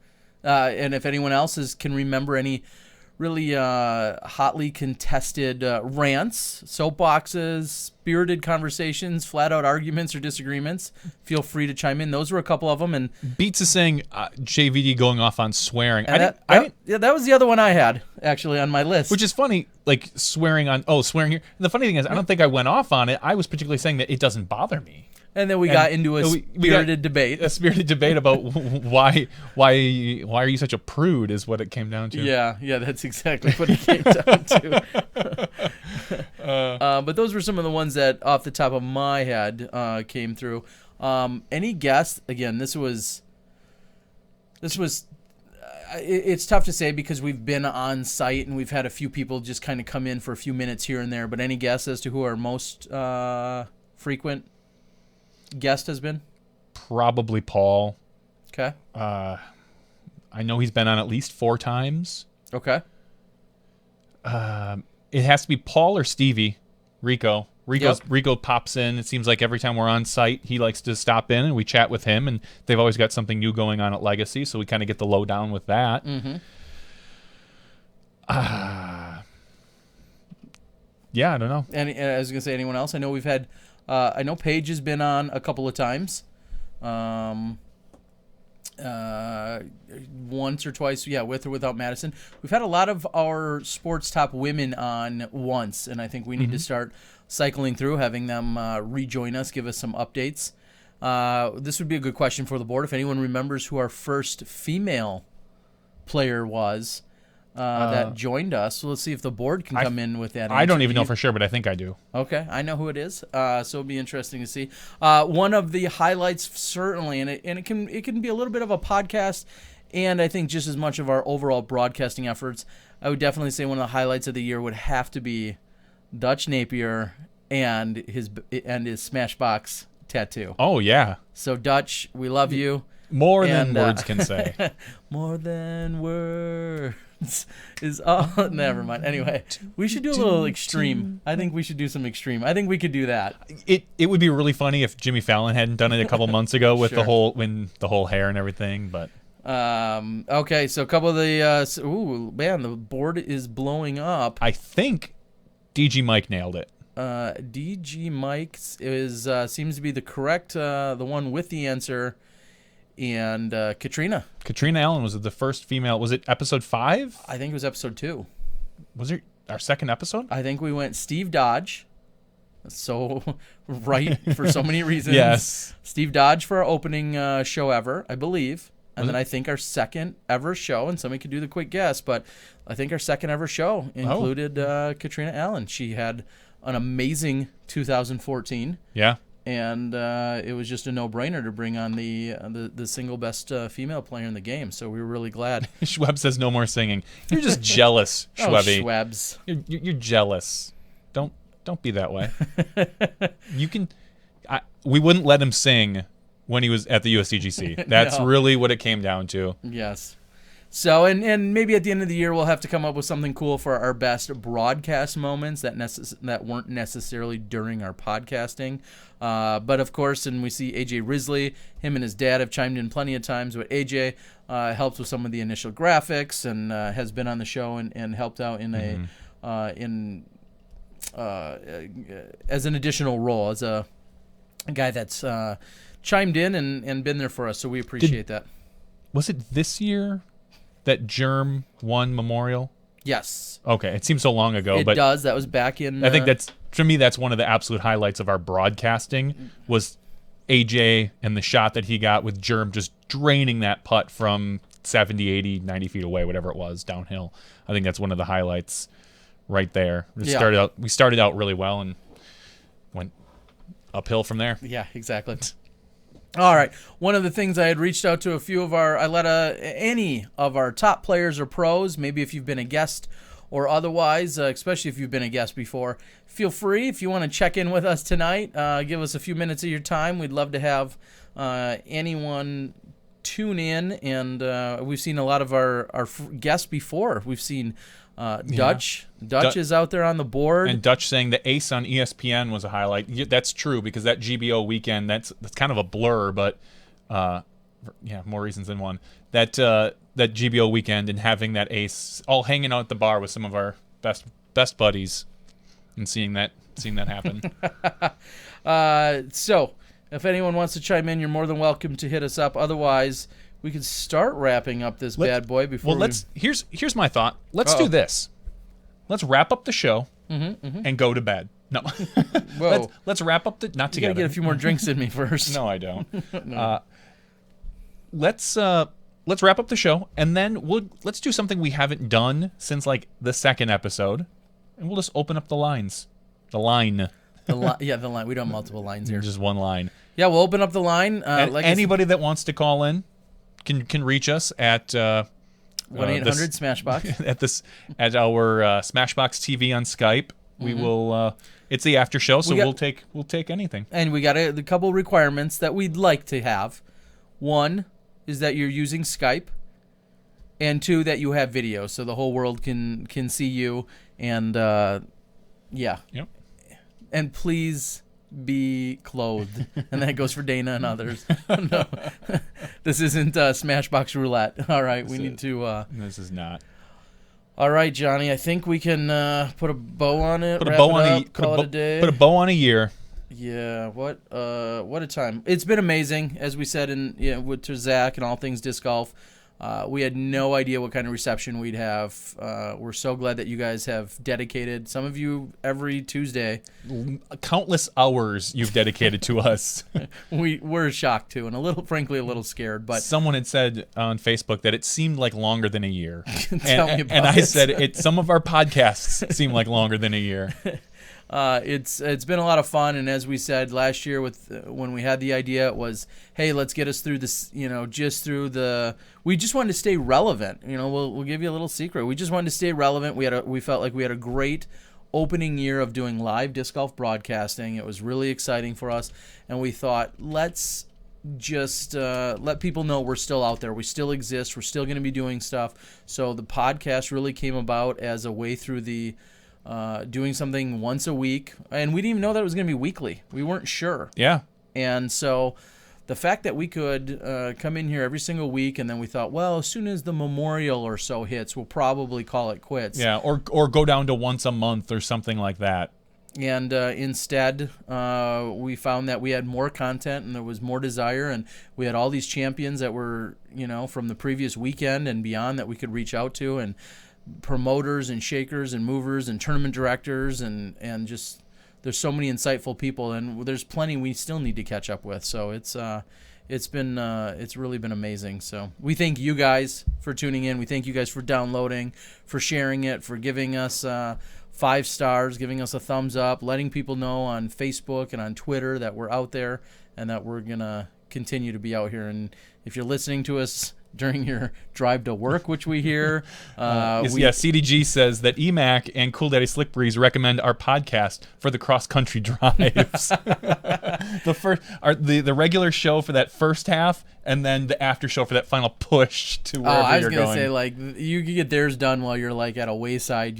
And if anyone else can remember any really hotly contested rants, soapboxes, spirited conversations, flat-out arguments or disagreements, feel free to chime in. Those were a couple of them. And Beats is saying JVD going off on swearing. That was the other one I had, actually, on my list. Which is funny, like swearing here. And the funny thing is, I don't think I went off on it. I was particularly saying that it doesn't bother me. And then we got into a spirited debate. A spirited debate about why are you such a prude is what it came down to. Yeah, that's exactly what it came down to. But those were some of the ones that, off the top of my head, came through. Any guess? Again, this was. It's tough to say because we've been on site and we've had a few people just kind of come in for a few minutes here and there. But any guess as to who our most frequent guest has been? Probably Paul. Okay. I know he's been on at least 4 times. Okay. It has to be Paul or Stevie. Rico pops in. It seems like every time we're on site, he likes to stop in and we chat with him. And they've always got something new going on at Legacy, so we kind of get the lowdown with that. Mm-hmm. Yeah, I don't know. And I was gonna say, anyone else? I know we've had. I know Paige has been on a couple of times. Once or twice, with or without Madison. We've had a lot of our sports top women on once, and I think we need to start cycling through, having them rejoin us, give us some updates. This would be a good question for the board. If anyone remembers who our first female player was that joined us, so let's see if the board can come in with that answer. I don't even know for sure, but I think I do. Okay, I know who it is. So it'll be interesting to see. One of the highlights, certainly, and it can be a little bit of a podcast, and I think just as much of our overall broadcasting efforts. I would definitely say one of the highlights of the year would have to be Dutch Napier and his Smashbox tattoo. Oh yeah. So Dutch, we love you. More than words can say. More than words is all. Never mind. Anyway, we should do a little extreme. I think we should do some extreme. I think we could do that. It would be really funny if Jimmy Fallon hadn't done it a couple months ago with the whole hair and everything. But okay, so a couple of the ooh man, the board is blowing up. I think DG Mike nailed it. DG Mike is seems to be the correct the one with the answer. And Katrina Allen was the first female. Was it episode 5? I think it was episode 2. Was it our second episode? I think we went Steve Dodge. So right for so many reasons. Yes. Steve Dodge for our opening show ever, I believe. And then I think our second ever show, and somebody could do the quick guess, but I think our second ever show included Katrina Allen. She had an amazing 2014. Yeah. And it was just a no-brainer to bring on the single best female player in the game. So we were really glad. Schweb says no more singing. You're just jealous, Schwebby. Oh, Schwebs. You're jealous. Don't. Don't be that way. You can. We wouldn't let him sing when he was at the USCGC. That's No. really what it came down to. Yes. So, and maybe at the end of the year, we'll have to come up with something cool for our best broadcast moments that weren't necessarily during our podcasting. But, of course, and we see AJ Risley, him and his dad have chimed in plenty of times, but AJ helps with some of the initial graphics and has been on the show and helped out in as an additional role, as a guy that's chimed in and been there for us, so we appreciate that. Was it this year that Germ won Memorial? Yes. Okay, it seems so long ago, It but does. That was back in... I think to me, that's one of the absolute highlights of our broadcasting was AJ and the shot that he got with Germ just draining that putt from 70, 80, 90 feet away, whatever it was, downhill. I think that's one of the highlights right there. We started out really well and went uphill from there. Yeah, exactly. All right. One of the things I had reached out to a few of any of our top players or pros, maybe if you've been a guest or otherwise, especially if you've been a guest before, feel free if you want to check in with us tonight. Give us a few minutes of your time. We'd love to have anyone tune in, and we've seen a lot of our guests before. We've seen Dutch. Dutch is out there on the board. And Dutch saying the ace on ESPN was a highlight. That's true, because that GBO weekend, that's kind of a blur, but more reasons than one. That GBO weekend and having that ace, all hanging out at the bar with some of our best buddies, and seeing that happen. So, if anyone wants to chime in, you're more than welcome to hit us up. Otherwise, we could start wrapping up this bad boy before. Well, here's my thought. Let's do this. Let's wrap up the show and go to bed. No. Whoa. Let's wrap up not You gotta together. get a few more drinks in me first. No, I don't. Let's wrap up the show, and then let's do something we haven't done since like the second episode, and we'll just open up the lines. The line. The line. We don't have multiple lines here. Just one line. Yeah, we'll open up the line. Anybody that wants to call in can reach us at 1-800-SmashBox. at our SmashBoxxTV on Skype. We will. It's the after show, so we'll take anything. And we got a couple requirements that we'd like to have. One is that you're using Skype, and two, that you have video, so the whole world can see you. And yeah. Yep. And please be clothed. And that goes for Dana and others. No, this isn't Smashbox Roulette. All right, we need to. This is not. All right, Johnny. I think we can put a bow on it. Put a bow on call it a day. Put a bow on a year. Yeah. What a time. It's been amazing, as we said to Zach and All Things Disc Golf. We had no idea what kind of reception we'd have. We're so glad that you guys have dedicated, some of you every Tuesday. Countless hours you've dedicated to us. We're shocked too, and frankly a little scared. But someone had said on Facebook that it seemed like longer than a year. Tell me about and I it. said some of our podcasts seem like longer than a year. It's been a lot of fun, and as we said last year when we had the idea, it was, hey, let's get us through this, we just wanted to stay relevant. We'll give you a little secret. We just wanted to stay relevant. We felt like we had a great opening year of doing live disc golf broadcasting. It was really exciting for us, and we thought, let's just let people know we're still out there. We still exist. We're still going to be doing stuff. So the podcast really came about as a way through the doing something once a week, and we didn't even know that it was going to be weekly. We weren't sure. Yeah. And so the fact that we could come in here every single week, and then we thought, well, as soon as the Memorial or so hits, we'll probably call it quits. Yeah, or go down to once a month or something like that. And instead, we found that we had more content and there was more desire, and we had all these champions that were, from the previous weekend and beyond that we could reach out to, and promoters and shakers and movers and tournament directors and just there's so many insightful people, and there's plenty we still need to catch up with. So it's really been amazing. So we thank you guys for tuning in. We thank you guys for downloading, for sharing it, for giving us 5 stars, giving us a thumbs up, letting people know on Facebook and on Twitter that we're out there and that we're gonna continue to be out here. And if you're listening to us during your drive to work, which we hear. CDG says that EMAC and Cool Daddy Slick Breeze recommend our podcast for the cross-country drives. The regular show for that first half, and then the after show for that final push to wherever you're going. I was gonna say, like, you could get theirs done while you're like at a wayside,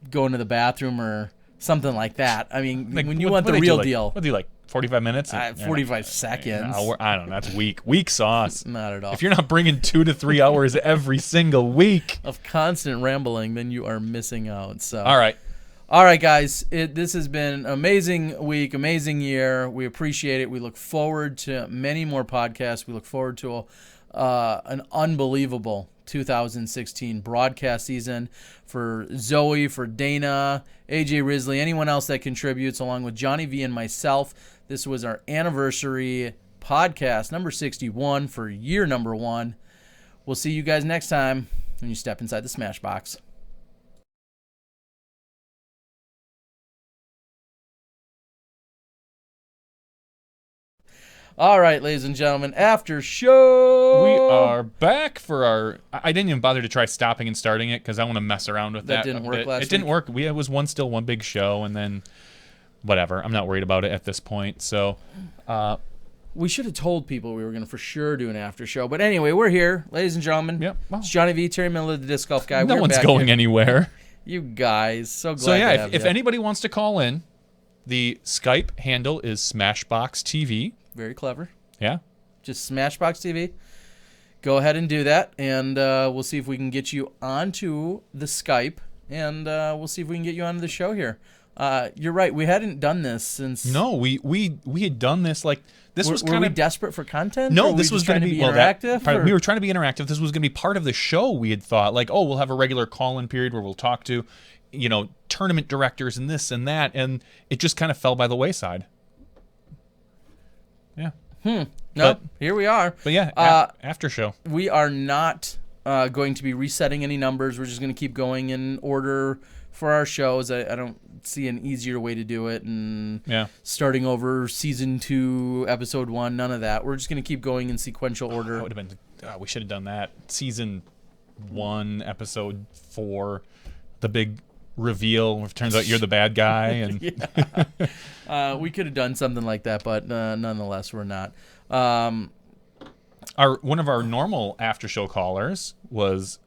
going to the bathroom or something like that. I mean, like, when you want the real deal. What do you like? 45 minutes? 45 seconds. I don't know. That's weak sauce. Not at all. If you're not bringing 2 to 3 hours every single week of constant rambling, then you are missing out. So all right, guys. This has been an amazing week, amazing year. We appreciate it. We look forward to many more podcasts. We look forward to an unbelievable 2016 broadcast season for Zoe, for Dana, AJ Risley, anyone else that contributes, along with Johnny V and myself. This was our anniversary podcast, number 61 for year number 1. We'll see you guys next time when you step inside the Smashbox. All right, ladies and gentlemen, after show. We are back for our... I didn't even bother to try stopping and starting it because I want to mess around with that. That didn't work last week? It didn't work. It was one big show, and then whatever. I'm not worried about it at this point. So we should have told people we were going to for sure do an after show. But anyway, we're here, ladies and gentlemen. Yep. Well, it's Johnny V, Terry Miller, the Disc Golf Guy. No one's going anywhere. You guys, so glad to have you. If anybody wants to call in, the Skype handle is SmashBoxxTV. Very clever. Yeah. Just SmashBoxxTV. Go ahead and do that, and we'll see if we can get you onto the Skype, and we'll see if we can get you onto the show here. You're right. We hadn't done this since. No, we had done this like this was kind of. Were we desperate for content? No, this was trying to be interactive. We were trying to be interactive. This was going to be part of the show. We had thought like, oh, we'll have a regular call-in period where we'll talk to, tournament directors and this and that, and it just kind of fell by the wayside. Yeah. No, here we are. But yeah, after show. We are not going to be resetting any numbers. We're just going to keep going in order for our shows. I don't see an easier way to do it. And starting over season 2, episode 1, none of that. We're just going to keep going in sequential order. That would have been. We should have done that. Season 1, episode 4, the big reveal. It turns out you're the bad guy, and we could have done something like that, but nonetheless, we're not. One of our normal after show callers was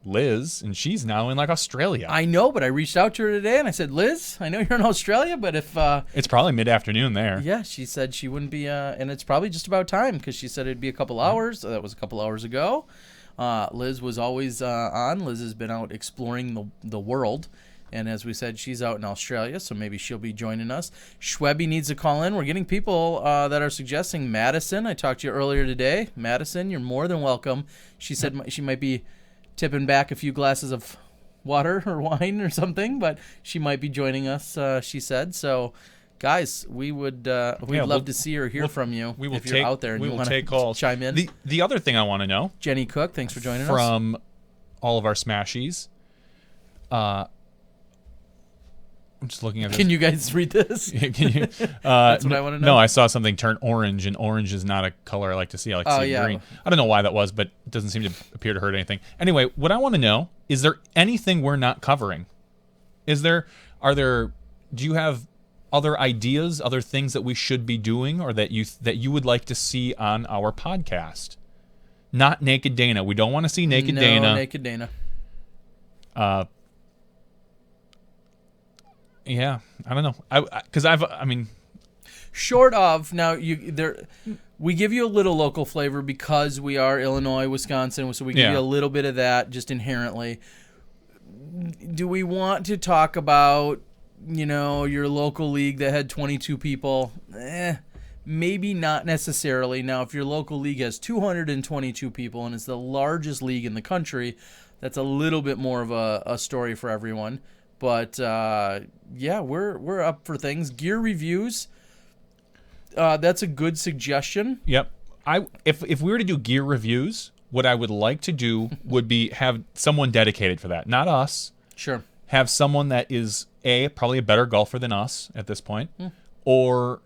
Liz, and she's now in like Australia. I know, but I reached out to her today and I said, Liz, I know you're in Australia, but if it's probably mid-afternoon there. Yeah, she said she wouldn't be, and it's probably just about time because she said it'd be a couple hours. That was a couple hours ago. Liz was always on. Liz has been out exploring the world. And as we said, she's out in Australia, so maybe she'll be joining us. Schwebby needs to call in. We're getting people that are suggesting Madison. I talked to you earlier today. Madison, you're more than welcome. She said she might be tipping back a few glasses of water or wine or something, but she might be joining us, she said. So, guys, we'd love to see or hear from you if you're out there and you want to chime in. The other thing I want to know. Jenny Cook, thanks for joining us. From all of our Smashies. I'm just looking at this. Can you guys read this? Can you, That's what I want to know. No, I saw something turn orange, and orange is not a color I like to see. I like to see green. I don't know why that was, but it doesn't seem to appear to hurt anything. Anyway, what I want to know, is there anything we're not covering? Do you have other ideas, other things that we should be doing, or that you would like to see on our podcast? Not Naked Dana. We don't want to see Naked Dana. No, Naked Dana. Yeah, I don't know. Because short of now, we give you a little local flavor because we are Illinois, Wisconsin, so we give you a little bit of that just inherently. Do we want to talk about, your local league that had 22 people? Maybe not necessarily. Now, if your local league has 222 people and it's the largest league in the country, that's a little bit more of a story for everyone. But we're up for things. Gear reviews. That's a good suggestion. Yep. If we were to do gear reviews, what I would like to do would be have someone dedicated for that. Not us. Sure. Have someone that is probably a better golfer than us at this point, and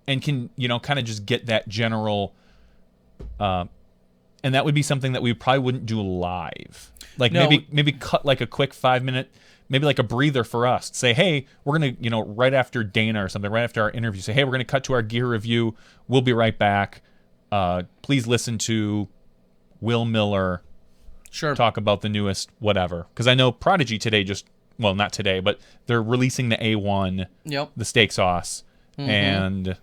can kind of just get that general and that would be something that we probably wouldn't do live. Like No. maybe cut like a quick 5-minute, maybe like a breather for us. Say, hey, we're gonna, right after Dana or something, right after our interview, say, hey, we're gonna cut to our gear review. We'll be right back. Please listen to Will Miller Sure. talk about the newest whatever. Because I know Prodigy today not today, but they're releasing the A1, Yep. the steak sauce, and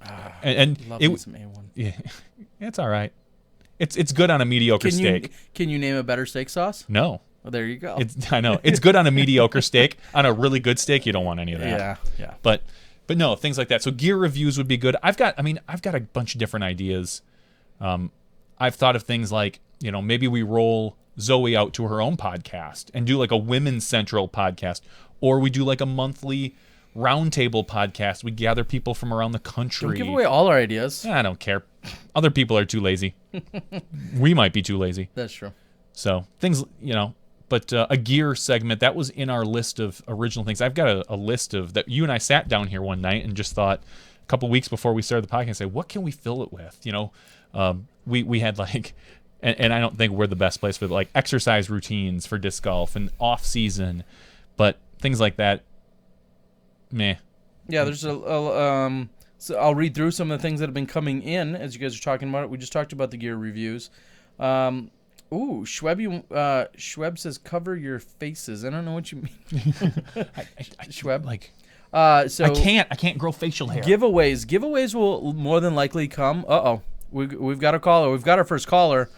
Love it me some A1. yeah, it's all right. It's good on a mediocre steak. Can you name a better steak sauce? No. Well, there you go. I know. It's good on a mediocre steak. On a really good steak, you don't want any of that. Yeah. But no, things like that. So gear reviews would be good. I've got a bunch of different ideas. I've thought of things like, maybe we roll Zoe out to her own podcast and do like a women's central podcast, or we do like a monthly roundtable podcast. We gather people from around the country. Don't give away all our ideas. I don't care. Other people are too lazy. We might be too lazy. That's true. So things, but a gear segment, that was in our list of original things. I've got a list of that. You and I sat down here one night and just thought a couple weeks before we started the podcast, say, what can we fill it with? We had like, and I don't think we're the best place for like exercise routines for disc golf and off season, but things like that. Meh. Yeah, there's so I'll read through some of the things that have been coming in as you guys are talking about it. We just talked about the gear reviews. Schweb says cover your faces. I don't know what you mean. Schweb, like, so I can't grow facial hair. Giveaways will more than likely come. We've got a caller. We've got our first caller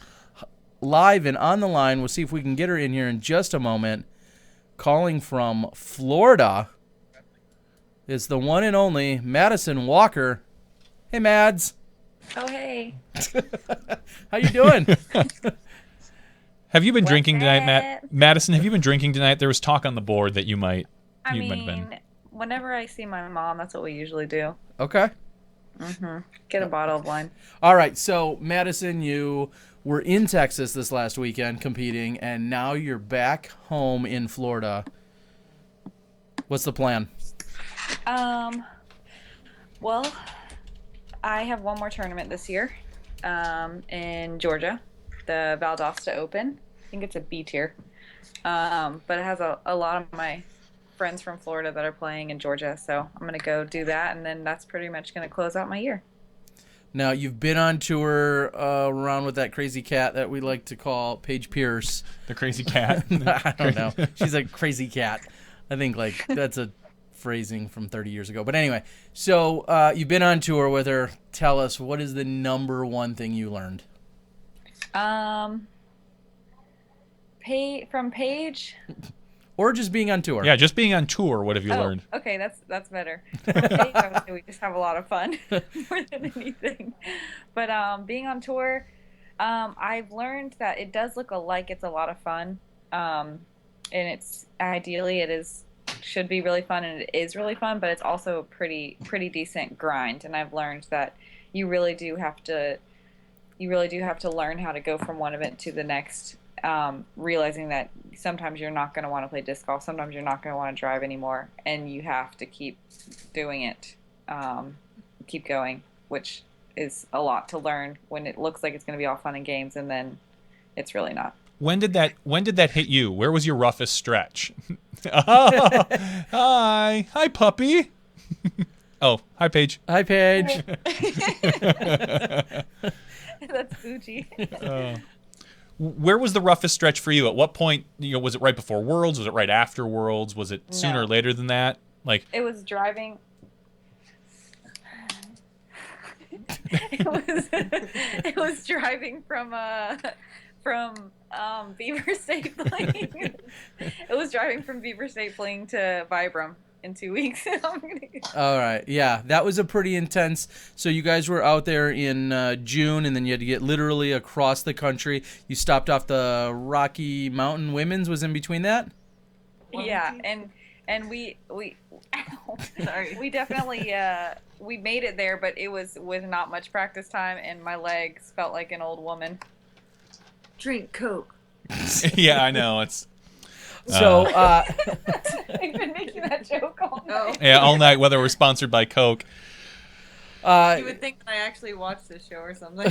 live and on the line. We'll see if we can get her in here in just a moment. Calling from Florida is the one and only Madison Walker. Hey, Mads. Oh, hey. How you doing? Have you been drinking tonight, Matt? Madison? Have you been drinking tonight? There was talk on the board that you might. I you might have mean, been. whenever I see my mom, that's what we usually do. Okay. Get a bottle of wine. All right. So, Madison, you were in Texas this last weekend competing, and now you're back home in Florida. What's the plan? Well, I have one more tournament this year in Georgia, the Valdosta Open. I think it's a B tier. But it has a lot of my friends from Florida that are playing in Georgia, so I'm going to go do that, and then that's pretty much going to close out my year. Now, you've been on tour around with that crazy cat that we like to call Paige Pierce. The crazy cat. I don't know. She's a crazy cat. I think like that's a phrasing from 30 years ago. But anyway, so you've been on tour with her. Tell us, what is the number one thing you learned? From Paige. Or just being on tour. Yeah, just being on tour. What have you learned? Okay, that's better. From Paige, I would say we just have a lot of fun more than anything. But being on tour, I've learned that it does look like it's a lot of fun. And it's ideally should be really fun, and it is really fun, but it's also a pretty decent grind. And I've learned that you really do have to learn how to go from one event to the next, realizing that sometimes you're not going to want to play disc golf, sometimes you're not going to want to drive anymore, and you have to keep doing it, keep going, which is a lot to learn when it looks like it's going to be all fun and games, and then it's really not. When did that hit you? Where was your roughest stretch? Oh, hi, puppy. Oh, hi, Paige. Hi, Paige. That's Fuji. Where was the roughest stretch for you? At what point? Was it right before Worlds? Was it right after Worlds? Was it sooner or later than that? Like it was driving. It was driving from Beaver State Fling. It was driving from Beaver State Fling to Vibram in 2 weeks. All right. Yeah, that was a pretty intense. So you guys were out there in June, and then you had to get literally across the country. You stopped off the Rocky Mountain Women's. Was in between that? Yeah, and we sorry. We definitely we made it there, but it was with not much practice time, and my legs felt like an old woman. Drink Coke. Yeah, I know. It's so. I've been making that joke all night. Yeah, all night. Whether we're sponsored by Coke. You would think that I actually watched this show or something.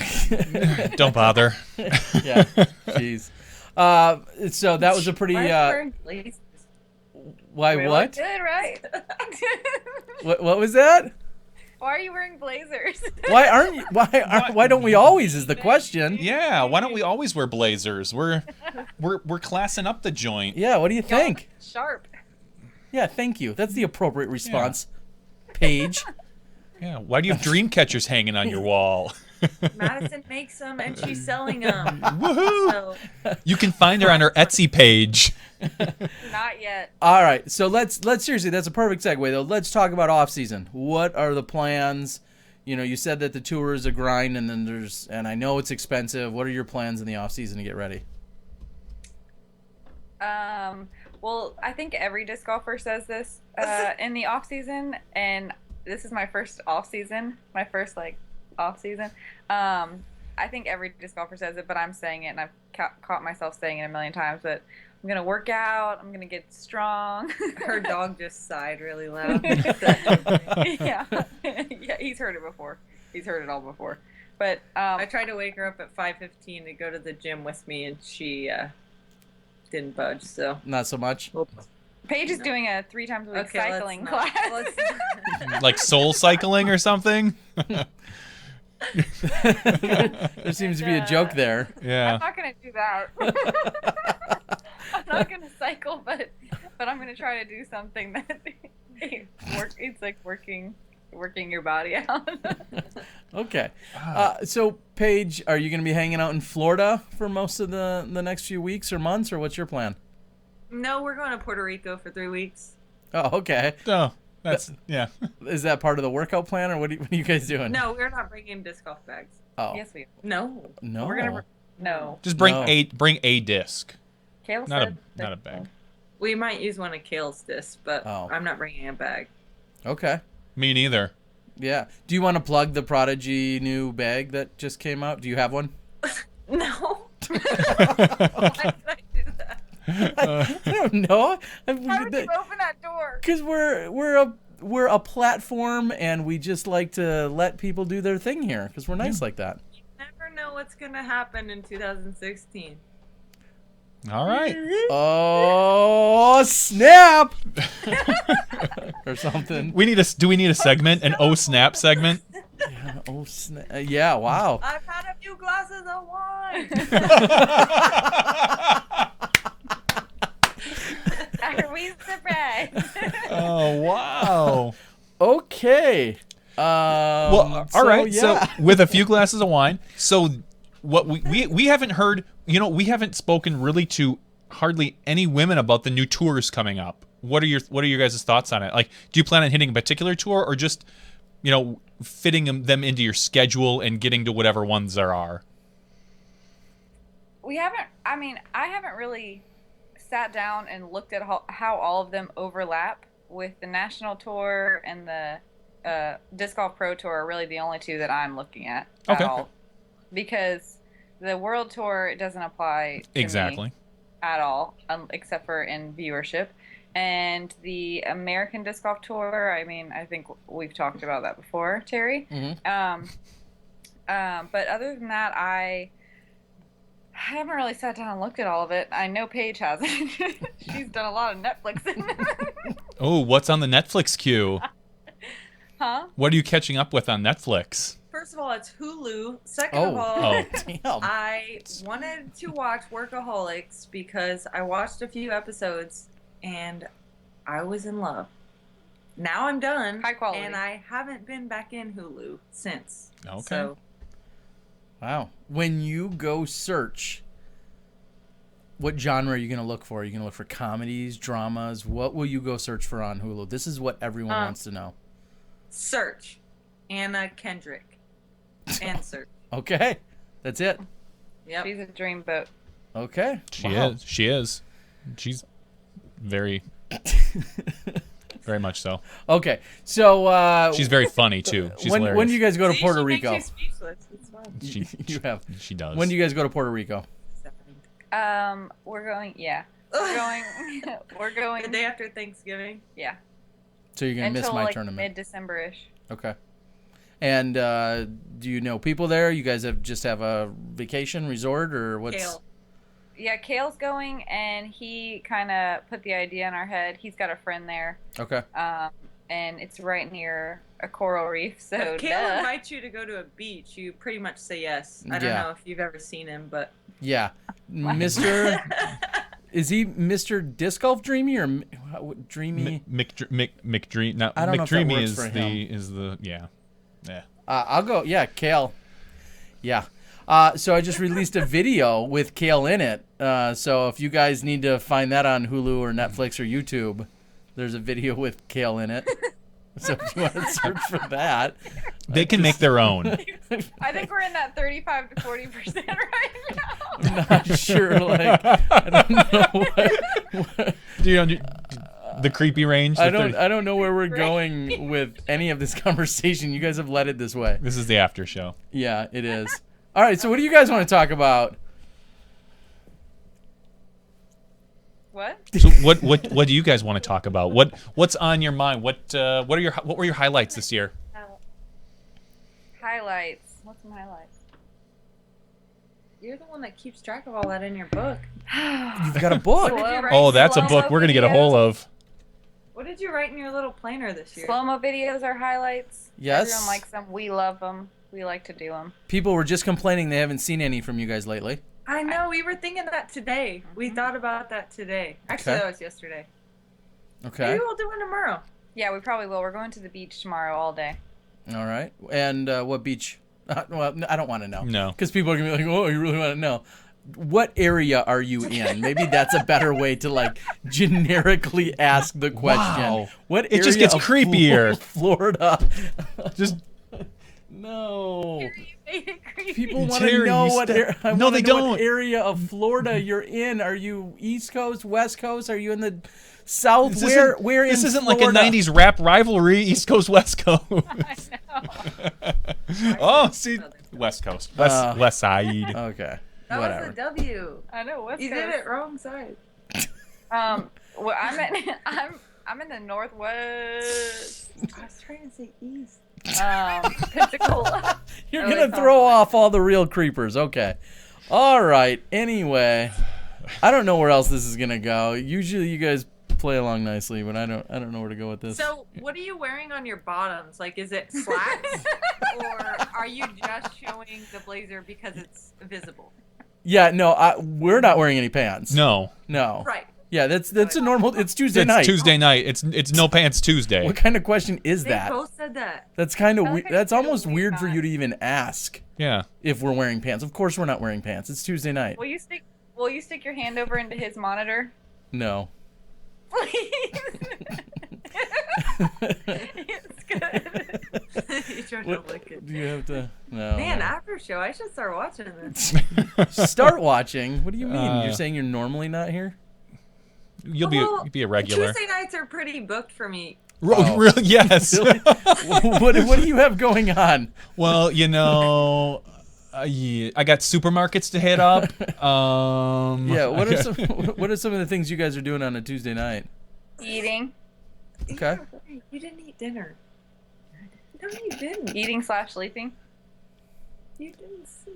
Don't bother. Yeah, jeez. So that was a pretty. Why are you wearing blazers? Why We what? look good, right? What was that? Why are you wearing blazers? Why aren't you? Why don't we always? Is the question. Yeah, why don't we always wear blazers? We're classing up the joint. Yeah. What do you think? Sharp. Yeah. Thank you. That's the appropriate response. Paige. Yeah, why do you have dream catchers hanging on your wall? Madison makes them and she's selling them. Woohoo! So, You can find her on her Etsy page. Not yet. All right, so let's seriously. That's a perfect segue, though. Let's talk about off season. What are the plans? You know, you said that the tour is a grind, and then and I know it's expensive. What are your plans in the off season to get ready? Well, I think every disc golfer says this in the off season, and this is my first off season. Off season. I think every disc golfer says it, but I'm saying it, and I've caught myself saying it a million times. But I'm gonna work out. I'm gonna get strong. her dog just sighed really loud. Yeah, yeah. He's heard it before. He's heard it all before. But I tried to wake her up at 5:15 to go to the gym with me, and she didn't budge. So Not so much. Paige is doing a 3 times a week Okay, cycling let's class. not- Like soul cycling or something? There seems to be a joke there. I'm Yeah. not gonna do that. I'm not gonna cycle, but I'm gonna try to do something that it's like working your body out. Okay. So, Paige, are you going to be hanging out in Florida for most of the next few weeks or months, or what's your plan? No, we're going to Puerto Rico for 3 weeks. Oh, okay. Oh, that's yeah. Is that part of the workout plan, or what are you guys doing? No, we're not bringing disc golf bags. Oh. Yes, we. No. No. We're gonna. No. Just bring No. a disc. Kayla Not said a bag. We might use one of Kale's discs, but Oh. I'm not bringing a bag. Okay. Me neither. Yeah. Do you want to plug the Prodigy new bag that just came out? Do you have one? No. Why did I do that? I don't know. How did you open that door? Because we're a platform, and we just like to let people do their thing here because we're nice like that. You never know what's going to happen in 2016. All right. Oh, snap! Or something. Do we need a segment? An oh snap segment? Yeah, oh, snap. Yeah, wow. I've had a few glasses of wine. Are we surprised? Oh wow. Okay. Well, So, all right. yeah. So with a few glasses of wine. So what we haven't heard, we haven't spoken really to hardly any women about the new tours coming up. What are your guys' thoughts on it? Like, do you plan on hitting a particular tour, or just, fitting them into your schedule and getting to whatever ones there are? I haven't really sat down and looked at how all of them overlap. With the National Tour and the Disc Golf Pro Tour are really the only two that I'm looking at all. Because the World Tour doesn't apply to me at all, except for in viewership. And the American Disc Golf Tour, I think we've talked about that before, Terry. Mm-hmm. But other than that, I haven't really sat down and looked at all of it. I know Paige hasn't. She's done a lot of Netflixing. Oh, what's on the Netflix queue? Huh? What are you catching up with on Netflix? First of all, it's Hulu. Second of all, damn. I wanted to watch Workaholics because I watched a few episodes and I was in love. Now I'm done. High quality. And I haven't been back in Hulu since. Okay. So, Wow. When you go search, what genre are you going to look for? Are you going to look for comedies, dramas? What will you go search for on Hulu? This is what everyone wants to know. search Anna Kendrick and search. Okay. That's it. Yep. She's a dreamboat. Okay. She Wow. is. She is. She's very, very much so. Okay. So She's very funny too. She's when hilarious. do you guys go to See, Puerto she makes Rico? you speechless. It's fine. You have. She does. When do you guys go to Puerto Rico? We're going. Yeah. We're going. We're going. The day after Thanksgiving. Yeah. So you're gonna Until miss my like tournament. mid-December-ish. Okay. And do you know people there? You guys just have a vacation resort or what's? Kale. Yeah, Kale's going, and he kind of put the idea in our head. He's got a friend there. Okay. And it's right near a coral reef, so If Kale invites you to go to a beach, you pretty much say yes. I don't know if you've ever seen him, but yeah, Mr. Is he Mr. Disc Golf Dreamy or Dreamy? McDreamy. No, I don't know if that McDreamy works for him. is the yeah. I'll go. Yeah, Kale. Yeah. So I just released a video with Kale in it. So if you guys need to find that on Hulu or Netflix or YouTube, there's a video with Kale in it. So if you want to search for that, they can make their own. I think we're in that 35 to 40% right now. I'm not sure. Like, I don't know what Do you know the creepy range? I don't know where we're going with any of this conversation. You guys have led it this way. This is the after show. Yeah, it is. All right. So what do you guys want to talk about? What? So what do you guys want to talk about? What's on your mind? What were your highlights this year? Highlights. What's some highlights? you're the one that keeps track of all that in your book. You've got a book. Oh, that's a book we're gonna get a hold of. What did you write in your little planner this year? Slow-mo videos are highlights. Yes. Everyone likes them. We love them. We like to do them. People were just complaining they haven't seen any from you guys lately. I know. We were thinking that today. We thought about that today. Actually, Okay. that was yesterday. Okay. Maybe we'll do one tomorrow. Yeah, we probably will. We're going to the beach tomorrow all day. All right. And what beach? Well, I don't want to know. No. Because people are going to be like, oh, you really want to know. What area are you in? Maybe that's a better way to like generically ask the question. Wow. What It area just gets of creepier. Florida. Just No. Made it creepy. People want to Terry, know you what stop. I No, wanna they know don't. what area of Florida you're in. Are you East Coast, West Coast? Are you in the South? This Where isn't, this in isn't Florida? like a '90s rap rivalry, East Coast, West Coast. I know. Oh, see, West Coast, West Side. Okay. That Whatever. was a W. I know. West You Coast. did it wrong side. Well, I'm in the northwest. I was trying to say east. Pensacola. You're Early gonna summer. throw off all the real creepers. Okay. All right. Anyway, I don't know where else this is gonna go. Usually you guys play along nicely, but I don't know where to go with this. So, what are you wearing on your bottoms? Like, is it slacks, or are you just showing the blazer because it's visible? Yeah. No. We're not wearing any pants. No, No. Right. Yeah. That's a normal. It's Tuesday it's night. Tuesday night. It's no pants Tuesday. What kind of question is They that? both said that. That's kind of I weird. think That's it's almost really weird for not. you to even ask Yeah. if we're wearing pants. Of course we're not wearing pants. It's Tuesday night. Will you stick your hand over into his monitor? No. Please. It's good. You tried to What, lick it. do you have to? No. Man, no. after show, I should start watching this. Start watching. What do you mean? Uh, You're saying you're normally not here? You'll Well, be a regular. Tuesday nights are pretty booked for me. Oh. Really? Yes. Really? what do you have going on? Well, yeah, I got supermarkets to hit up. Yeah. What are some of the things you guys are doing on a Tuesday night? Eating. Okay. Yeah, you didn't eat dinner. No, you didn't. Eating/sleeping. You didn't see.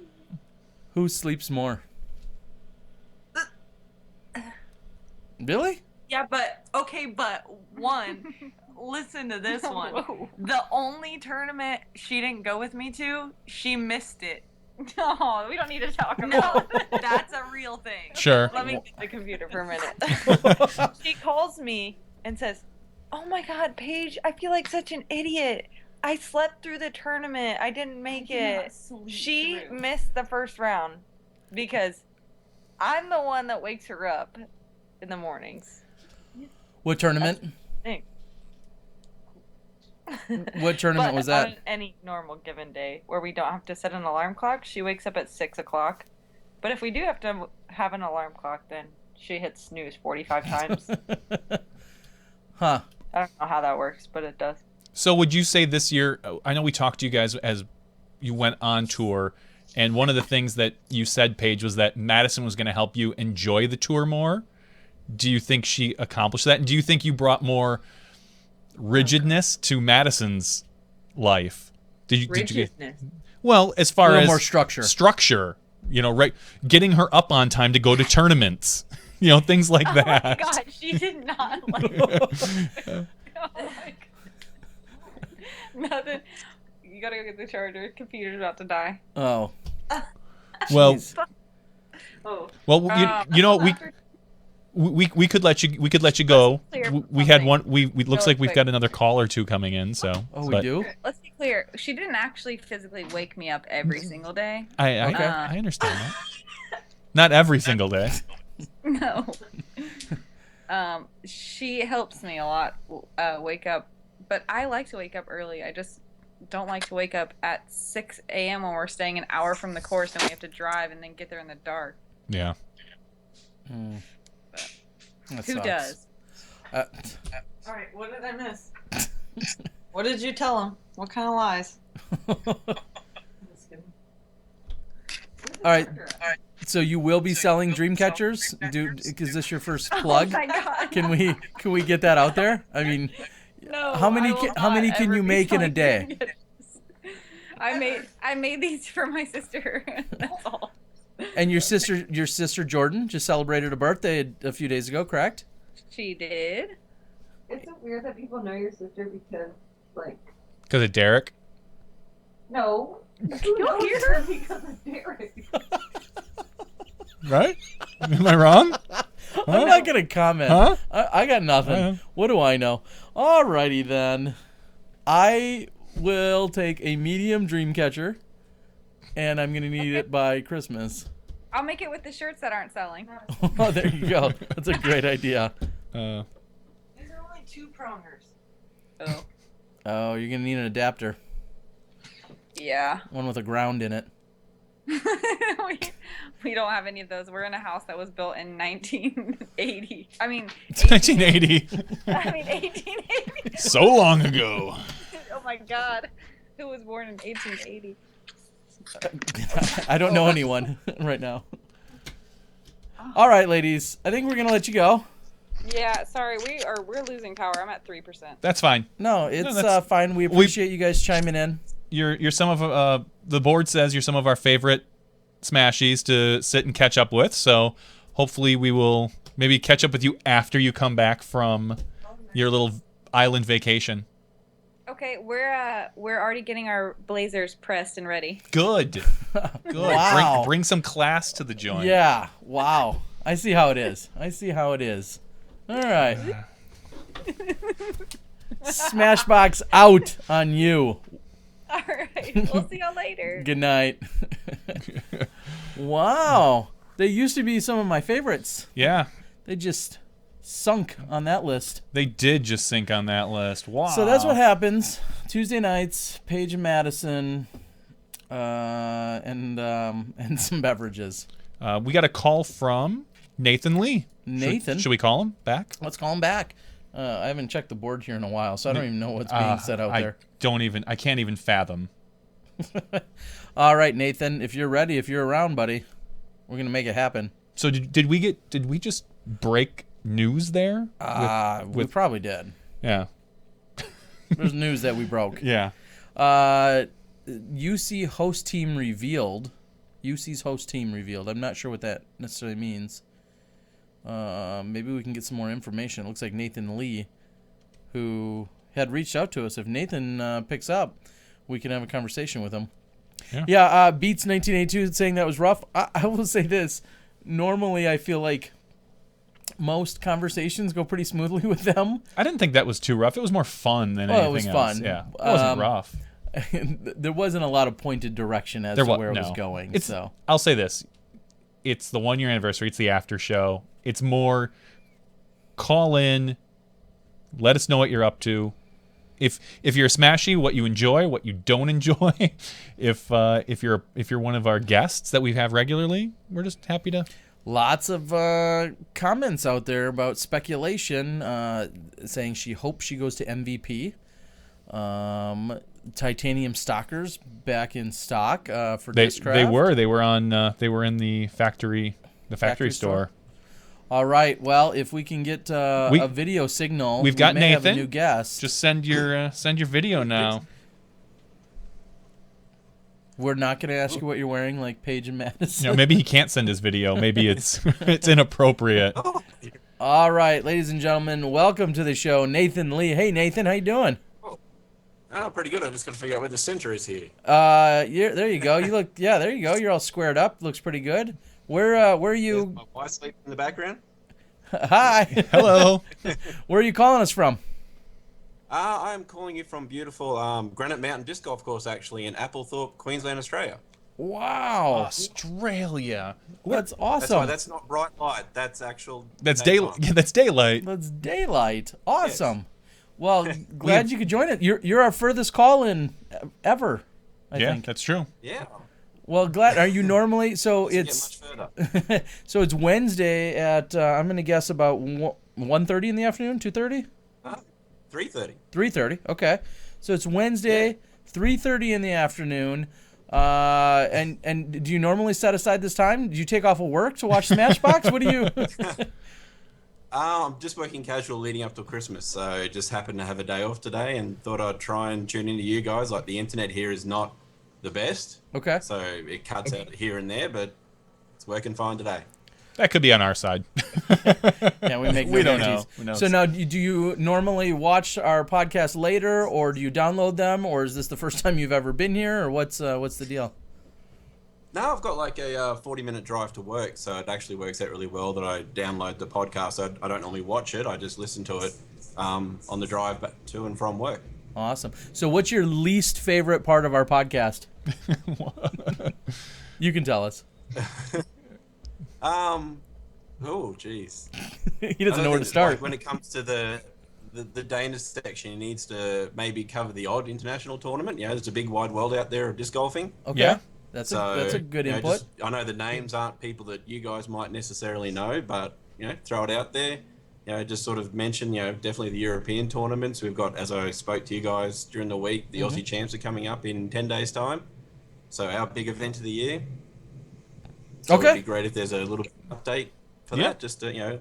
Who sleeps more? Really? Yeah, but one. Listen to this one. The only tournament she didn't go with me to, she missed it. No, we don't need to talk No, about that's a real thing. Sure. Let me get the computer for a minute. She calls me and says, "Oh my God, Paige, I feel like such an idiot. I slept through the tournament. I didn't make it." She missed the first round because I'm the one that wakes her up in the mornings. What tournament? Thing. What tournament But was on that? any normal given day where we don't have to set an alarm clock, she wakes up at 6 o'clock. But if we do have to have an alarm clock, then she hits snooze 45 times. Huh. I don't know how that works, but it does. So would you say this year, I know we talked to you guys as you went on tour, and one of the things that you said, Paige, was that Madison was going to help you enjoy the tour more. Do you think she accomplished that? And do you think you brought more rigidness to Madison's life Did you get? Rigidness. Well, as A far little as more structure. structure, right, getting her up on time to go to tournaments, things like Oh that. my god, she did not like oh my god. Nothing. You gotta go get the charger. Computer's about to die. Oh. Well, Jeez. Oh. you know we could let you go. We had one. We looks like we've got another call or two coming in. So. Oh, we do? Let's be clear. She didn't actually physically wake me up every single day. I understand that. Not every single day. No. She helps me a lot wake up, but I like to wake up early. I just don't like to wake up at 6 a.m. when we're staying an hour from the course and we have to drive and then get there in the dark. Yeah. That Who sucks. does? All right, what did I miss? What did you tell him? What kind of lies? Just kidding. All right. So you will be selling dream catchers? Is this your first plug? Oh my god. Can we get that out there? I mean, No. how many I will how many not can ever you be make in a selling day? dream catchers. I made these for my sister. That's all. And your sister Jordan just celebrated a birthday a few days ago, correct? She did. Is it weird that people know your sister because, like, Because of Derek. no, You hear her? because of Derek. Right? Am I wrong? I'm not gonna comment. Huh? I got nothing. What do I know? Alrighty then. I will take a medium dream catcher, and I'm gonna need it by Christmas. I'll make it with the shirts that aren't selling. Oh, there you go. That's a great idea. These are only 2 prongers. Oh. Oh, you're gonna need an adapter. Yeah. One with a ground in it. we don't have any of those. We're in a house that was built in 1980. I mean, It's 1980. I mean 1880. So long ago. Oh my god. Who was born in 1880? I don't know anyone right now. All right, ladies. I think we're gonna let you go. Yeah, sorry. We're losing power. I'm at 3%. That's fine. No, it's that's- fine. We appreciate you guys chiming in. You're some of the board says you're some of our favorite Smashies to sit and catch up with. So hopefully we will maybe catch up with you after you come back from your little island vacation. Okay, we're already getting our blazers pressed and ready. Good. Good. Wow. Bring some class to the joint. Yeah. Wow. I see how it is. All right. Smashbox out on you. All right. We'll see y'all later. Good night. Wow. They used to be some of my favorites. Yeah. They just sunk on that list. They did just sink on that list. Wow. So that's what happens. Tuesday nights, Paige and Madison, and some beverages. We got a call from Nathan Lee. Nathan? Should we call him back? Let's call him back. I haven't checked the board here in a while, so I don't even know what's being said out there. I can't even fathom. All right, Nathan, if you're ready, if you're around, buddy, we're gonna make it happen. So did we just break news there? We probably did. Yeah. There's news that we broke. Yeah. UC host team revealed. UC's host team revealed. I'm not sure what that necessarily means. Maybe we can get some more information. It looks like Nathan Lee, who had reached out to us. If Nathan picks up, we can have a conversation with him. Yeah, Beats 1982 saying that was rough. I will say this. Normally, I feel like most conversations go pretty smoothly with them. I didn't think that was too rough. It was more fun than anything else. It was fun. Yeah, it wasn't rough. There wasn't a lot of pointed direction as to where it was going. So I'll say this. It's the 1 year anniversary. It's the after show. It's more call in, let us know what you're up to. If you're a Smashie, what you enjoy, what you don't enjoy. If you're one of our guests that we have regularly, we're just happy to. Lots of comments out there about speculation, saying she hopes she goes to MVP. Titanium Stalkers back in stock for Discraft. They were in the factory store. All right. Well, if we can get a video signal, we've got may Nathan. have a new guest. Just send your video now. We're not going to ask you what you're wearing, like Paige and Madison. You know, maybe he can't send his video. Maybe it's it's inappropriate. All right, ladies and gentlemen, welcome to the show, Nathan Lee. Hey, Nathan, how you doing? Oh, pretty good. I'm just gonna figure out where the center is here. There you go. You look, yeah, there you go. You're all squared up. Looks pretty good. Where are you? My wife sleeping in the background. Hi. Hello. Where are you calling us from? I'm calling you from beautiful Granite Mountain Disc Golf Course, actually, in Applethorpe, Queensland, Australia. Wow. Australia. That's That's awesome. why that's not bright light. That's actual. That's daytime. daylight. Yeah, that's daylight. That's daylight. Awesome. Well, glad you could join it. You're our furthest call in ever, I think. That's true. Yeah. Well, glad. Are you normally? So Doesn't it's get much further. so it's Wednesday at I'm going to guess about 1:30 in the afternoon, 2:30, 3:30. 3:30. Okay, so it's Wednesday, 3:30 in the afternoon. And do you normally set aside this time? Do you take off of work to watch Smashbox? What do you? I'm just working casual leading up to Christmas, so just happened to have a day off today and thought I'd try and tune into you guys. Like, the internet here is not the best. Okay. So it cuts out here and there, but it's working fine today. That could be on our side. Yeah, we make. We don't no know. guarantees. Who knows? So now, do you normally watch our podcast later, or do you download them, or is this the first time you've ever been here, or what's the deal? No, I've got like a 40-minute drive to work, so it actually works out really well that I download the podcast. I don't normally watch it. I just listen to it on the drive back to and from work. Awesome. So what's your least favorite part of our podcast? You can tell us. Oh, jeez. He doesn't know where to start. Like, when it comes to the Danish section, he needs to maybe cover the odd international tournament. You know, there's a big wide world out there of disc golfing. Okay. Yeah. That's a good you know, input. I know the names aren't people that you guys might necessarily know, but, you know, throw it out there. You know, just sort of mention, you know, definitely the European tournaments. We've got, as I spoke to you guys during the week, the Aussie Champs are coming up in 10 days' time. So our big event of the year. So Okay. It'd be great if there's a little update for that, just to, you know,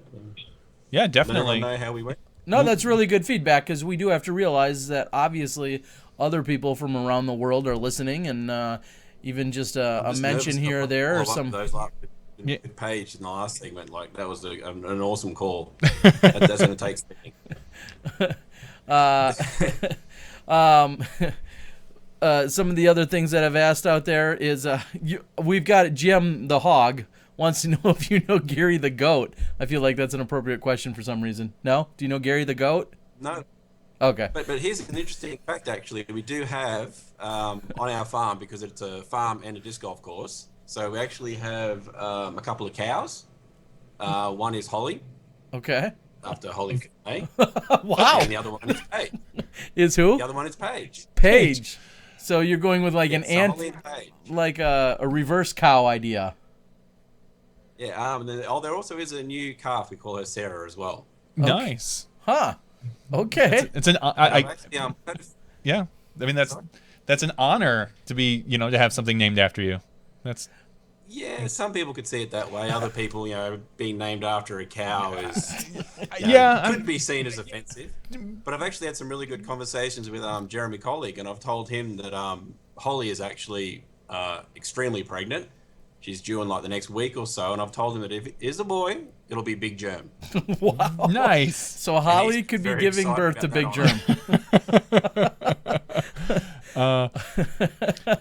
Yeah, let definitely. everyone know how we went. No, that's really good feedback, because we do have to realize that obviously other people from around the world are listening, and even just a Just mention nervous here or to there, or follow up some. those last Yeah. page in the last segment, like that was an awesome call. That's going to take speaking. Some of the other things that I've asked out there is we've got Jim the Hog wants to know if you know Gary the Goat. I feel like that's an appropriate question for some reason. No? Do you know Gary the Goat? No. Okay. But here's an interesting fact, actually. We do have, on our farm, because it's a farm and a disc golf course, so we actually have a couple of cows. One is Holly, Okay. after Holly May. Wow. And the other one is Paige. Is who? The other one is Paige. Paige. So you're going with like an So ant, Holly and Paige. like a reverse cow idea. Yeah, there also is a new calf. We call her Sarah as well. Nice. Huh. Okay. It's an Actually, yeah. I mean that's an honor to be, you know, to have something named after you. That's yeah, some people could see it that way. Other people, you know, being named after a cow is could be seen as offensive. But I've actually had some really good conversations with Jeremy Colleague, and I've told him that Holly is actually extremely pregnant. She's due in like the next week or so, and I've told him that if it is a boy, it'll be Big Germ. Wow. nice. So Holly could be very giving excited birth to about Big Germ.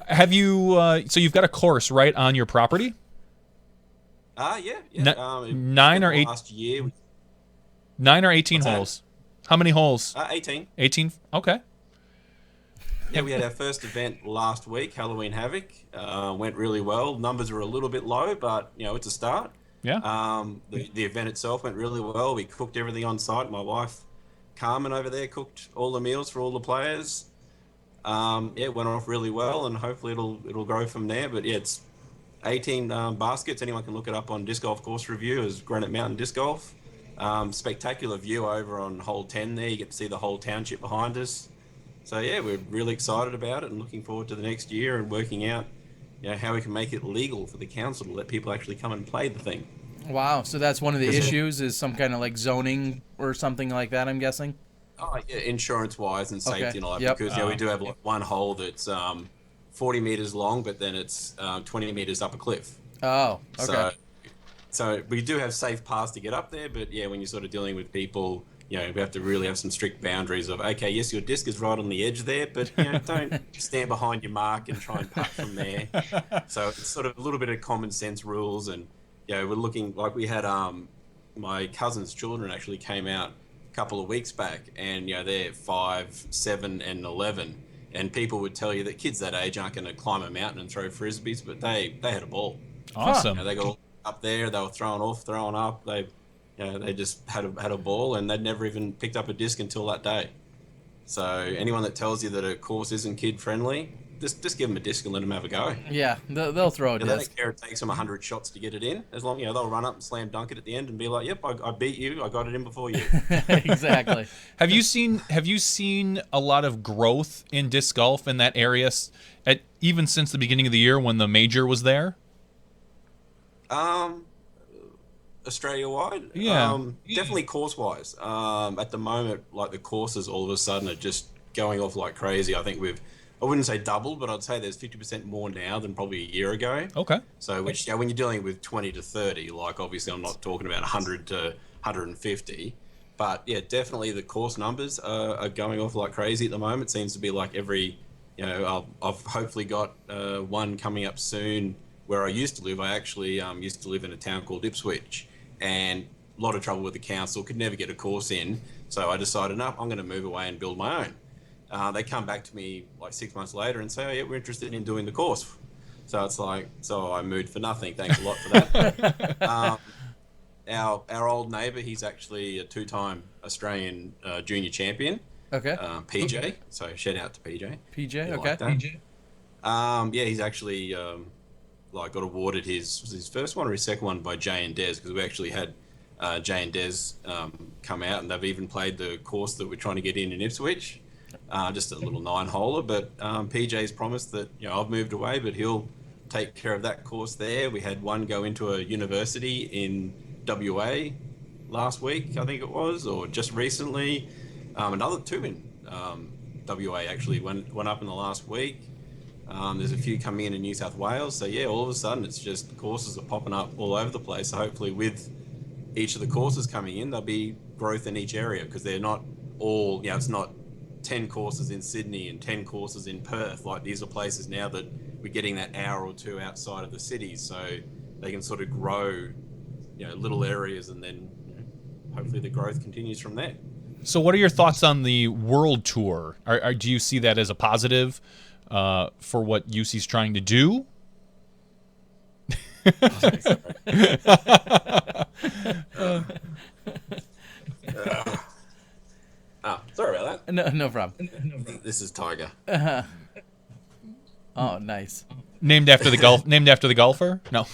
Have you so you've got a course right on your property? Yeah. Nine or eight? Last year, 9 or 18 What's that? holes? How many holes? 18. 18. Okay. Yeah, we had our first event last week, Halloween Havoc. Went really well. Numbers were a little bit low, but you know, it's a start. Yeah. The event itself went really well. We cooked everything on site. My wife, Carmen, over there cooked all the meals for all the players. It went off really well, and hopefully it'll grow from there. But yeah, it's 18 baskets. Anyone can look it up on Disc Golf Course Review as Granite Mountain Disc Golf. Spectacular view over on hole 10 there. You get to see the whole township behind us. So yeah, we're really excited about it and looking forward to the next year and working out, you know, how we can make it legal for the council to let people actually come and play the thing. Wow. So that's one of the issues, is some kind of like zoning or something like that, I'm guessing? Oh yeah, insurance-wise and safety and all that, Yep. because you know, we do have like one hole that's 40 meters long, but then it's 20 meters up a cliff. Oh, okay. So we do have safe paths to get up there, but yeah, when you're sort of dealing with people, we have to really have some strict boundaries of, okay, yes, your disc is right on the edge there, but don't stand behind your mark and try and putt from there. So it's sort of a little bit of common sense rules, and we're looking like we had my cousin's children actually came out a couple of weeks back, and they're 5, 7, and 11, and people would tell you that kids that age aren't going to climb a mountain and throw frisbees, but they had a ball. Awesome. They got up there, they were throwing off, throwing up. They just had a ball, and they'd never even picked up a disc until that day. So anyone that tells you that a course isn't kid friendly, just give them a disc and let them have a go. Yeah, they'll throw a disc. They don't care if it takes them 100 shots to get it in. As long they'll run up and slam dunk it at the end and be like, "Yep, I beat you. I got it in before you." Exactly. Have you seen a lot of growth in disc golf in that area, even since the beginning of the year when the major was there? Australia-wide? Yeah. Definitely course-wise. At the moment, like the courses all of a sudden are just going off like crazy. I think I wouldn't say doubled, but I'd say there's 50% more now than probably a year ago. Okay. So, which, when you're dealing with 20 to 30, like obviously I'm not talking about 100 to 150, but yeah, definitely the course numbers are going off like crazy at the moment. It seems to be like every, I've hopefully got one coming up soon. Where I used to live, I actually used to live in a town called Ipswich, and a lot of trouble with the council, could never get a course in. So I decided, no, I'm going to move away and build my own. They come back to me like 6 months later and say, oh yeah, we're interested in doing the course. So it's like, so I moved for nothing. Thanks a lot for that. Our old neighbour, he's actually a 2-time Australian junior champion. Okay. PJ. Okay. So shout out to PJ. PJ, okay. PJ. Yeah, he's actually got awarded his first one or his second one by Jay and Des, because we actually had Jay and Des come out, and they've even played the course that we're trying to get in Ipswich, just a little 9-holer. But PJ's promised that I've moved away, but he'll take care of that course there. We had one go into a university in WA last week, I think it was, or just recently. Another 2 in WA actually went up in the last week. There's a few coming in New South Wales. So yeah, all of a sudden it's just courses are popping up all over the place. So hopefully with each of the courses coming in, there'll be growth in each area, because they're not all, it's not 10 courses in Sydney and 10 courses in Perth. Like, these are places now that we're getting that hour or two outside of the cities, so they can sort of grow, little areas, and then hopefully the growth continues from there. So what are your thoughts on the world tour? Do you see that as a positive for what UC's trying to do? Sorry about that. No problem. This is Tiger. Oh, nice. Named after the golfer? No.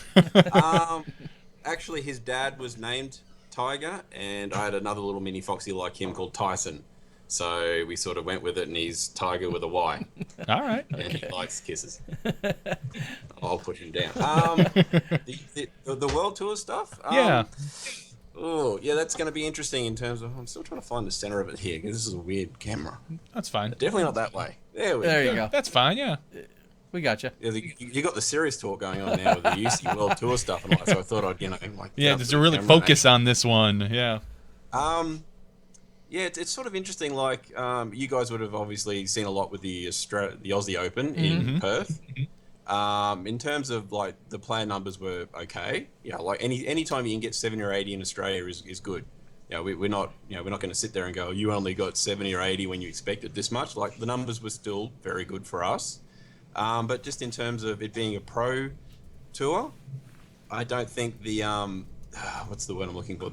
Actually, his dad was named Tiger, and I had another little mini foxy like him called Tyson. So we sort of went with it, and he's Tiger with a Y. All right. And he likes kisses. I'll put him down. The world tour stuff? Yeah. Oh, yeah, that's going to be interesting in terms of... I'm still trying to find the center of it here, because this is a weird camera. That's fine. Definitely not that way. There you go. That's fine, yeah. We got you. Yeah, you got the serious talk going on now with the UC World Tour stuff, and so I thought I'd, just to really focus on this one, yeah. Yeah, it's sort of interesting. Like, you guys would have obviously seen a lot with the Aussie Open in Perth. In terms of like the player numbers were okay. Yeah, like any time you can get 70 or 80 in Australia is good. We're not going to sit there and go, you only got 70 or 80 when you expected this much. Like, the numbers were still very good for us. But just in terms of it being a pro tour, I don't think the what's the word I'm looking for?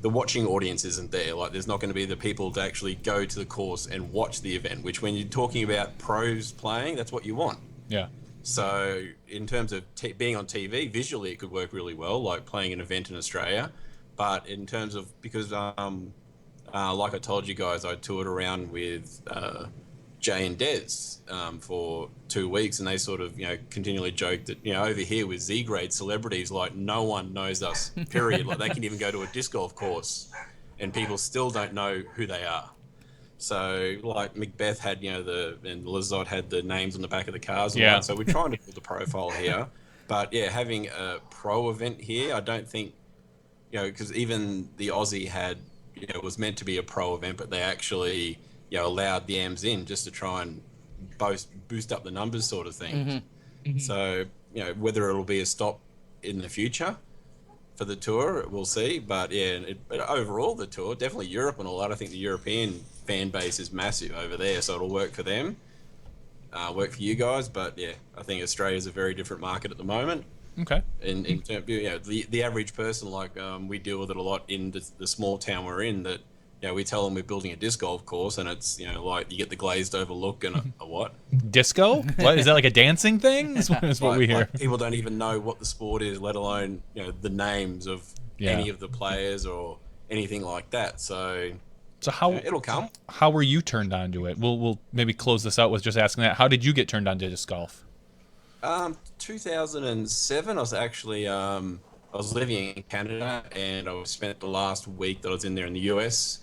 The watching audience isn't there. Like, there's not going to be the people to actually go to the course and watch the event, which when you're talking about pros playing, that's what you want. Yeah. So in terms of being on TV, visually it could work really well, like playing an event in Australia. But in terms of, because like I told you guys, I toured around with Jay and Des for 2 weeks, and they sort of continually joked that over here with Z-grade celebrities, like, no one knows us, period. Like, they can even go to a disc golf course and people still don't know who they are. So like Macbeth had, and Lizot had the names on the back of the cars. And Yeah. all that. So we're trying to build a profile here. But yeah, having a pro event here, I don't think, because even the Aussie had, it was meant to be a pro event, but they actually, allowed the AMs in just to try and boost up the numbers sort of thing. Mm-hmm. So, whether it'll be a stop in the future for the tour, we'll see. But yeah, but overall the tour, definitely Europe and all that, I think the European fan base is massive over there, so it'll work for them, work for you guys. But yeah, I think Australia's a very different market at the moment. Okay. In terms, the average person, we deal with it a lot in the small town we're in, that we tell them we're building a disc golf course, and it's like you get the glazed over look and a what? Disco? What is that, like a dancing thing? Is what we hear. Like people don't even know what the sport is, let alone the names of any of the players or anything like that. So how it'll come. How were you turned on to it? We'll maybe close this out with just asking that. How did you get turned on to disc golf? 2007. I was actually I was living in Canada, and I spent the last week that I was in there in the US.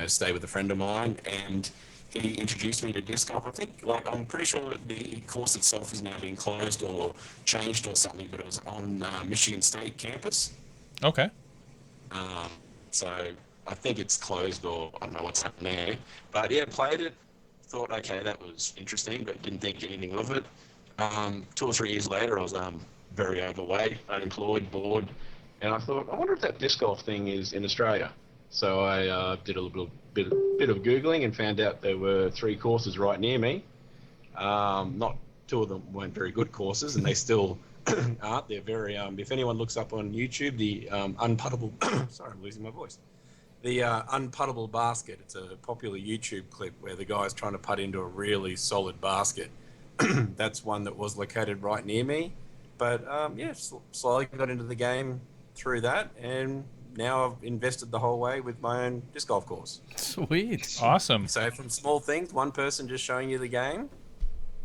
Stay with a friend of mine, and he introduced me to disc golf. I think, I'm pretty sure the course itself is now being closed or changed or something, but it was on Michigan State campus. Okay. So I think it's closed, or I don't know what's happened there. But yeah, played it. Thought, okay, that was interesting, but didn't think anything of it. 2 or 3 years later, I was very overweight, unemployed, bored, and I thought, I wonder if that disc golf thing is in Australia. So I did a little bit of Googling and found out there were 3 courses right near me. Not 2 of them weren't very good courses, and they still aren't. They're very, if anyone looks up on YouTube, the unputtable, sorry, I'm losing my voice. The unputtable basket. It's a popular YouTube clip where the guy's trying to putt into a really solid basket. That's one that was located right near me. But slowly got into the game through that, and now I've invested the whole way with my own disc golf course. Sweet. Awesome. So from small things, one person just showing you the game,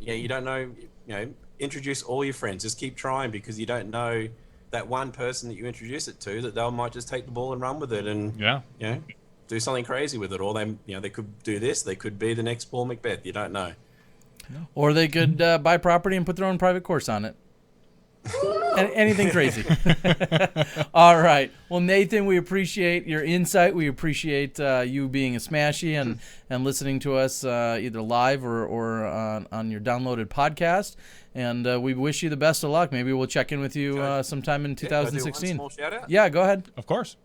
you don't know, introduce all your friends. Just keep trying, because you don't know that one person that you introduce it to, that they might just take the ball and run with it and do something crazy with it. Or they could do this. They could be the next Paul Macbeth. You don't know. Or they could buy property and put their own private course on it. Anything crazy. All right. Well, Nathan, we appreciate your insight. We appreciate you being a Smashy and listening to us either live or on your downloaded podcast. And we wish you the best of luck. Maybe we'll check in with you sometime in 2016. Small shout out? Yeah, go ahead. Of course.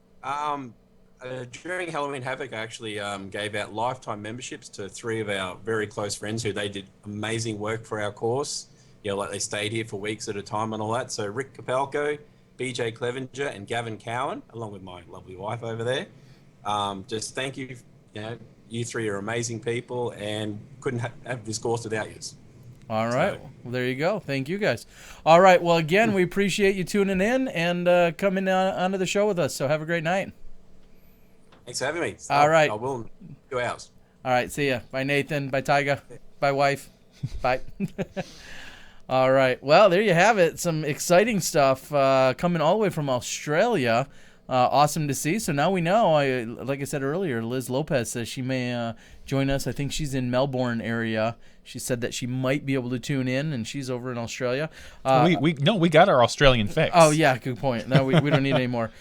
During Halloween Havoc, I actually gave out lifetime memberships to 3 of our very close friends who they did amazing work for our course. They stayed here for weeks at a time and all that. So Rick Capalco, BJ Clevenger, and Gavin Cowan, along with my lovely wife over there. Just thank you. You 3 are amazing people, and couldn't have this course without you. All right. Well, there you go. Thank you, guys. All right. Well, again, we appreciate you tuning in and coming onto the show with us. So have a great night. Thanks for having me. All right. I will go out. All right. See ya. Bye, Nathan. Bye, Tyga. Bye, wife. Bye. All right. Well, there you have it. Some exciting stuff coming all the way from Australia. Awesome to see. So now we know, like I said earlier, Liz Lopez says she may join us. I think she's in Melbourne area. She said that she might be able to tune in, and she's over in Australia. We got our Australian fix. Oh, yeah. Good point. No, we don't need any more.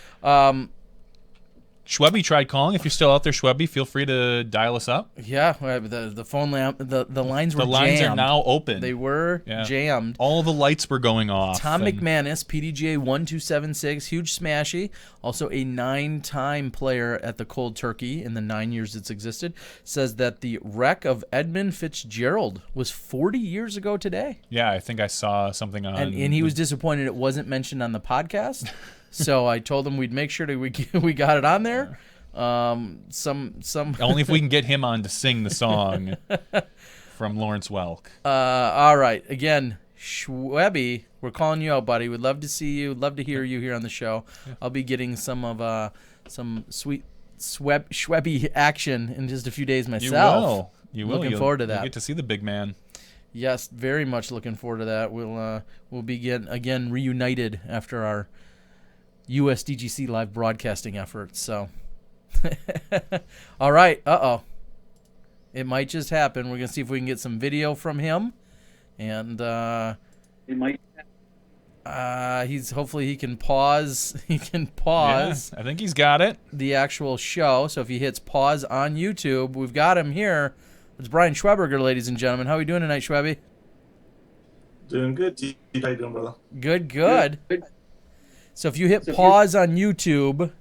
Schwebby tried calling. If you're still out there, Schwebby, feel free to dial us up. Yeah, the phone lamp, the lines were jammed. The lines are now open. They were jammed. All the lights were going off. Tom McManus, PDGA 1276, huge Smashy, also a 9-time player at the Cold Turkey in the 9 years it's existed, says that the wreck of Edmund Fitzgerald was 40 years ago today. Yeah, I think I saw something on... And he was disappointed it wasn't mentioned on the podcast. So I told him we'd make sure that we got it on there. Some only if we can get him on to sing the song from Lawrence Welk. All right. Again, Schwebby, we're calling you out, buddy. We'd love to see you. Love to hear you here on the show. Yeah. I'll be getting some sweet Schwebby action in just a few days myself. You will. Looking forward to that. You get to see the big man. Yes, very much looking forward to that. We'll be again reunited after our USDGC live broadcasting efforts. So All right. Uh-oh. It might just happen. We're going to see if we can get some video from him. And It might. hopefully he can pause. He can pause. Yeah, I think he's got it. The actual show. So if he hits pause on YouTube, we've got him here. It's Brian Schweberger, ladies and gentlemen. How are we doing tonight, Schwebby? Doing good. How you doing, brother? Good. So if you hit pause on YouTube,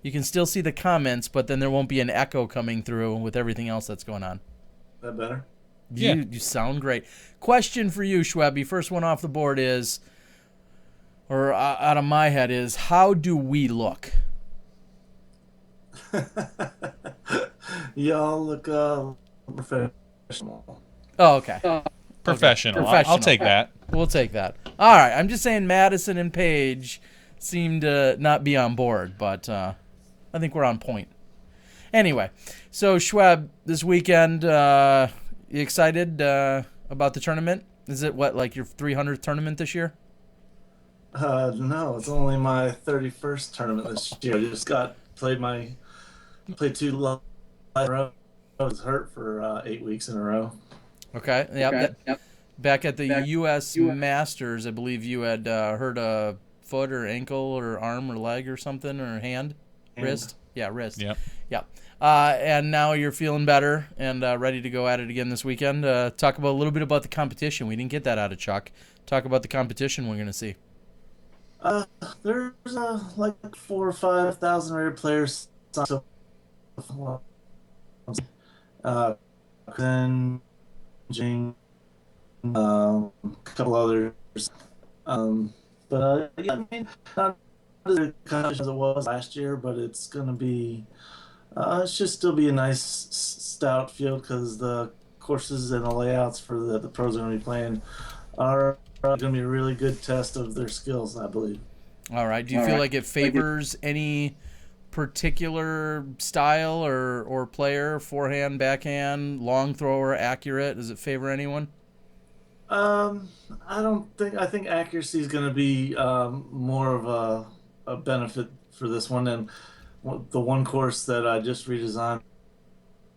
you can still see the comments, but then there won't be an echo coming through with everything else that's going on. That better? You sound great. Question for you, Schwebby. First one off the board is, or out of my head is, how do we look? Y'all look professional. Oh, okay. Professional. Okay. I'll take that. We'll take that. All right. I'm just saying Madison and Paige seem to not be on board, but I think we're on point. Anyway, so Schweb, this weekend, you excited about the tournament? Is it like your 300th tournament this year? No, it's only my 31st tournament this year. I just played 2 live in a row. I was hurt for 8 weeks in a row. Okay. Yep. Back at the U.S. Masters, I believe you had hurt a foot or ankle or arm or leg or something, or hand? Wrist? Yeah, wrist. Yep. And now you're feeling better and ready to go at it again this weekend. Talk about a little bit about the competition. We didn't get that out of Chuck. Talk about the competition we're going to see. There's like 4,000 or 5,000 rated players. Then Jing, a couple others. But yeah, I mean, not as competition as it was last year, but it's gonna be. It should still be a nice stout field because the courses and the layouts for the pros are going to be playing are going to be a really good test of their skills, I believe. All right. Do you feel like it favors any particular style or player, forehand, backhand, long thrower, accurate? Does it favor anyone? I think accuracy is going to be more of a benefit for this one. And the one course that I just redesigned,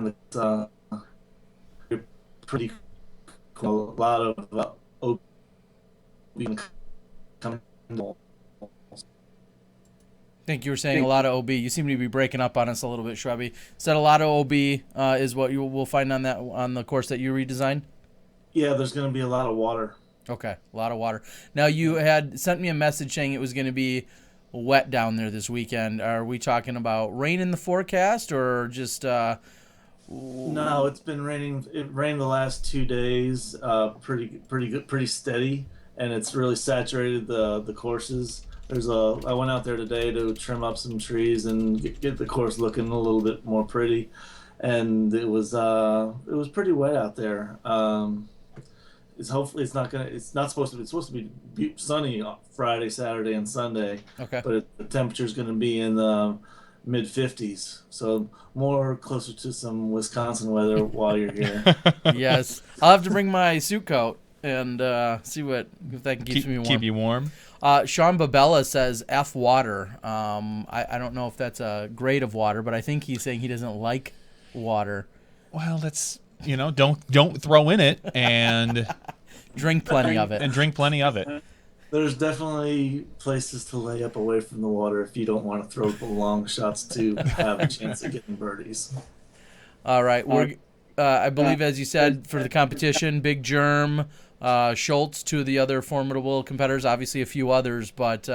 it's pretty cool. A lot of OB coming. I think you were saying a lot of OB. You seem to be breaking up on us a little bit, Shrubby. Said a lot of OB is what you will find on the course that you redesigned? Yeah, there's going to be a lot of water. Okay, a lot of water. Now, you had sent me a message saying it was going to be wet down there this weekend. Are we talking about rain in the forecast or just No, it's been raining. It rained the last 2 days, pretty good, pretty steady, and it's really saturated the courses. I went out there today to trim up some trees and get the course looking a little bit more pretty, and it was pretty wet out there. It's supposed to be sunny Friday, Saturday, and Sunday. Okay. But the temperature's going to be in the mid 50s, so more closer to some Wisconsin weather while you're here. Yes, I'll have to bring my suit coat and see if that can keep me warm. Keep you warm. Sean Babella says F water. I don't know if that's a grade of water, but I think he's saying he doesn't like water. Well, that's don't throw in it and drink plenty of it. And drink plenty of it. There's definitely places to lay up away from the water if you don't want to throw the long shots to have a chance of getting birdies. All right. I believe, as you said, for the competition, Big Germ, Schultz, two of the other formidable competitors, obviously a few others, but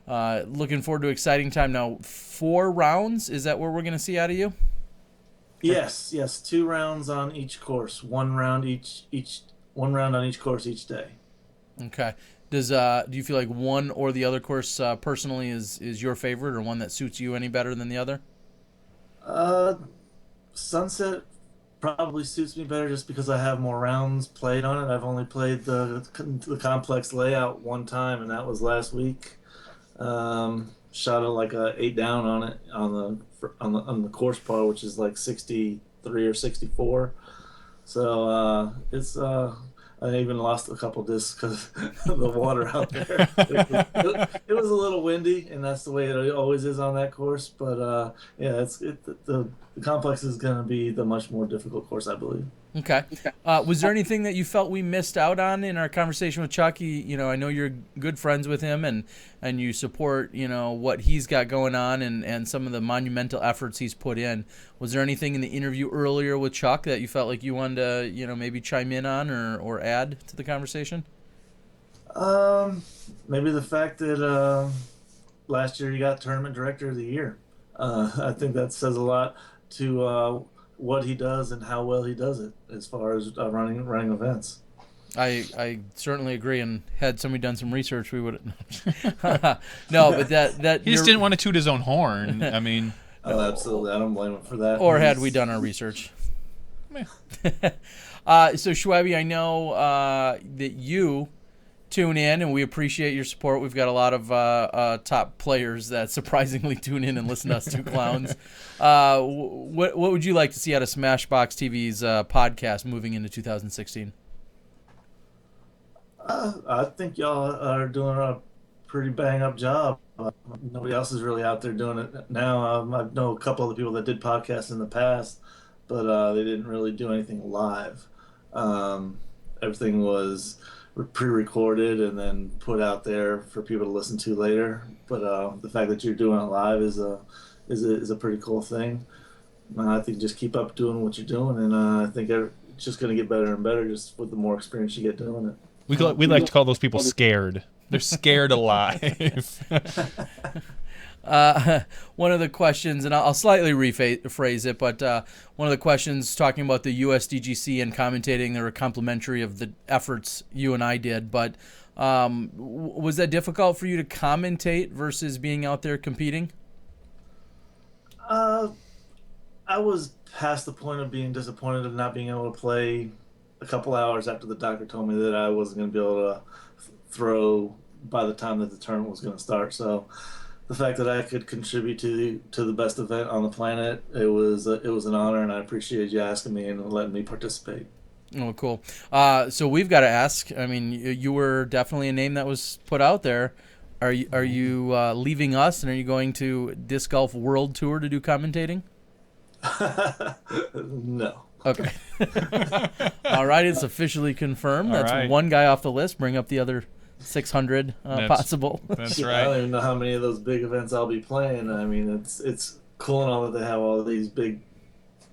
looking forward to an exciting time. Now, 4 rounds, is that what we're going to see out of you? Yes. 2 rounds on each course. 1 round on each course each day. Okay. Do you feel like one or the other course personally is your favorite, or one that suits you any better than the other? Sunset probably suits me better just because I have more rounds played on it. I've only played the complex layout 1 time, and that was last week. Shot like a 8 down on it on the course par, which is like 63 or 64. So it's I even lost a couple discs because of the water out there. It was a little windy, and that's the way it always is on that course. But yeah, the complex is going to be the much more difficult course, I believe. Okay. Was there anything that you felt we missed out on in our conversation with Chuck? I know you're good friends with him and you support, what he's got going on and some of the monumental efforts he's put in. Was there anything in the interview earlier with Chuck that you felt like you wanted to, maybe chime in on or add to the conversation? Maybe the fact that last year you got Tournament Director of the Year. I think that says a lot to what he does and how well he does it as far as running events. I certainly agree, and had somebody done some research, we would have. No, but that he just didn't want to toot his own horn. I mean, oh, absolutely, I don't blame him for that. Or had we done our research? So Schwabi, I know that you tune in, and we appreciate your support. We've got a lot of top players that surprisingly tune in and listen to us two clowns. What would you like to see out of SmashBoxxTV's podcast moving into 2016? I think y'all are doing a pretty bang-up job. Nobody else is really out there doing it now. I know a couple of the people that did podcasts in the past, but they didn't really do anything live. Everything was pre-recorded and then put out there for people to listen to later. But the fact that you're doing it live is a pretty cool thing. I think just keep up doing what you're doing, and I think it's just going to get better and better just with the more experience you get doing it. We like to call those people scared. They're scared alive. One of the questions, and I'll slightly rephrase it, but one of the questions talking about the USDGC and commentating, they were complimentary of the efforts you and I did, but was that difficult for you to commentate versus being out there competing? I was past the point of being disappointed of not being able to play a couple hours after the doctor told me that I wasn't going to be able to throw by the time that the tournament was going to start. So the fact that I could contribute to the best event on the planet, it was an honor, and I appreciate you asking me and letting me participate. Oh, cool. So we've got to ask. I mean, you were definitely a name that was put out there. Are you leaving us, and are you going to Disc Golf World Tour to do commentating? No. Okay. All right, it's officially confirmed. That's right. One guy off the list. Bring up the other 600 possible. That's right. I don't even know how many of those big events I'll be playing. I mean, it's cool and all that they have all these big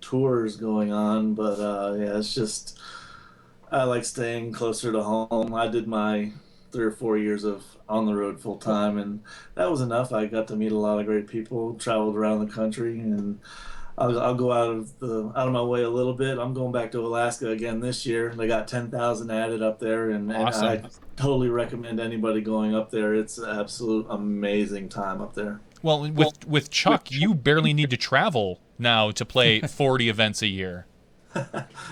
tours going on, but yeah, it's just I like staying closer to home. I did my 3 or 4 years of on the road full time, and that was enough. I got to meet a lot of great people, traveled around the country, and I'll go out of my way a little bit. I'm going back to Alaska again this year. They got 10,000 added up there, and awesome. I totally recommend anybody going up there. It's an absolute amazing time up there. Well, with Chuck, you barely need to travel now to play 40 events a year.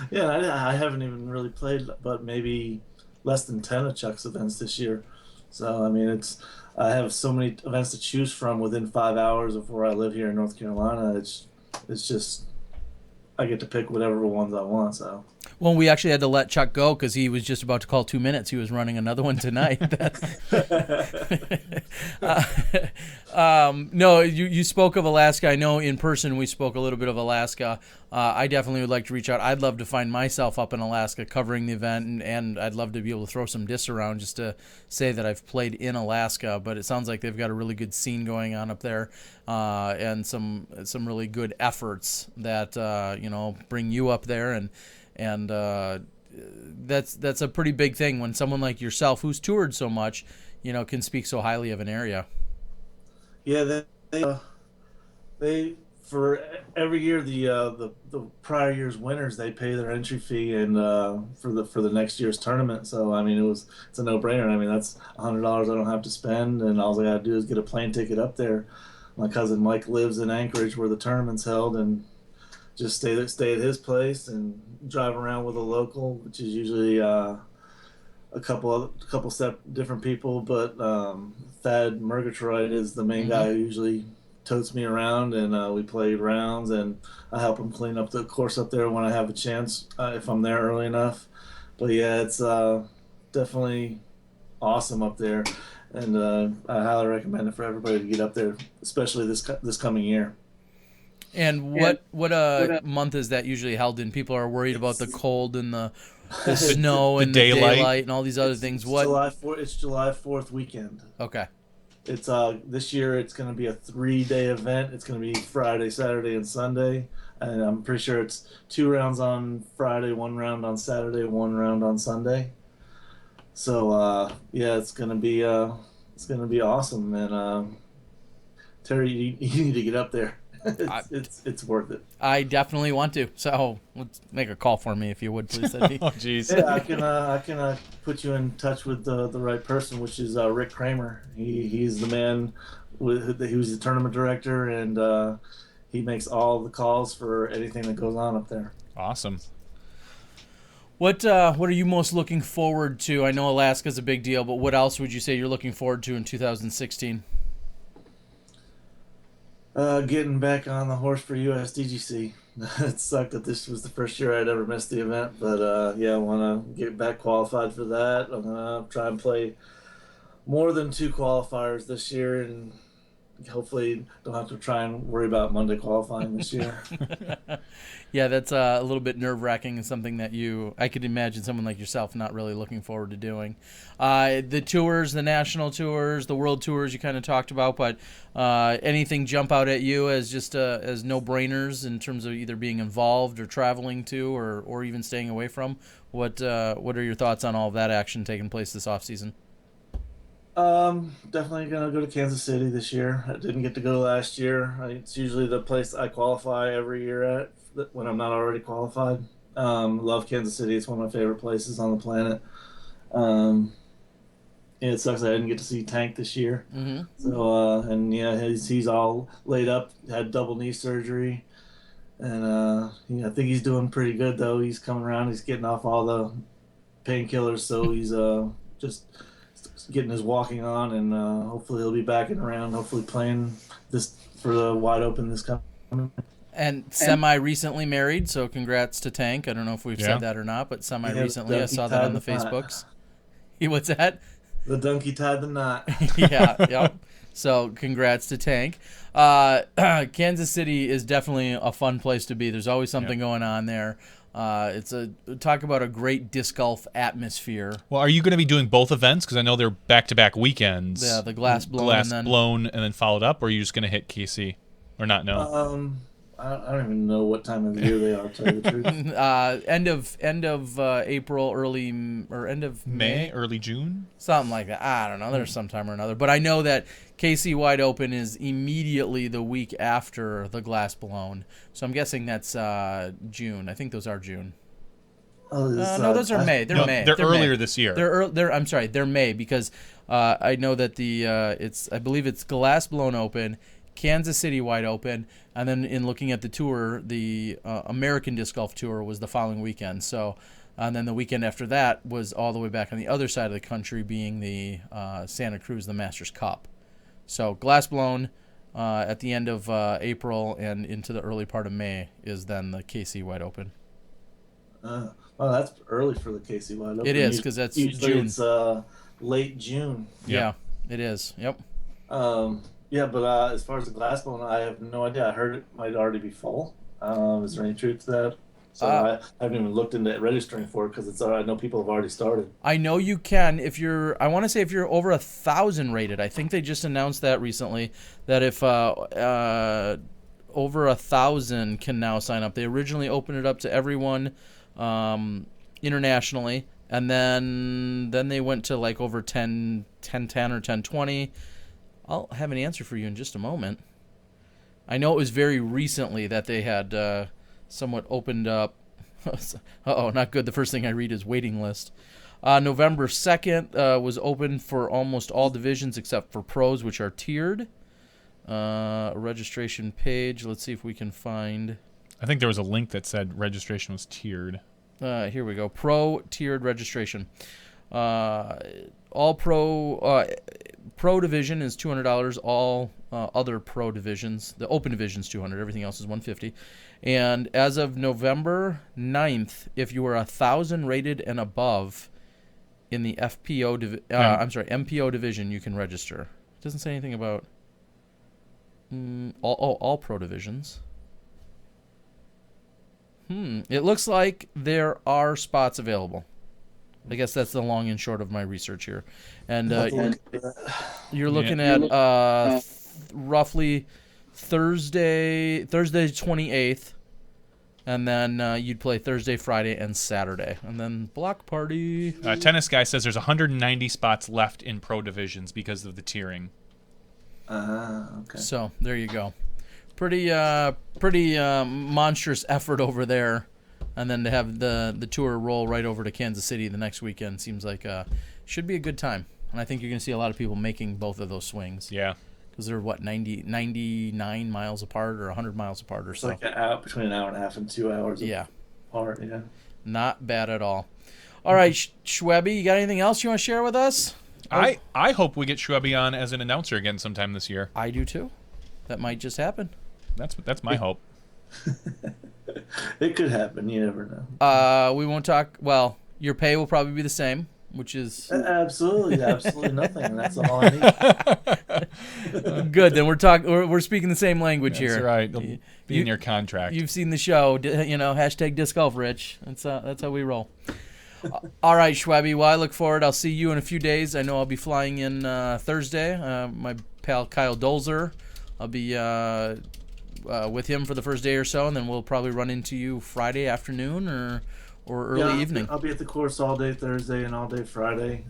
Yeah, I haven't even really played, but maybe less than 10 of Chuck's events this year. So I mean, I have so many events to choose from within 5 hours of where I live here in North Carolina. It's just I get to pick whatever ones I want. So. Well, we actually had to let Chuck go because he was just about to call 2 minutes. He was running another one tonight. No, you spoke of Alaska. I know in person we spoke a little bit of Alaska. I definitely would like to reach out. I'd love to find myself up in Alaska covering the event, and I'd love to be able to throw some discs around just to say that I've played in Alaska. But it sounds like they've got a really good scene going on up there, and some really good efforts that bring you up there, and that's a pretty big thing when someone like yourself, who's toured so much, can speak so highly of an area. Yeah, they for every year the prior year's winners, they pay their entry fee and for the next year's tournament. So I mean it's a no-brainer. I mean that's $100 I don't have to spend, and all I gotta do is get a plane ticket up there. My cousin Mike lives in Anchorage where the tournament's held, and just stay at his place and drive around with a local, which is usually a couple different people, but Thad Murgatroyd is the main guy who usually totes me around, and we play rounds, and I help him clean up the course up there when I have a chance, if I'm there early enough. But yeah, it's definitely awesome up there, and I highly recommend it for everybody to get up there, especially this coming year. And what month is that usually held in? People are worried about the cold and the snow the and daylight. the daylight and all these other things. What? It's July 4th weekend. Okay. It's this year it's going to be a 3-day event. It's going to be Friday, Saturday, and Sunday, and I'm pretty sure it's 2 rounds on Friday, 1 round on Saturday, 1 round on Sunday. So yeah, it's going to be awesome, and Terry, you need to get up there. It's worth it. I definitely want to. So let's make a call for me if you would, please. Oh, jeez. Yeah, I can put you in touch with the right person, which is Rick Kramer. He's the man. He was the tournament director, and he makes all the calls for anything that goes on up there. Awesome. What are you most looking forward to? I know Alaska's a big deal, but what else would you say you're looking forward to in 2016? Getting back on the horse for USDGC. It sucked that this was the first year I'd ever missed the event, but yeah, I want to get back qualified for that. I'm going to try and play more than 2 qualifiers this year, and hopefully don't have to try and worry about Monday qualifying this year. Yeah, that's a little bit nerve-wracking and something that I could imagine someone like yourself not really looking forward to doing. The tours, the national tours, the world tours you kind of talked about, but anything jump out at you as just as no-brainers in terms of either being involved or traveling to or even staying away from? What are your thoughts on all of that action taking place this offseason? Definitely gonna go to Kansas City this year. I didn't get to go last year. It's usually the place I qualify every year at when I'm not already qualified. Love Kansas City. It's one of my favorite places on the planet. Yeah, it sucks I didn't get to see Tank this year. Mm-hmm. So and yeah, he's all laid up, had double knee surgery, and yeah, I think he's doing pretty good though. He's coming around. He's getting off all the painkillers, so he's just getting his walking on, and hopefully he'll be back and around. Hopefully playing this for the wide open this coming. And semi-recently married, so congrats to Tank. I don't know if we've said that or not, but semi-recently, I saw that on the Facebooks. What's that? The donkey tied the knot. Yeah, yep. So congrats to Tank. Kansas City is definitely a fun place to be. There's always something going on there. Talk about a great disc golf atmosphere. Well, are you going to be doing both events? Because I know they're back-to-back weekends. Yeah, the glass blown, and then followed up, or are you just going to hit KC? Or not know? I don't even know what time of the year they are, to tell you the truth. End of April, end of May, early June, something like that. I don't know. There's some time or another, but I know that KC Wide Open is immediately the week after the glass blown. So I'm guessing that's June. I think those are June. No, those are May. They're May. They're earlier May. This year. I'm sorry. They're May because I know that I believe it's glass blown open, Kansas City Wide Open, and then in looking at the tour, the American Disc Golf Tour was the following weekend. So, and then the weekend after that was all the way back on the other side of the country, being the Santa Cruz, the Masters Cup. So glass blown at the end of April and into the early part of May is then the KC Wide Open. Well, that's early for the KC Wide Open. It is because that's usually June. It's late June. Yeah, it is. Yep. Yeah, but as far as the glass blown, I have no idea. I heard it might already be full. Is there any truth to that? So I haven't even looked into registering for it because I know people have already started. I know you can if you're. I want to say if you're over 1,000 rated. I think they just announced that recently. That if over 1,000 can now sign up. They originally opened it up to everyone internationally, and then they went to like over 10 or 1020. I'll have an answer for you in just a moment. I know it was very recently that they had somewhat opened up. Uh-oh, not good. The first thing I read is waiting list. November 2nd was open for almost all divisions except for pros, which are tiered. A registration page. Let's see if we can find. I think there was a link that said registration was tiered. Here we go. Pro tiered registration. All pro. Pro division is $200. All other pro divisions, the open division is $200. Everything else is $150. And as of November 9th, if you are 1,000 rated and above in the MPO division, you can register. It doesn't say anything about all pro divisions. It looks like there are spots available. I guess that's the long and short of my research here. And you're looking at roughly Thursday 28th, and then you'd play Thursday, Friday, and Saturday, and then block party. Tennis Guy says there's 190 spots left in pro divisions because of the tiering. Okay. So there you go. Pretty monstrous effort over there, and then to have the tour roll right over to Kansas City the next weekend seems like should be a good time. And I think you're going to see a lot of people making both of those swings. Yeah. Because they're, 99 miles apart or 100 miles apart or so. It's like between an hour and a half and 2 hours apart, yeah. Not bad at all. All right, Schwebby, you got anything else you want to share with us? I hope we get Schwebby on as an announcer again sometime this year. I do too. That might just happen. That's my hope. It could happen. You never know. We won't talk. Well, your pay will probably be the same, which is absolutely nothing. That's all I need. Good. Then we're speaking the same language here. That's right. It'll be in your contract. You've seen the show. Hashtag Disc Golf Rich. That's how we roll. All right, Schwebby. Well, I look forward. I'll see you in a few days. I know I'll be flying in Thursday. My pal Kyle Dolzer. I'll be with him for the first day or so, and then we'll probably run into you Friday afternoon or early evening. I'll be at the course all day Thursday and all day Friday.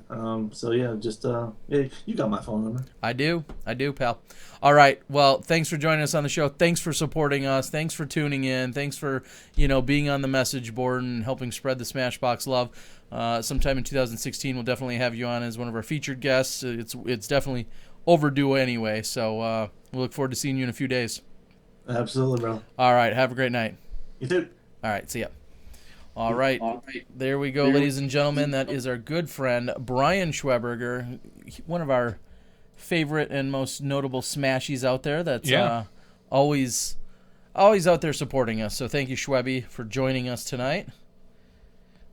So yeah, just you got my phone number. I do, pal. All right. Well, thanks for joining us on the show. Thanks for supporting us. Thanks for tuning in. Thanks for being on the message board and helping spread the Smashbox love. Sometime in 2016, we'll definitely have you on as one of our featured guests. It's definitely overdue anyway. So we'll look forward to seeing you in a few days. Absolutely, bro. All right. Have a great night. You too. All right. See ya. All right. There we go, ladies and gentlemen. That is our good friend, Brian Schweberger, one of our favorite and most notable smashies out there. That's always out there supporting us. So thank you, Schwebby, for joining us tonight.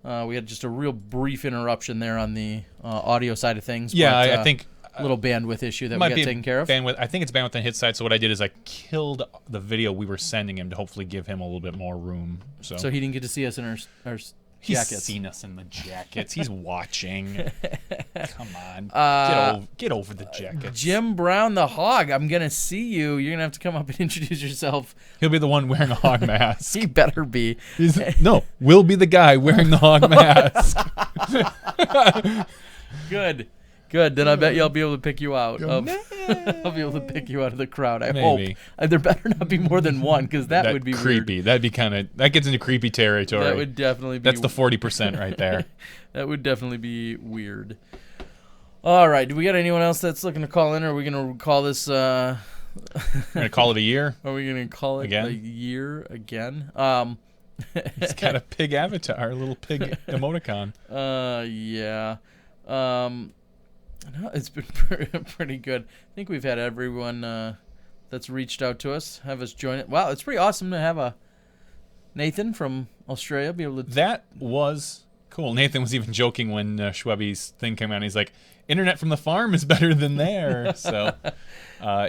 We had just a real brief interruption there on the audio side of things. Yeah, but, I think a little bandwidth issue that we got taken care of. I think it's bandwidth on his side. So what I did is I killed the video we were sending him to hopefully give him a little bit more room. So he didn't get to see us in our jackets. He's seen us in the jackets. He's watching. Come on, get over the jackets. Jim Brown, the Hog. I'm gonna see you. You're gonna have to come up and introduce yourself. He'll be the one wearing a hog mask. He better be. We'll be the guy wearing the hog mask. Good. Then I bet I'll be able to pick you out. I'll be able to pick you out of the crowd. I hope. There better not be more than one, because that would be creepy. Weird. That'd be that gets into creepy territory. That would definitely be. That's the 40% right there. That would definitely be weird. All right. Do we got anyone else that's looking to call in, or are we going to call this? We're going to call it a year? Are we going to call it again? A year again? He's got a pig avatar, a little pig emoticon. Yeah. No, it's been pretty good. I think we've had everyone that's reached out to us have us join it. Wow, it's pretty awesome to have a Nathan from Australia be able to. That was cool. Nathan was even joking when Schwebby's thing came out. He's like, "Internet from the farm is better than there." So,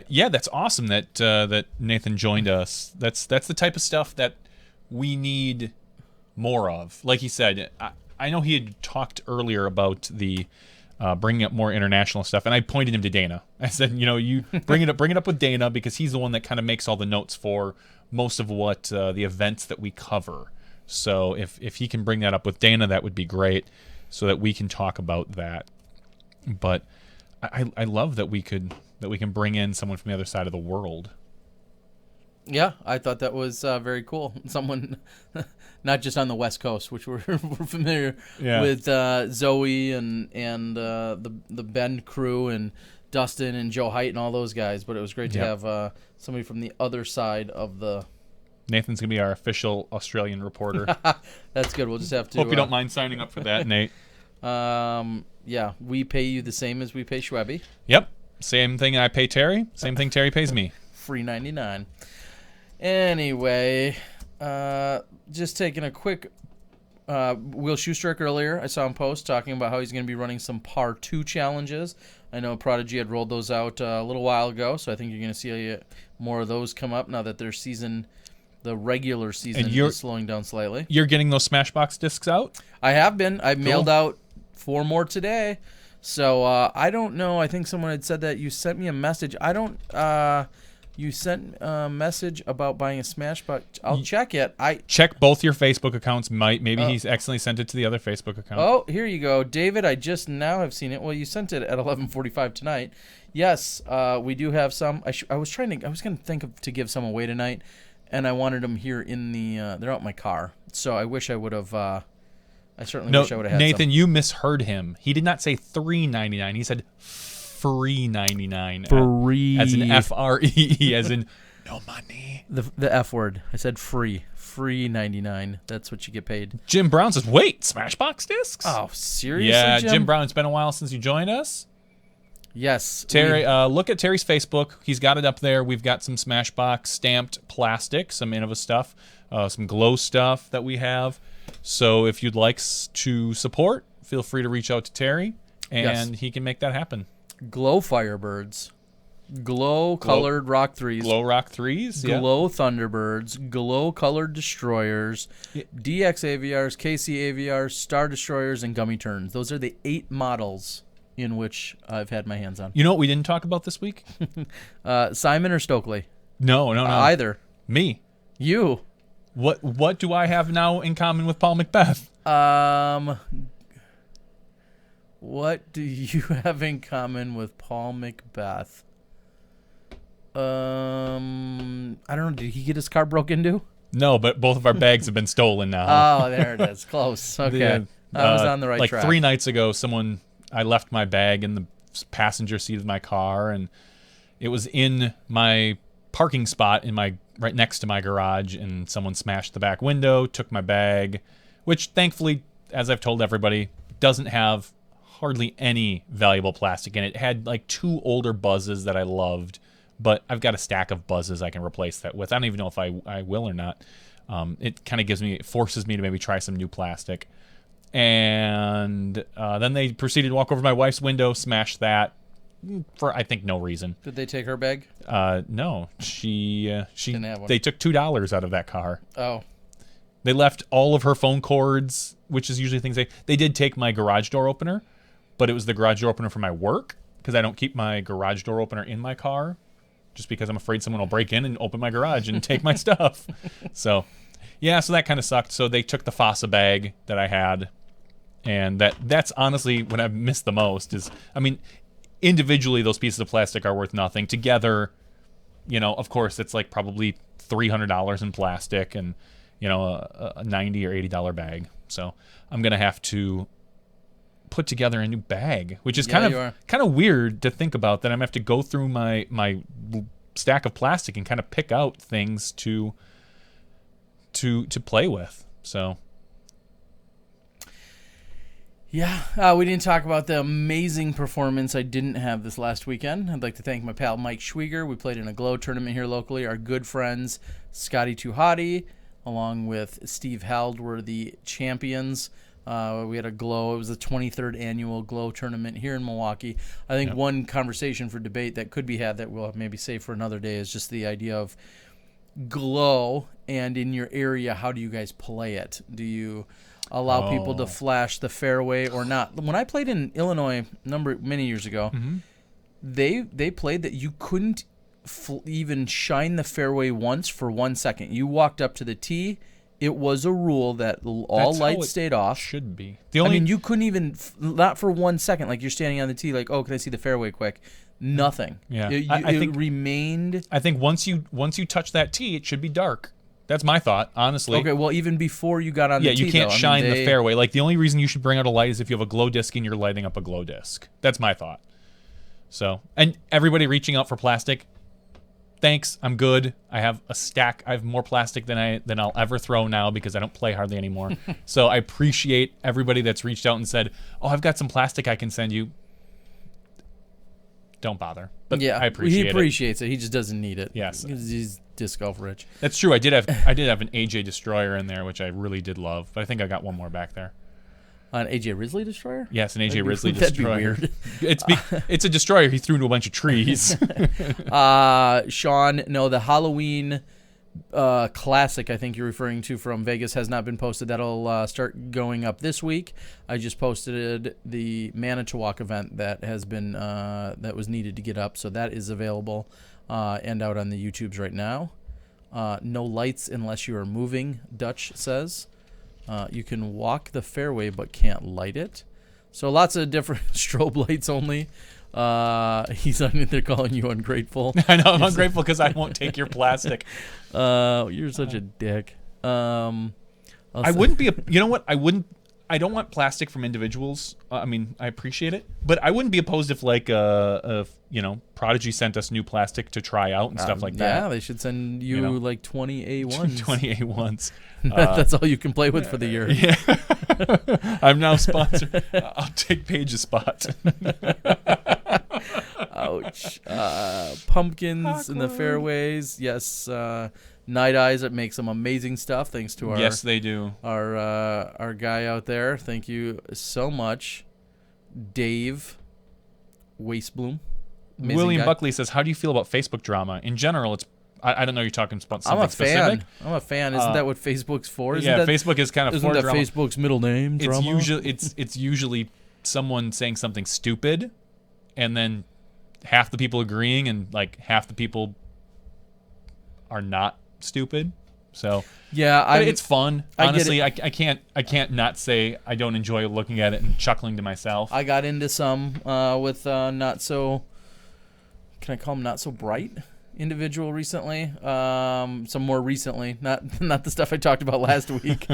yeah, that's awesome that Nathan joined us. That's the type of stuff that we need more of. Like he said, I know he had talked earlier about the. Bringing up more international stuff, and I pointed him to Dana. I said, you bring it up with Dana, because he's the one that kind of makes all the notes for most of what the events that we cover. So if he can bring that up with Dana, that would be great, so that we can talk about that. But I love that we can bring in someone from the other side of the world. Yeah, I thought that was very cool. Someone not just on the West Coast, which we're familiar with Zoe and the Bend crew and Dustin and Joe Height and all those guys. But it was great to have somebody from the other side of the. Nathan's gonna be our official Australian reporter. That's good. We'll just have to. Hope you don't mind signing up for that, Nate. Yeah, we pay you the same as we pay Schwebby. Yep. Same thing I pay Terry. Same thing Terry pays me. Free 99. Anyway, just taking a quick Will Shoestrick earlier. I saw him post talking about how he's going to be running some Par 2 challenges. I know Prodigy had rolled those out a little while ago, so I think you're going to see more of those come up now that their season, the regular season, is slowing down slightly. You're getting those Smashbox discs out? I have been. I mailed out 4 more today. So I don't know. I think someone had said that you sent me a message. I don't. You sent a message about buying a Smashbox. I'll check it. Check both your Facebook accounts. Maybe he's accidentally sent it to the other Facebook account. Oh, here you go, David. I just now have seen it. Well, you sent it at 11:45 tonight. Yes, we do have some. I was going to think to give some away tonight, and I wanted them here in the. They're out in my car, so I wish I would have. I certainly wish I would have had Nathan, some. you misheard him. He did not say $3.99. He said free 99. Free. As in FREE, as in no money. The F word. I said free. Free 99. That's what you get paid. Jim Brown says, wait, Smashbox discs? Oh, seriously, yeah, Jim? Jim Brown, it's been a while since you joined us. Yes. Terry, look at Terry's Facebook. He's got it up there. We've got some Smashbox stamped plastic, some Innova stuff, some glow stuff that we have. So if you'd like to support, feel free to reach out to Terry, and he can make that happen. Glow Firebirds, glow colored Rock 3s, glow Rock 3s, glow Thunderbirds, glow colored Destroyers, DX AVRs, KC AVRs, Star Destroyers, and Gummy Turns. Those are the 8 models in which I've had my hands on. You know what we didn't talk about this week? Simon or Stokely? No. Either. Me. You. What do I have now in common with Paul Macbeth? What do you have in common with Paul Macbeth? I don't know. Did he get his car broken into? No, but both of our bags have been stolen now. Oh, there it is. Close. Okay. I was on the right track. Like 3 nights ago, I left my bag in the passenger seat of my car, and it was in my parking spot right next to my garage, and someone smashed the back window, took my bag, which thankfully, as I've told everybody, doesn't have hardly any valuable plastic in it. It had like 2 older buzzes that I loved, but I've got a stack of buzzes I can replace that with. I don't even know if I will or not. It kind of forces me to maybe try some new plastic. And then they proceeded to walk over my wife's window, smash that for I think no reason. Did they take her bag? No, she didn't have one. They took $2 out of that car. Oh. They left all of her phone cords, which is usually things they did take my garage door opener, but it was the garage door opener for my work, because I don't keep my garage door opener in my car just because I'm afraid someone will break in and open my garage and take my stuff. So that kind of sucked. So they took the Fossa bag that I had, and that's honestly what I've missed the most is, I mean, individually those pieces of plastic are worth nothing. Together, of course it's like probably $300 in plastic and a $90 or $80 bag. So I'm gonna have to put together a new bag, which is kind of weird to think about, that I'm gonna have to go through my stack of plastic and kind of pick out things to play with. So yeah, we didn't talk about the amazing performance I didn't have this last weekend. I'd like to thank my pal Mike Schwieger. We played in a glow tournament here locally. Our good friends Scotty Tuhati along with Steve Held were the champions. We had a glow. It was the 23rd annual glow tournament here in Milwaukee. I think one conversation for debate that could be had that we'll maybe save for another day is just the idea of glow, and in your area, how do you guys play it? Do you allow people to flash the fairway or not? When I played in Illinois many years ago, they played that you couldn't even shine the fairway once for 1 second. You walked up to the tee. It was a rule that all lights stayed off. Should be. You couldn't even, not for 1 second, like you're standing on the tee, like, oh, can I see the fairway quick? Nothing. Yeah. It remained. I think once you touch that tee, it should be dark. That's my thought, honestly. Okay, well, even before you got on the tee, you can't shine the fairway. Like, the only reason you should bring out a light is if you have a glow disc and you're lighting up a glow disc. That's my thought. So, and everybody reaching out for plastic, thanks, I'm good. I have a stack. I have more plastic than I'll ever throw now because I don't play hardly anymore. So I appreciate everybody that's reached out and said, oh, I've got some plastic I can send you. don't bother. But yeah, I appreciate he appreciates it. He just doesn't need it. Yes. He's disc golf rich. That's true. I did have an AJ Destroyer in there, which I really did love. But I think I got one more back there. An AJ Risley Destroyer? Yes, an AJ Risley that'd be Destroyer. weird. It's a destroyer he threw into a bunch of trees. Sean, no, the Halloween classic I think you're referring to from Vegas has not been posted. That'll start going up this week. I just posted the Manitowoc event that has been that was needed to get up, so that is available and out on the YouTubes right now. No lights unless you are moving, Dutch says. You can walk the fairway but can't light it. So lots of different strobe lights only. He's on there calling you ungrateful. I know I'm ungrateful because I won't take your plastic. You're such a dick. I wouldn't be you know what? I don't want plastic from individuals. I mean, I appreciate it, but I wouldn't be opposed if like Prodigy sent us new plastic to try out and stuff like that. Yeah, they should send you, like 20 A1s. 20 A1s. That's all you can play with for the year. Yeah. I'm now sponsored. I'll take Paige's spot. Ouch. Pumpkins in the fairways. Yes. Night Eyes, it makes some amazing stuff. Thanks to our yes, they do. Our guy out there. Thank you so much, Dave Wastebloom. Amazing William guy. Buckley says, "How do you feel about Facebook drama in general?" It's I don't know. You're talking about something I'm a fan. specific. I'm a fan. Isn't that what Facebook's for? Yeah, Facebook is kind of isn't for that drama. Facebook's middle name? Drama? It's usually someone saying something stupid, and then half the people agreeing, and like half the people are not stupid. So yeah, it's fun. Honestly, I can't not say I don't enjoy looking at it and chuckling to myself. I got into some with not so. Can I call them not so bright individual recently? Some more recently, not the stuff I talked about last week.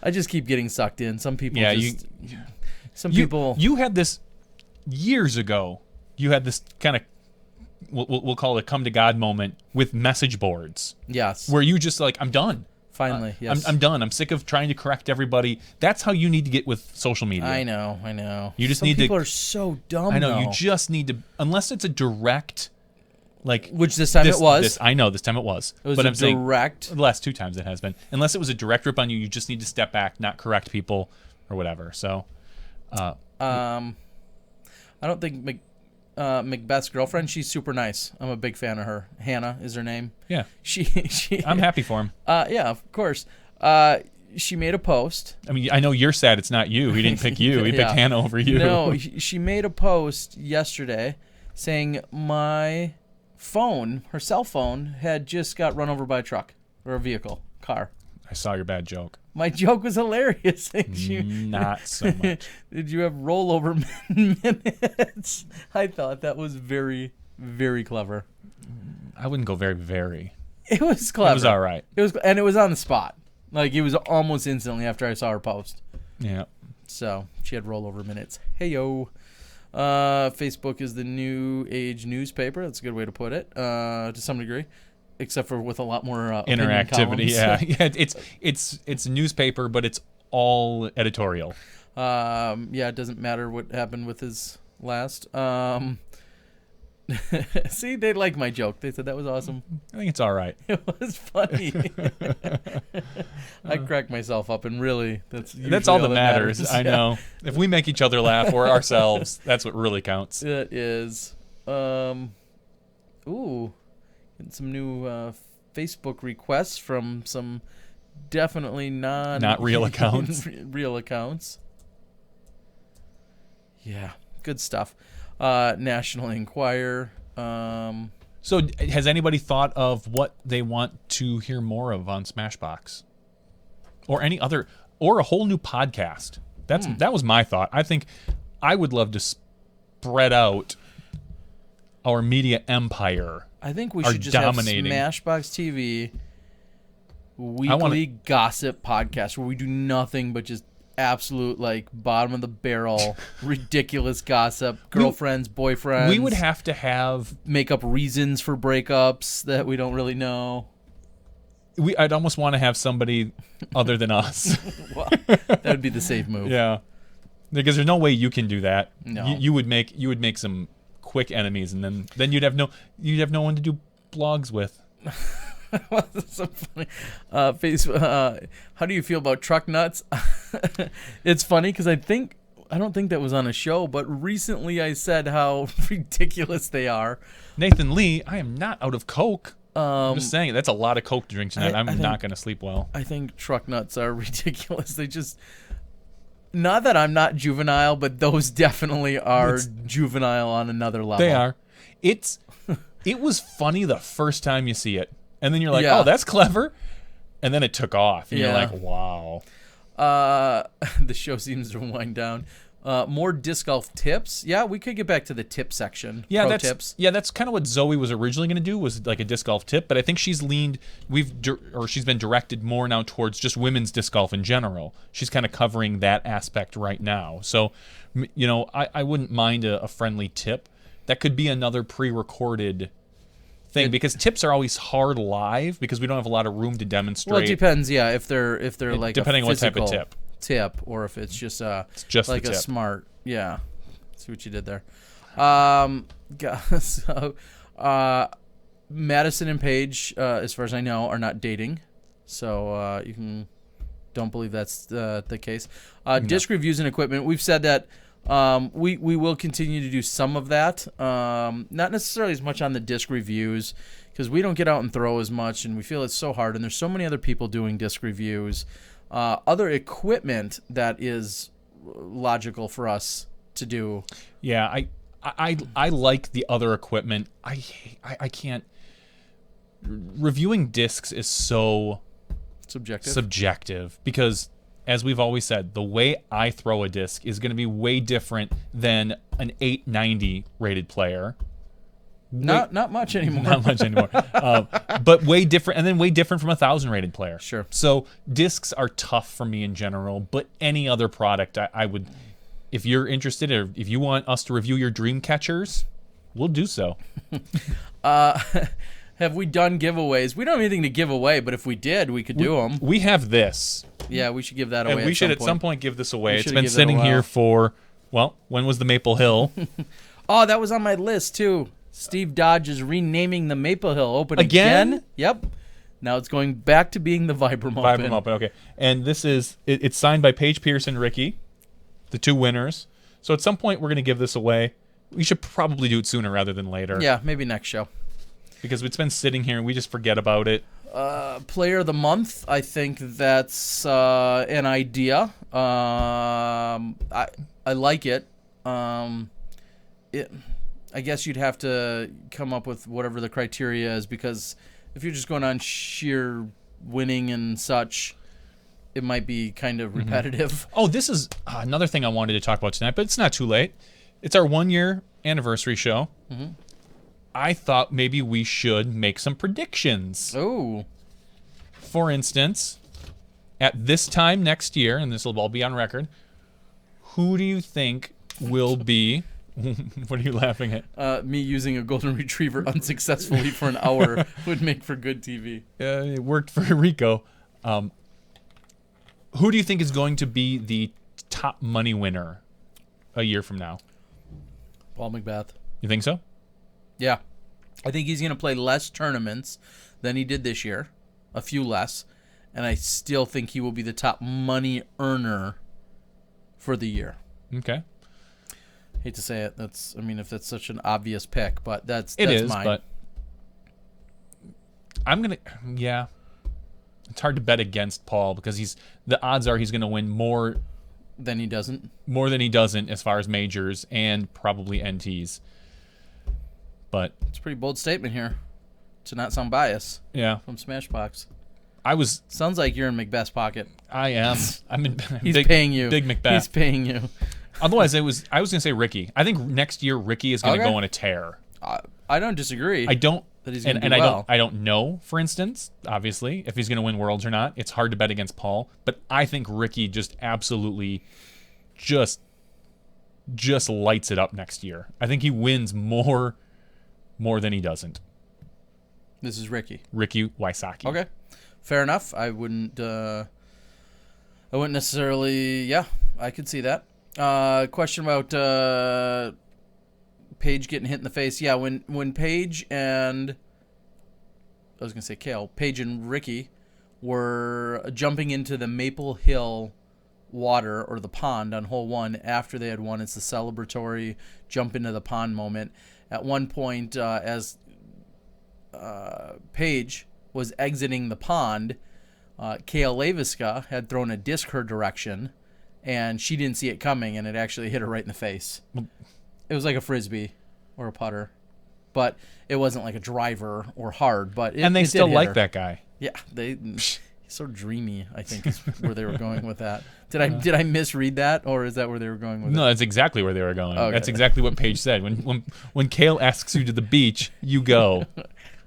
I just keep getting sucked in. Some people. Yeah, people. You had this years ago. You had this kind of. We'll call it a come to God moment with message boards. Yes. Where you just like, I'm done. Finally, yes. I'm done. I'm sick of trying to correct everybody. That's how you need to get with social media. I know. You just Some need to. people are so dumb. I know. Though. You just need to, unless it's a direct, like. Which this time it was. I know this time it was. It was but a I'm saying direct. The last two times it has been. Unless it was a direct rip on you, you just need to step back, not correct people or whatever. So. I don't think Macbeth's girlfriend, she's super nice. I'm a big fan of her. Hannah is her name. Yeah. She I'm happy for him. Yeah, of course. She made a post. I mean, I know you're sad it's not you. He didn't pick you. He picked Hannah over you. No, she made a post yesterday saying my phone, her cell phone, had just got run over by a truck or a vehicle, car. I saw your bad joke. My joke was hilarious. Not so much. Did you have rollover minutes? I thought that was very, very clever. I wouldn't go very, very. It was clever. It was all right. And it was on the spot. Like, it was almost instantly after I saw her post. Yeah. So, she had rollover minutes. Hey-yo. Facebook is the new age newspaper. That's a good way to put it, to some degree. Except for with a lot more interactivity. Yeah. It's a newspaper, but it's all editorial. It doesn't matter what happened with his last. See, they like my joke. They said that was awesome. I think it's all right. It was funny. I cracked myself up, and really, that's all that matters. I know. If we make each other laugh or ourselves, that's what really counts. It is. Getting some new Facebook requests from some definitely not real accounts. Real accounts. Yeah, good stuff. National Enquirer. So, has anybody thought of what they want to hear more of on Smashbox, or any other, or a whole new podcast? That was my thought. I think I would love to spread out our media empire. I think we should just dominating. have SmashBoxxTV weekly gossip podcast where we do nothing but just absolute, like, bottom of the barrel, ridiculous gossip, girlfriends, boyfriends. We would have to have... make up reasons for breakups that we don't really know. I'd almost want to have somebody other than us. Well, that would be the safe move. Yeah. Because there's no way you can do that. No. You would make some quick enemies, and then you'd have no one to do blogs with. That's so funny. Facebook. How do you feel about truck nuts? It's funny because I don't think that was on a show, but recently I said how ridiculous they are. Nathan Lee, I am not out of Coke. I'm just saying, that's a lot of Coke to drink tonight. I'm not going to sleep well. I think truck nuts are ridiculous. They just, not that I'm not juvenile, but those definitely are juvenile on another level. They are. It was funny the first time you see it, and then you're like, oh, that's clever, and then it took off, and you're like, wow. The show seems to wind down. More disc golf tips. Yeah, we could get back to the tip section. Yeah, Pro tips. Yeah, that's kind of what Zoe was originally going to do, was like a disc golf tip. But I think she's been directed more now towards just women's disc golf in general. She's kind of covering that aspect right now. So, I wouldn't mind a friendly tip. That could be another pre-recorded thing, because tips are always hard live because we don't have a lot of room to demonstrate. Well, it depends. Yeah, if they're like depending a on what type of tip, or if it's just like a tip. smart. Yeah, see what you did there. So, Madison and Paige, as far as I know, are not dating, so don't believe that's the case. Disc reviews and equipment. We've said that we will continue to do some of that. Not necessarily as much on the disc reviews, because we don't get out and throw as much, and we feel it's so hard. And there's so many other people doing disc reviews. Other equipment that is logical for us to do. Yeah, I like the other equipment. I can't. Reviewing discs is so subjective because, as we've always said, the way I throw a disc is going to be way different than an 890 rated player. Not much anymore. Not much anymore. But way different, and then way different from a 1,000 rated player. Sure. So discs are tough for me in general, but any other product I would, if you're interested, or if you want us to review your dream catchers, we'll do so. Have we done giveaways? We don't have anything to give away, but if we did, we could do them. We have this. Yeah, we should give that away. And we should at some point give this away. We It's been sitting here for, well, when was the Maple Hill? Oh, that was on my list too. Steve Dodge is renaming the Maple Hill Open again. Yep. Now it's going back to being the Vibram Open. Vibram Open, okay. And this is, it's signed by Paige Pierce and Ricky, the two winners. So at some point we're going to give this away. We should probably do it sooner rather than later. Yeah, maybe next show. Because it's been sitting here and we just forget about it. Player of the month, I think that's an idea. I like it. I guess you'd have to come up with whatever the criteria is, because if you're just going on sheer winning and such, it might be kind of repetitive. Mm-hmm. Oh, this is another thing I wanted to talk about tonight, but it's not too late. It's our 1-year anniversary show. Mm-hmm. I thought maybe we should make some predictions. Oh. For instance, at this time next year, and this will all be on record, who do you think will be... What are you laughing at? Me using a golden retriever unsuccessfully for an hour would make for good TV. It worked for Rico. Who do you think is going to be the top money winner a year from now? Paul McBeth. You think so? Yeah. I think he's going to play less tournaments than he did this year. A few less. And I still think he will be the top money earner for the year. Okay. Hate to say it. If that's such an obvious pick, but that's mine. But I'm gonna, yeah. It's hard to bet against Paul because the odds are he's gonna win more than he doesn't as far as majors and probably NTs. But it's a pretty bold statement here, to not sound biased. Yeah. From Smashbox. Sounds like you're in Macbeth's pocket. I am. He's paying you. Big Macbeth. He's paying you. Otherwise, I was going to say Ricky. I think next year Ricky is going to go on a tear. I don't disagree. I don't. That he's going to do well. I don't know, for instance, obviously, if he's going to win Worlds or not. It's hard to bet against Paul. But I think Ricky just absolutely just lights it up next year. I think he wins more than he doesn't. This is Ricky. Ricky Wysocki. Okay. Fair enough. I wouldn't necessarily... Yeah, I could see that. Question about Paige getting hit in the face. Yeah, when Paige and I was gonna say Kale, Paige and Ricky were jumping into the Maple Hill water or the pond on hole 1 after they had won. It's the celebratory jump into the pond moment. At one point, as Paige was exiting the pond, Kale Laviska had thrown a disc her direction, and she didn't see it coming, and it actually hit her right in the face. It was like a frisbee or a putter, but it wasn't like a driver or hard. But and they still like that guy. Yeah, he's so dreamy, I think, is where they were going with that. Did I misread that, or is that where they were going with it? No, that's exactly where they were going. Okay. That's exactly what Paige said. When Kale asks you to the beach, you go.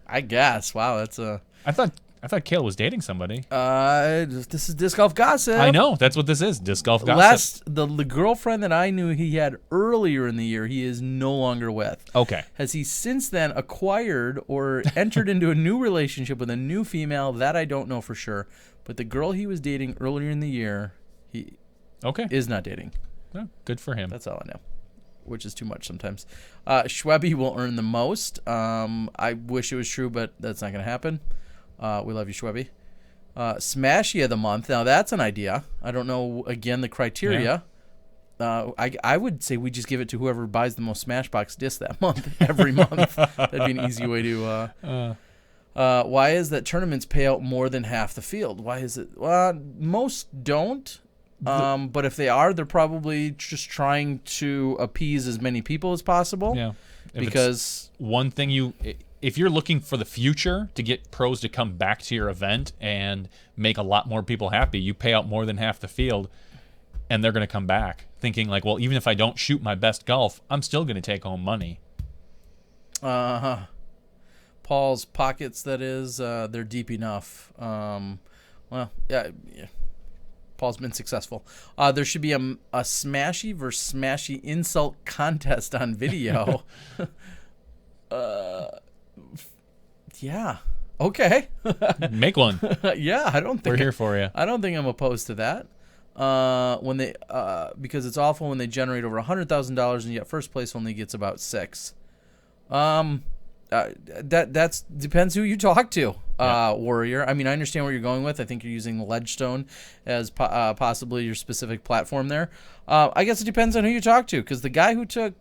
I guess. Wow, that's a. I thought Kale was dating somebody. This is disc golf gossip. I know, that's what this is. Disc golf gossip. The girlfriend that I knew he had earlier in the year, he is no longer with. Okay. Has he since then acquired or entered into a new relationship with a new female? That I don't know for sure. But the girl he was dating earlier in the year, he is not dating. Oh, good for him. That's all I know, which is too much sometimes. Schwebby will earn the most. I wish it was true, but that's not going to happen. We love you, Schwebby. Smashy of the month. Now, that's an idea. I don't know, again, the criteria. Yeah. I would say we just give it to whoever buys the most Smashbox discs that month, every month. That'd be an easy way to... why is that tournaments pay out more than half the field? Why is it? Well, most don't. But if they are, they're probably just trying to appease as many people as possible. Yeah. Because one thing if you're looking for the future to get pros to come back to your event and make a lot more people happy, you pay out more than half the field, and they're going to come back thinking like, well, even if I don't shoot my best golf, I'm still going to take home money. Paul's pockets, that is, they're deep enough. Well, yeah. Paul's been successful. There should be a Smashy versus Smashy insult contest on video. Yeah. Okay. Make one. Yeah, I don't think we're here for you. I don't think I'm opposed to that. When they because it's awful when they generate over $100,000 and yet first place only gets about $6. That's depends who you talk to, Warrior. I mean, I understand where you're going with. I think you're using Ledgestone as possibly your specific platform there. I guess it depends on who you talk to, because the guy who took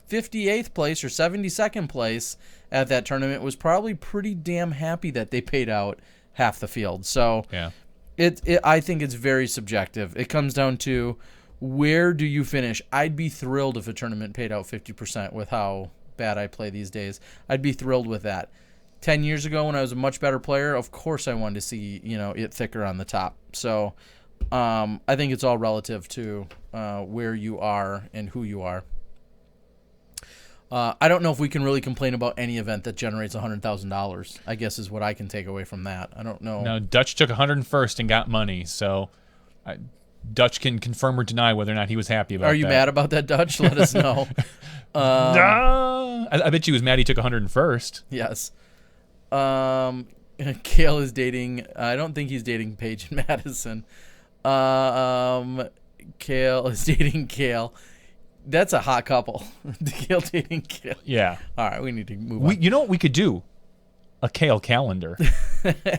58th place or 72nd place at that tournament was probably pretty damn happy that they paid out half the field. So yeah, I think it's very subjective. It comes down to where do you finish. I'd be thrilled if a tournament paid out 50% with how bad I play these days. I'd be thrilled with that. 10 years ago when I was a much better player, of course I wanted to see, it thicker on the top. So I think it's all relative to where you are and who you are. I don't know if we can really complain about any event that generates $100,000, I guess is what I can take away from that. I don't know. No, Dutch took 101st and got money, so Dutch can confirm or deny whether or not he was happy about that. Are you mad about that, Dutch? Let us know. I bet you was mad he took 101st. Yes. Kale is dating... I don't think he's dating Paige and Madison. Kale is dating Kale. That's a hot couple. Kale dating Kale. Yeah. All right, we need to move on. You know what we could do? A Kale calendar.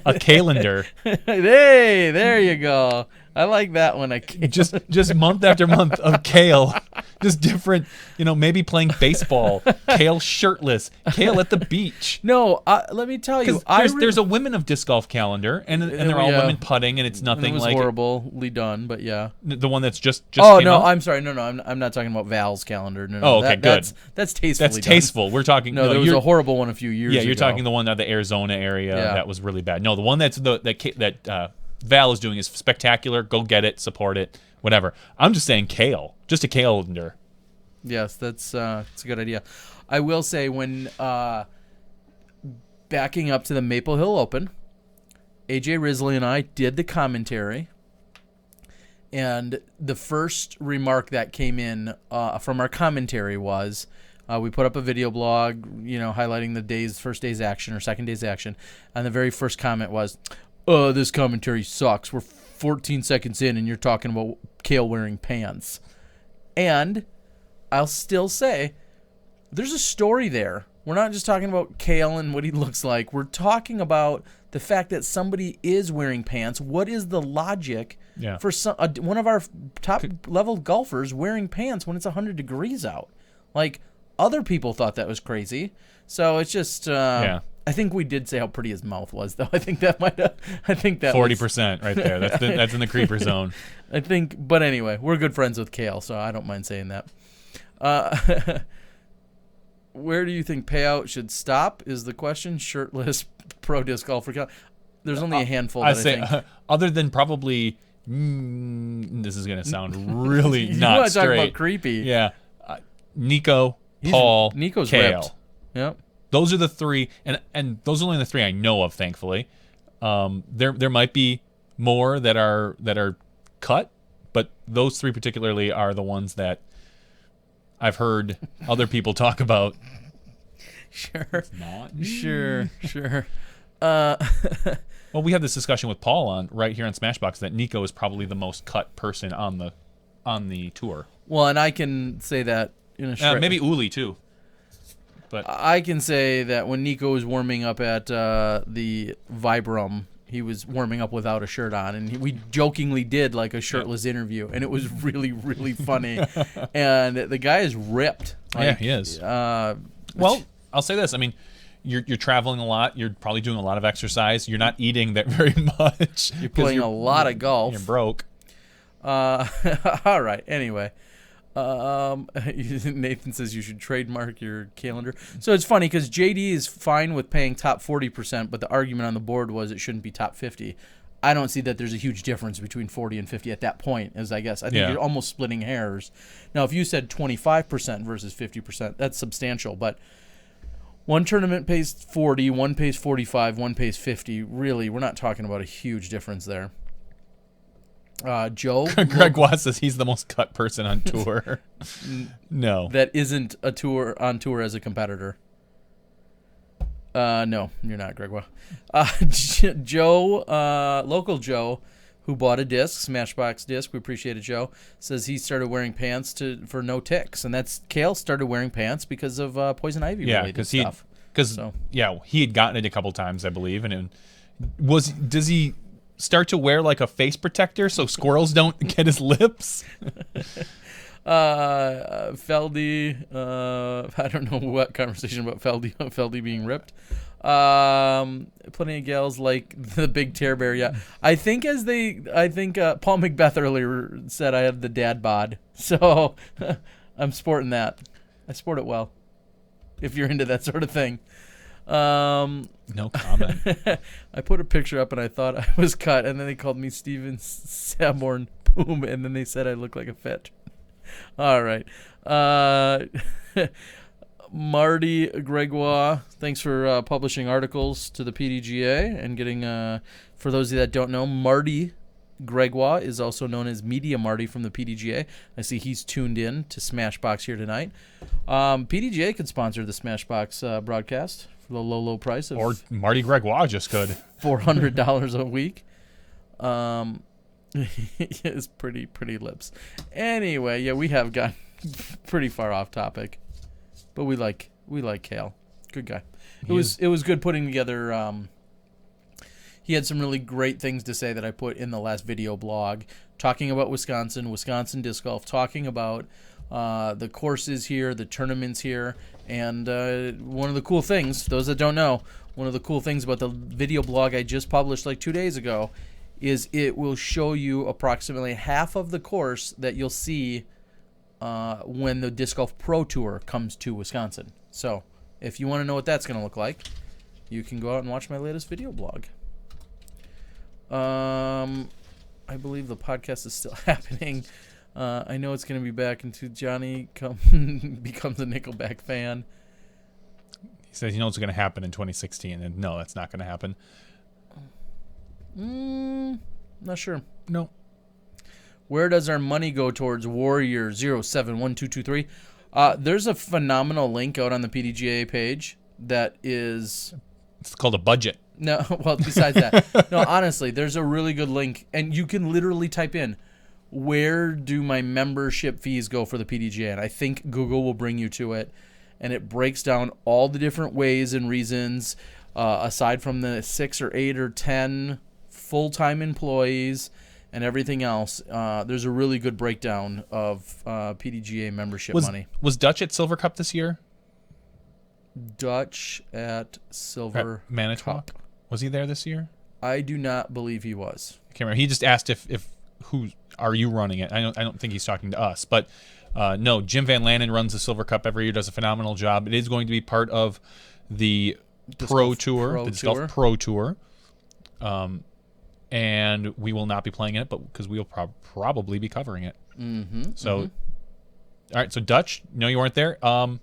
A calendar. Hey, there you go. I like that one. Just month after month of Kale. Just different, maybe playing baseball. Kale shirtless. Kale at the beach. No, let me tell you. There's a women of disc golf calendar, and they're all women putting, and it's nothing it was like horribly done, but yeah. The one that's just oh, came no, out? I'm sorry. No, I'm not talking about Val's calendar. No, oh, okay, good. That's tastefully That's tasteful. Done. We're talking... No, there was a horrible one a few years ago. Yeah, you're talking the one out of the Arizona area that was really bad. No, the one that Val is doing is spectacular. Go get it, support it, whatever. I'm just saying Kale. Just a calendar. Yes, that's a good idea. I will say when backing up to the Maple Hill Open, AJ Risley and I did the commentary, and the first remark that came in from our commentary was we put up a video blog, highlighting the first day's action or second day's action, and the very first comment was, "Oh, this commentary sucks. We're 14 seconds in, and you're talking about Kale wearing pants." And I'll still say there's a story there. We're not just talking about Kale and what he looks like. We're talking about the fact that somebody is wearing pants. What is the logic for one of our top level golfers wearing pants when it's 100 degrees out? Like, other people thought that was crazy. So it's just, I think we did say how pretty his mouth was, though. I think that might have, 40% right there. That's in the creeper zone. I think, but anyway, we're good friends with Kale, so I don't mind saying that. Where do you think payout should stop is the question. Shirtless pro disc golfer. There's only a handful. I think. Other than probably, this is going to sound really you not want to straight. talk about creepy? Yeah, Nico, Paul, Nico's Kale. ripped. Yep. Those are the three, and those are only the three I know of. Thankfully, there might be more that are cut, but those three particularly are the ones that I've heard other people talk about. Sure. It's not. Sure. Well, we had this discussion with Paul right here on Smashbox that Nico is probably the most cut person on the tour. Well, and I can say that in a maybe Uli too. But I can say that when Nico was warming up at the Vibram, he was warming up without a shirt on, and we jokingly did like a shirtless interview, and it was really, really funny. And the guy is ripped. Yeah, he is. Well, I'll say this. I mean, you're traveling a lot. You're probably doing a lot of exercise. You're not eating that very much. You're playing a lot of golf. You're broke. All right. Anyway. Nathan says you should trademark your calendar. So it's funny because JD is fine with paying top 40%, but the argument on the board was it shouldn't be top 50. I don't see that there's a huge difference between 40 and 50 at that point, I think you're almost splitting hairs. Now, if you said 25% versus 50%, that's substantial, but one tournament pays 40, one pays 45, one pays 50. Really, we're not talking about a huge difference there. Joe Greg Watts says he's the most cut person on tour. No, that isn't on tour as a competitor. No, you're not, Greg Watts. Joe, local Joe, who bought a disc, Smashbox disc. We appreciate it, Joe. Says he started wearing pants for no ticks, and that's Kale started wearing pants because of poison ivy related stuff. Because he had gotten it a couple times, I believe, and does he start to wear like a face protector so squirrels don't get his lips? Feldy, I don't know what conversation about Feldy being ripped. Plenty of gals like the big tear bear. Yeah, I think Paul Macbeth earlier said I have the dad bod, so I'm sporting that. I sport it well. If you're into that sort of thing. No comment. I put a picture up and I thought I was cut, and then they called me Steven Saborn Boom, and then they said I look like a fit. All right. Marty Gregoire, thanks for publishing articles to the PDGA and getting, for those of you that don't know, Marty Gregoire is also known as Media Marty from the PDGA. I see he's tuned in to Smashbox here tonight. PDGA could sponsor the Smashbox broadcast for the low price of... Or Marty Gregoire just could. $400 a week. His pretty lips. Anyway, yeah, we have gotten pretty far off topic. But we like Kale. Good guy. It was good putting together. He had some really great things to say that I put in the last video blog, talking about Wisconsin disc golf, talking about the courses here, the tournaments here, and one of the cool things, those that don't know, one of the cool things about the video blog I just published like 2 days ago is it will show you approximately half of the course that you'll see when the Disc Golf Pro Tour comes to Wisconsin. So if you want to know what that's going to look like, you can go out and watch my latest video blog. I believe the podcast is still happening. I know it's going to be back until Johnny becomes a Nickelback fan. He says he knows what's going to happen in 2016, and no, that's not going to happen. Not sure. No. Where does our money go towards Warrior 071223? There's a phenomenal link out on the PDGA page that is... It's called a budget. No, well, besides that. No, honestly, there's a really good link, and you can literally type in, where do my membership fees go for the PDGA? And I think Google will bring you to it. and it breaks down all the different ways and reasons, aside from the 6 or 8 or 10 full-time employees and everything else. There's a really good breakdown of PDGA membership money. Was Dutch at Silver Cup this year? Dutch at Silver Manitowoc? Cup. Was he there this year? I do not believe he was. I can't remember. He just asked if who are you running it. I don't think he's talking to us, but no. Jim Van Lannen runs the Silver Cup every year. Does a phenomenal job. It is going to be part of the Disc Golf Pro Tour, and we will not be playing in it, but because we'll probably be covering it. So, all right. So Dutch, no, you weren't there. Come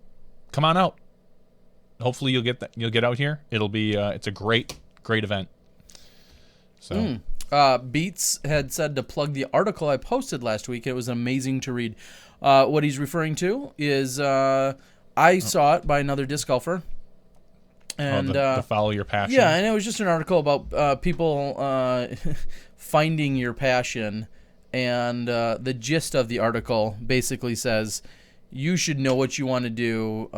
on out. Hopefully you'll get out here. It'll be it's a great event. So Beats had said to plug the article I posted last week. It was amazing to read. What he's referring to is I saw it by another disc golfer. And the follow your passion. Yeah, and it was just an article about people finding your passion, and the gist of the article basically says you should know what you want to do.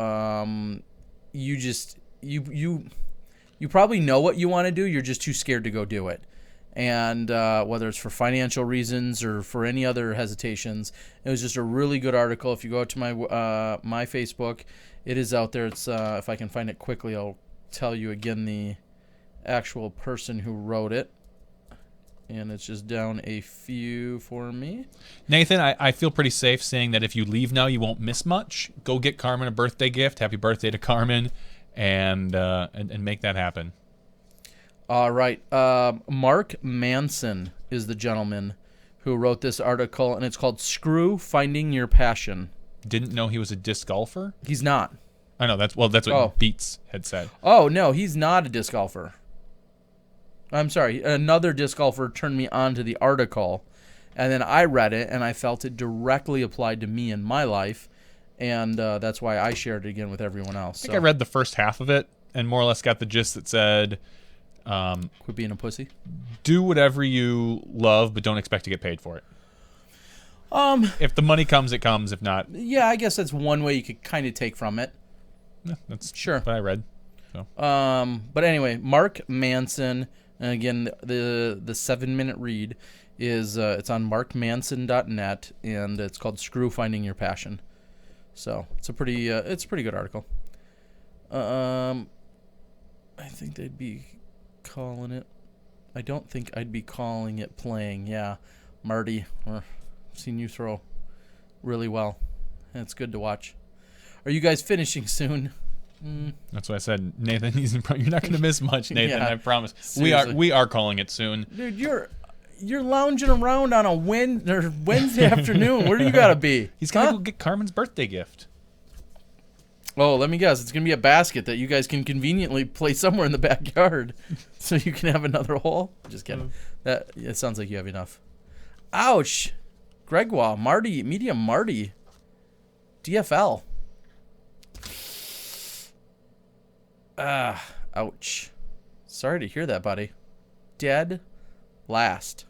You probably know what you want to do. You're just too scared to go do it. And whether it's for financial reasons or for any other hesitations, it was just a really good article. If you go to my Facebook, it is out there. It's if I can find it quickly, I'll tell you again the actual person who wrote it. And it's just down a few for me. Nathan, I feel pretty safe saying that if you leave now, you won't miss much. Go get Carmen a birthday gift. Happy birthday to Carmen, and make that happen. All right. Mark Manson is the gentleman who wrote this article, and it's called "Screw Finding Your Passion." Didn't know he was a disc golfer? He's not. I know that's what Beats had said. Oh no, he's not a disc golfer. I'm sorry. Another disc golfer turned me on to the article, and then I read it, and I felt it directly applied to me in my life, and that's why I shared it again with everyone else. I think I read the first half of it and more or less got the gist that said, quit being a pussy. Do whatever you love, but don't expect to get paid for it. If the money comes, it comes. If not, yeah, I guess that's one way you could kind of take from it. Yeah, that's sure what I read. So. But anyway, Mark Manson, and again, the 7-minute read is it's on markmanson.net, and it's called "Screw Finding Your Passion." So it's a pretty good article. I think they'd be calling it. I don't think I'd be calling it playing. Yeah, Marty, I've seen you throw really well. And it's good to watch. Are you guys finishing soon? That's what I said, Nathan. You're not going to miss much, Nathan. Yeah, I promise. seriously. We are calling it soon. Dude, you're lounging around on a Wednesday afternoon. Where do you gotta be? He's gotta go get Carmen's birthday gift. Oh, let me guess. It's gonna be a basket that you guys can conveniently place somewhere in the backyard, so you can have another hole. Just kidding. It sounds like you have enough. Ouch, Gregoire, Marty, Medium Marty, DFL. Ouch. Sorry to hear that, buddy. Dead last.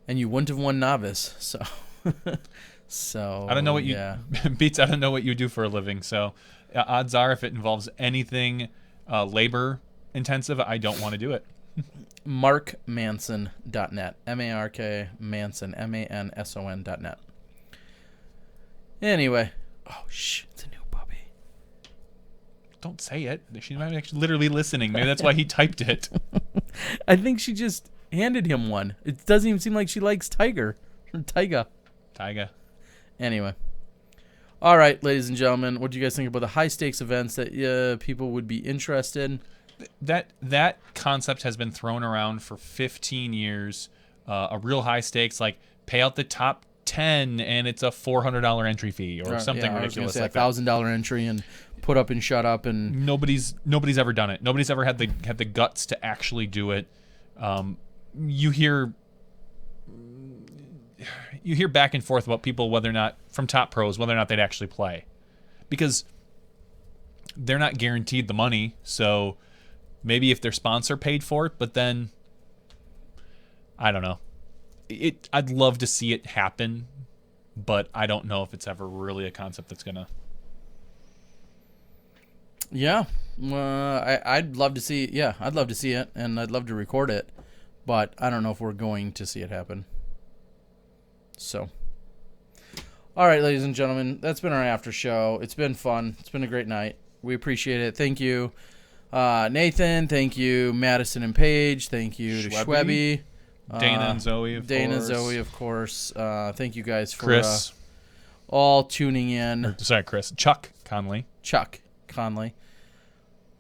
And you wouldn't have won novice, so I don't know what you Beats. I don't know what you do for a living, so odds are if it involves anything labor intensive, I don't want to do it. markmanson.net. M-A-R-K Manson, M-A-N-S-O-N.net. Anyway, it's a new puppy. Don't say it. She might be actually literally listening. Maybe that's why he typed it. I think she just handed him one. It doesn't even seem like she likes Tiger. Or Tyga. Anyway. All right, ladies and gentlemen, what do you guys think about the high stakes events that people would be interested in? That concept has been thrown around for 15 years. A real high stakes, like pay out the top 10 and it's a $400 entry fee or something ridiculous like that. $1,000 entry and put up and shut up, and nobody's ever done it. Nobody's ever had the guts to actually do it. You hear back and forth about people whether or not from top pros whether or not they'd actually play, because they're not guaranteed the money. So maybe if their sponsor paid for it, but then I don't know. I'd love to see it happen, but I don't know if it's ever really a concept that's gonna. Yeah, I'd love to see. Yeah, I'd love to see it, and I'd love to record it, but I don't know if we're going to see it happen. So, all right, ladies and gentlemen, that's been our after show. It's been fun. It's been a great night. We appreciate it. Thank you, Nathan. Thank you, Madison and Paige. Thank you to Schwebby. Dana and Zoe, of course. Thank you guys for Chris. All tuning in. Chris. Chuck Conley.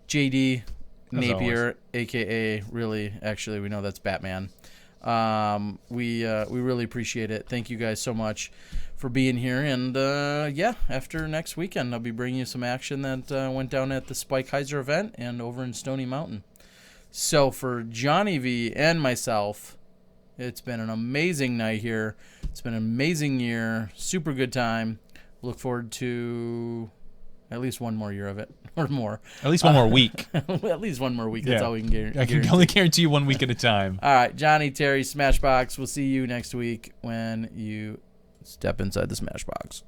JD As Napier, always. a.k.a. really, actually, we know that's Batman. We really appreciate it. Thank you guys so much for being here. And, after next weekend, I'll be bringing you some action that went down at the SpikeHyzer event and over in Stony Mountain. So for Johnny V and myself, it's been an amazing night here. It's been an amazing year. Super good time. Look forward to at least one more year of it, or more. At least one more week. At least one more week. That's all we can guarantee. I can only guarantee you 1 week at a time. All right, Johnny, Terry, Smashbox. We'll see you next week when you step inside the Smashbox.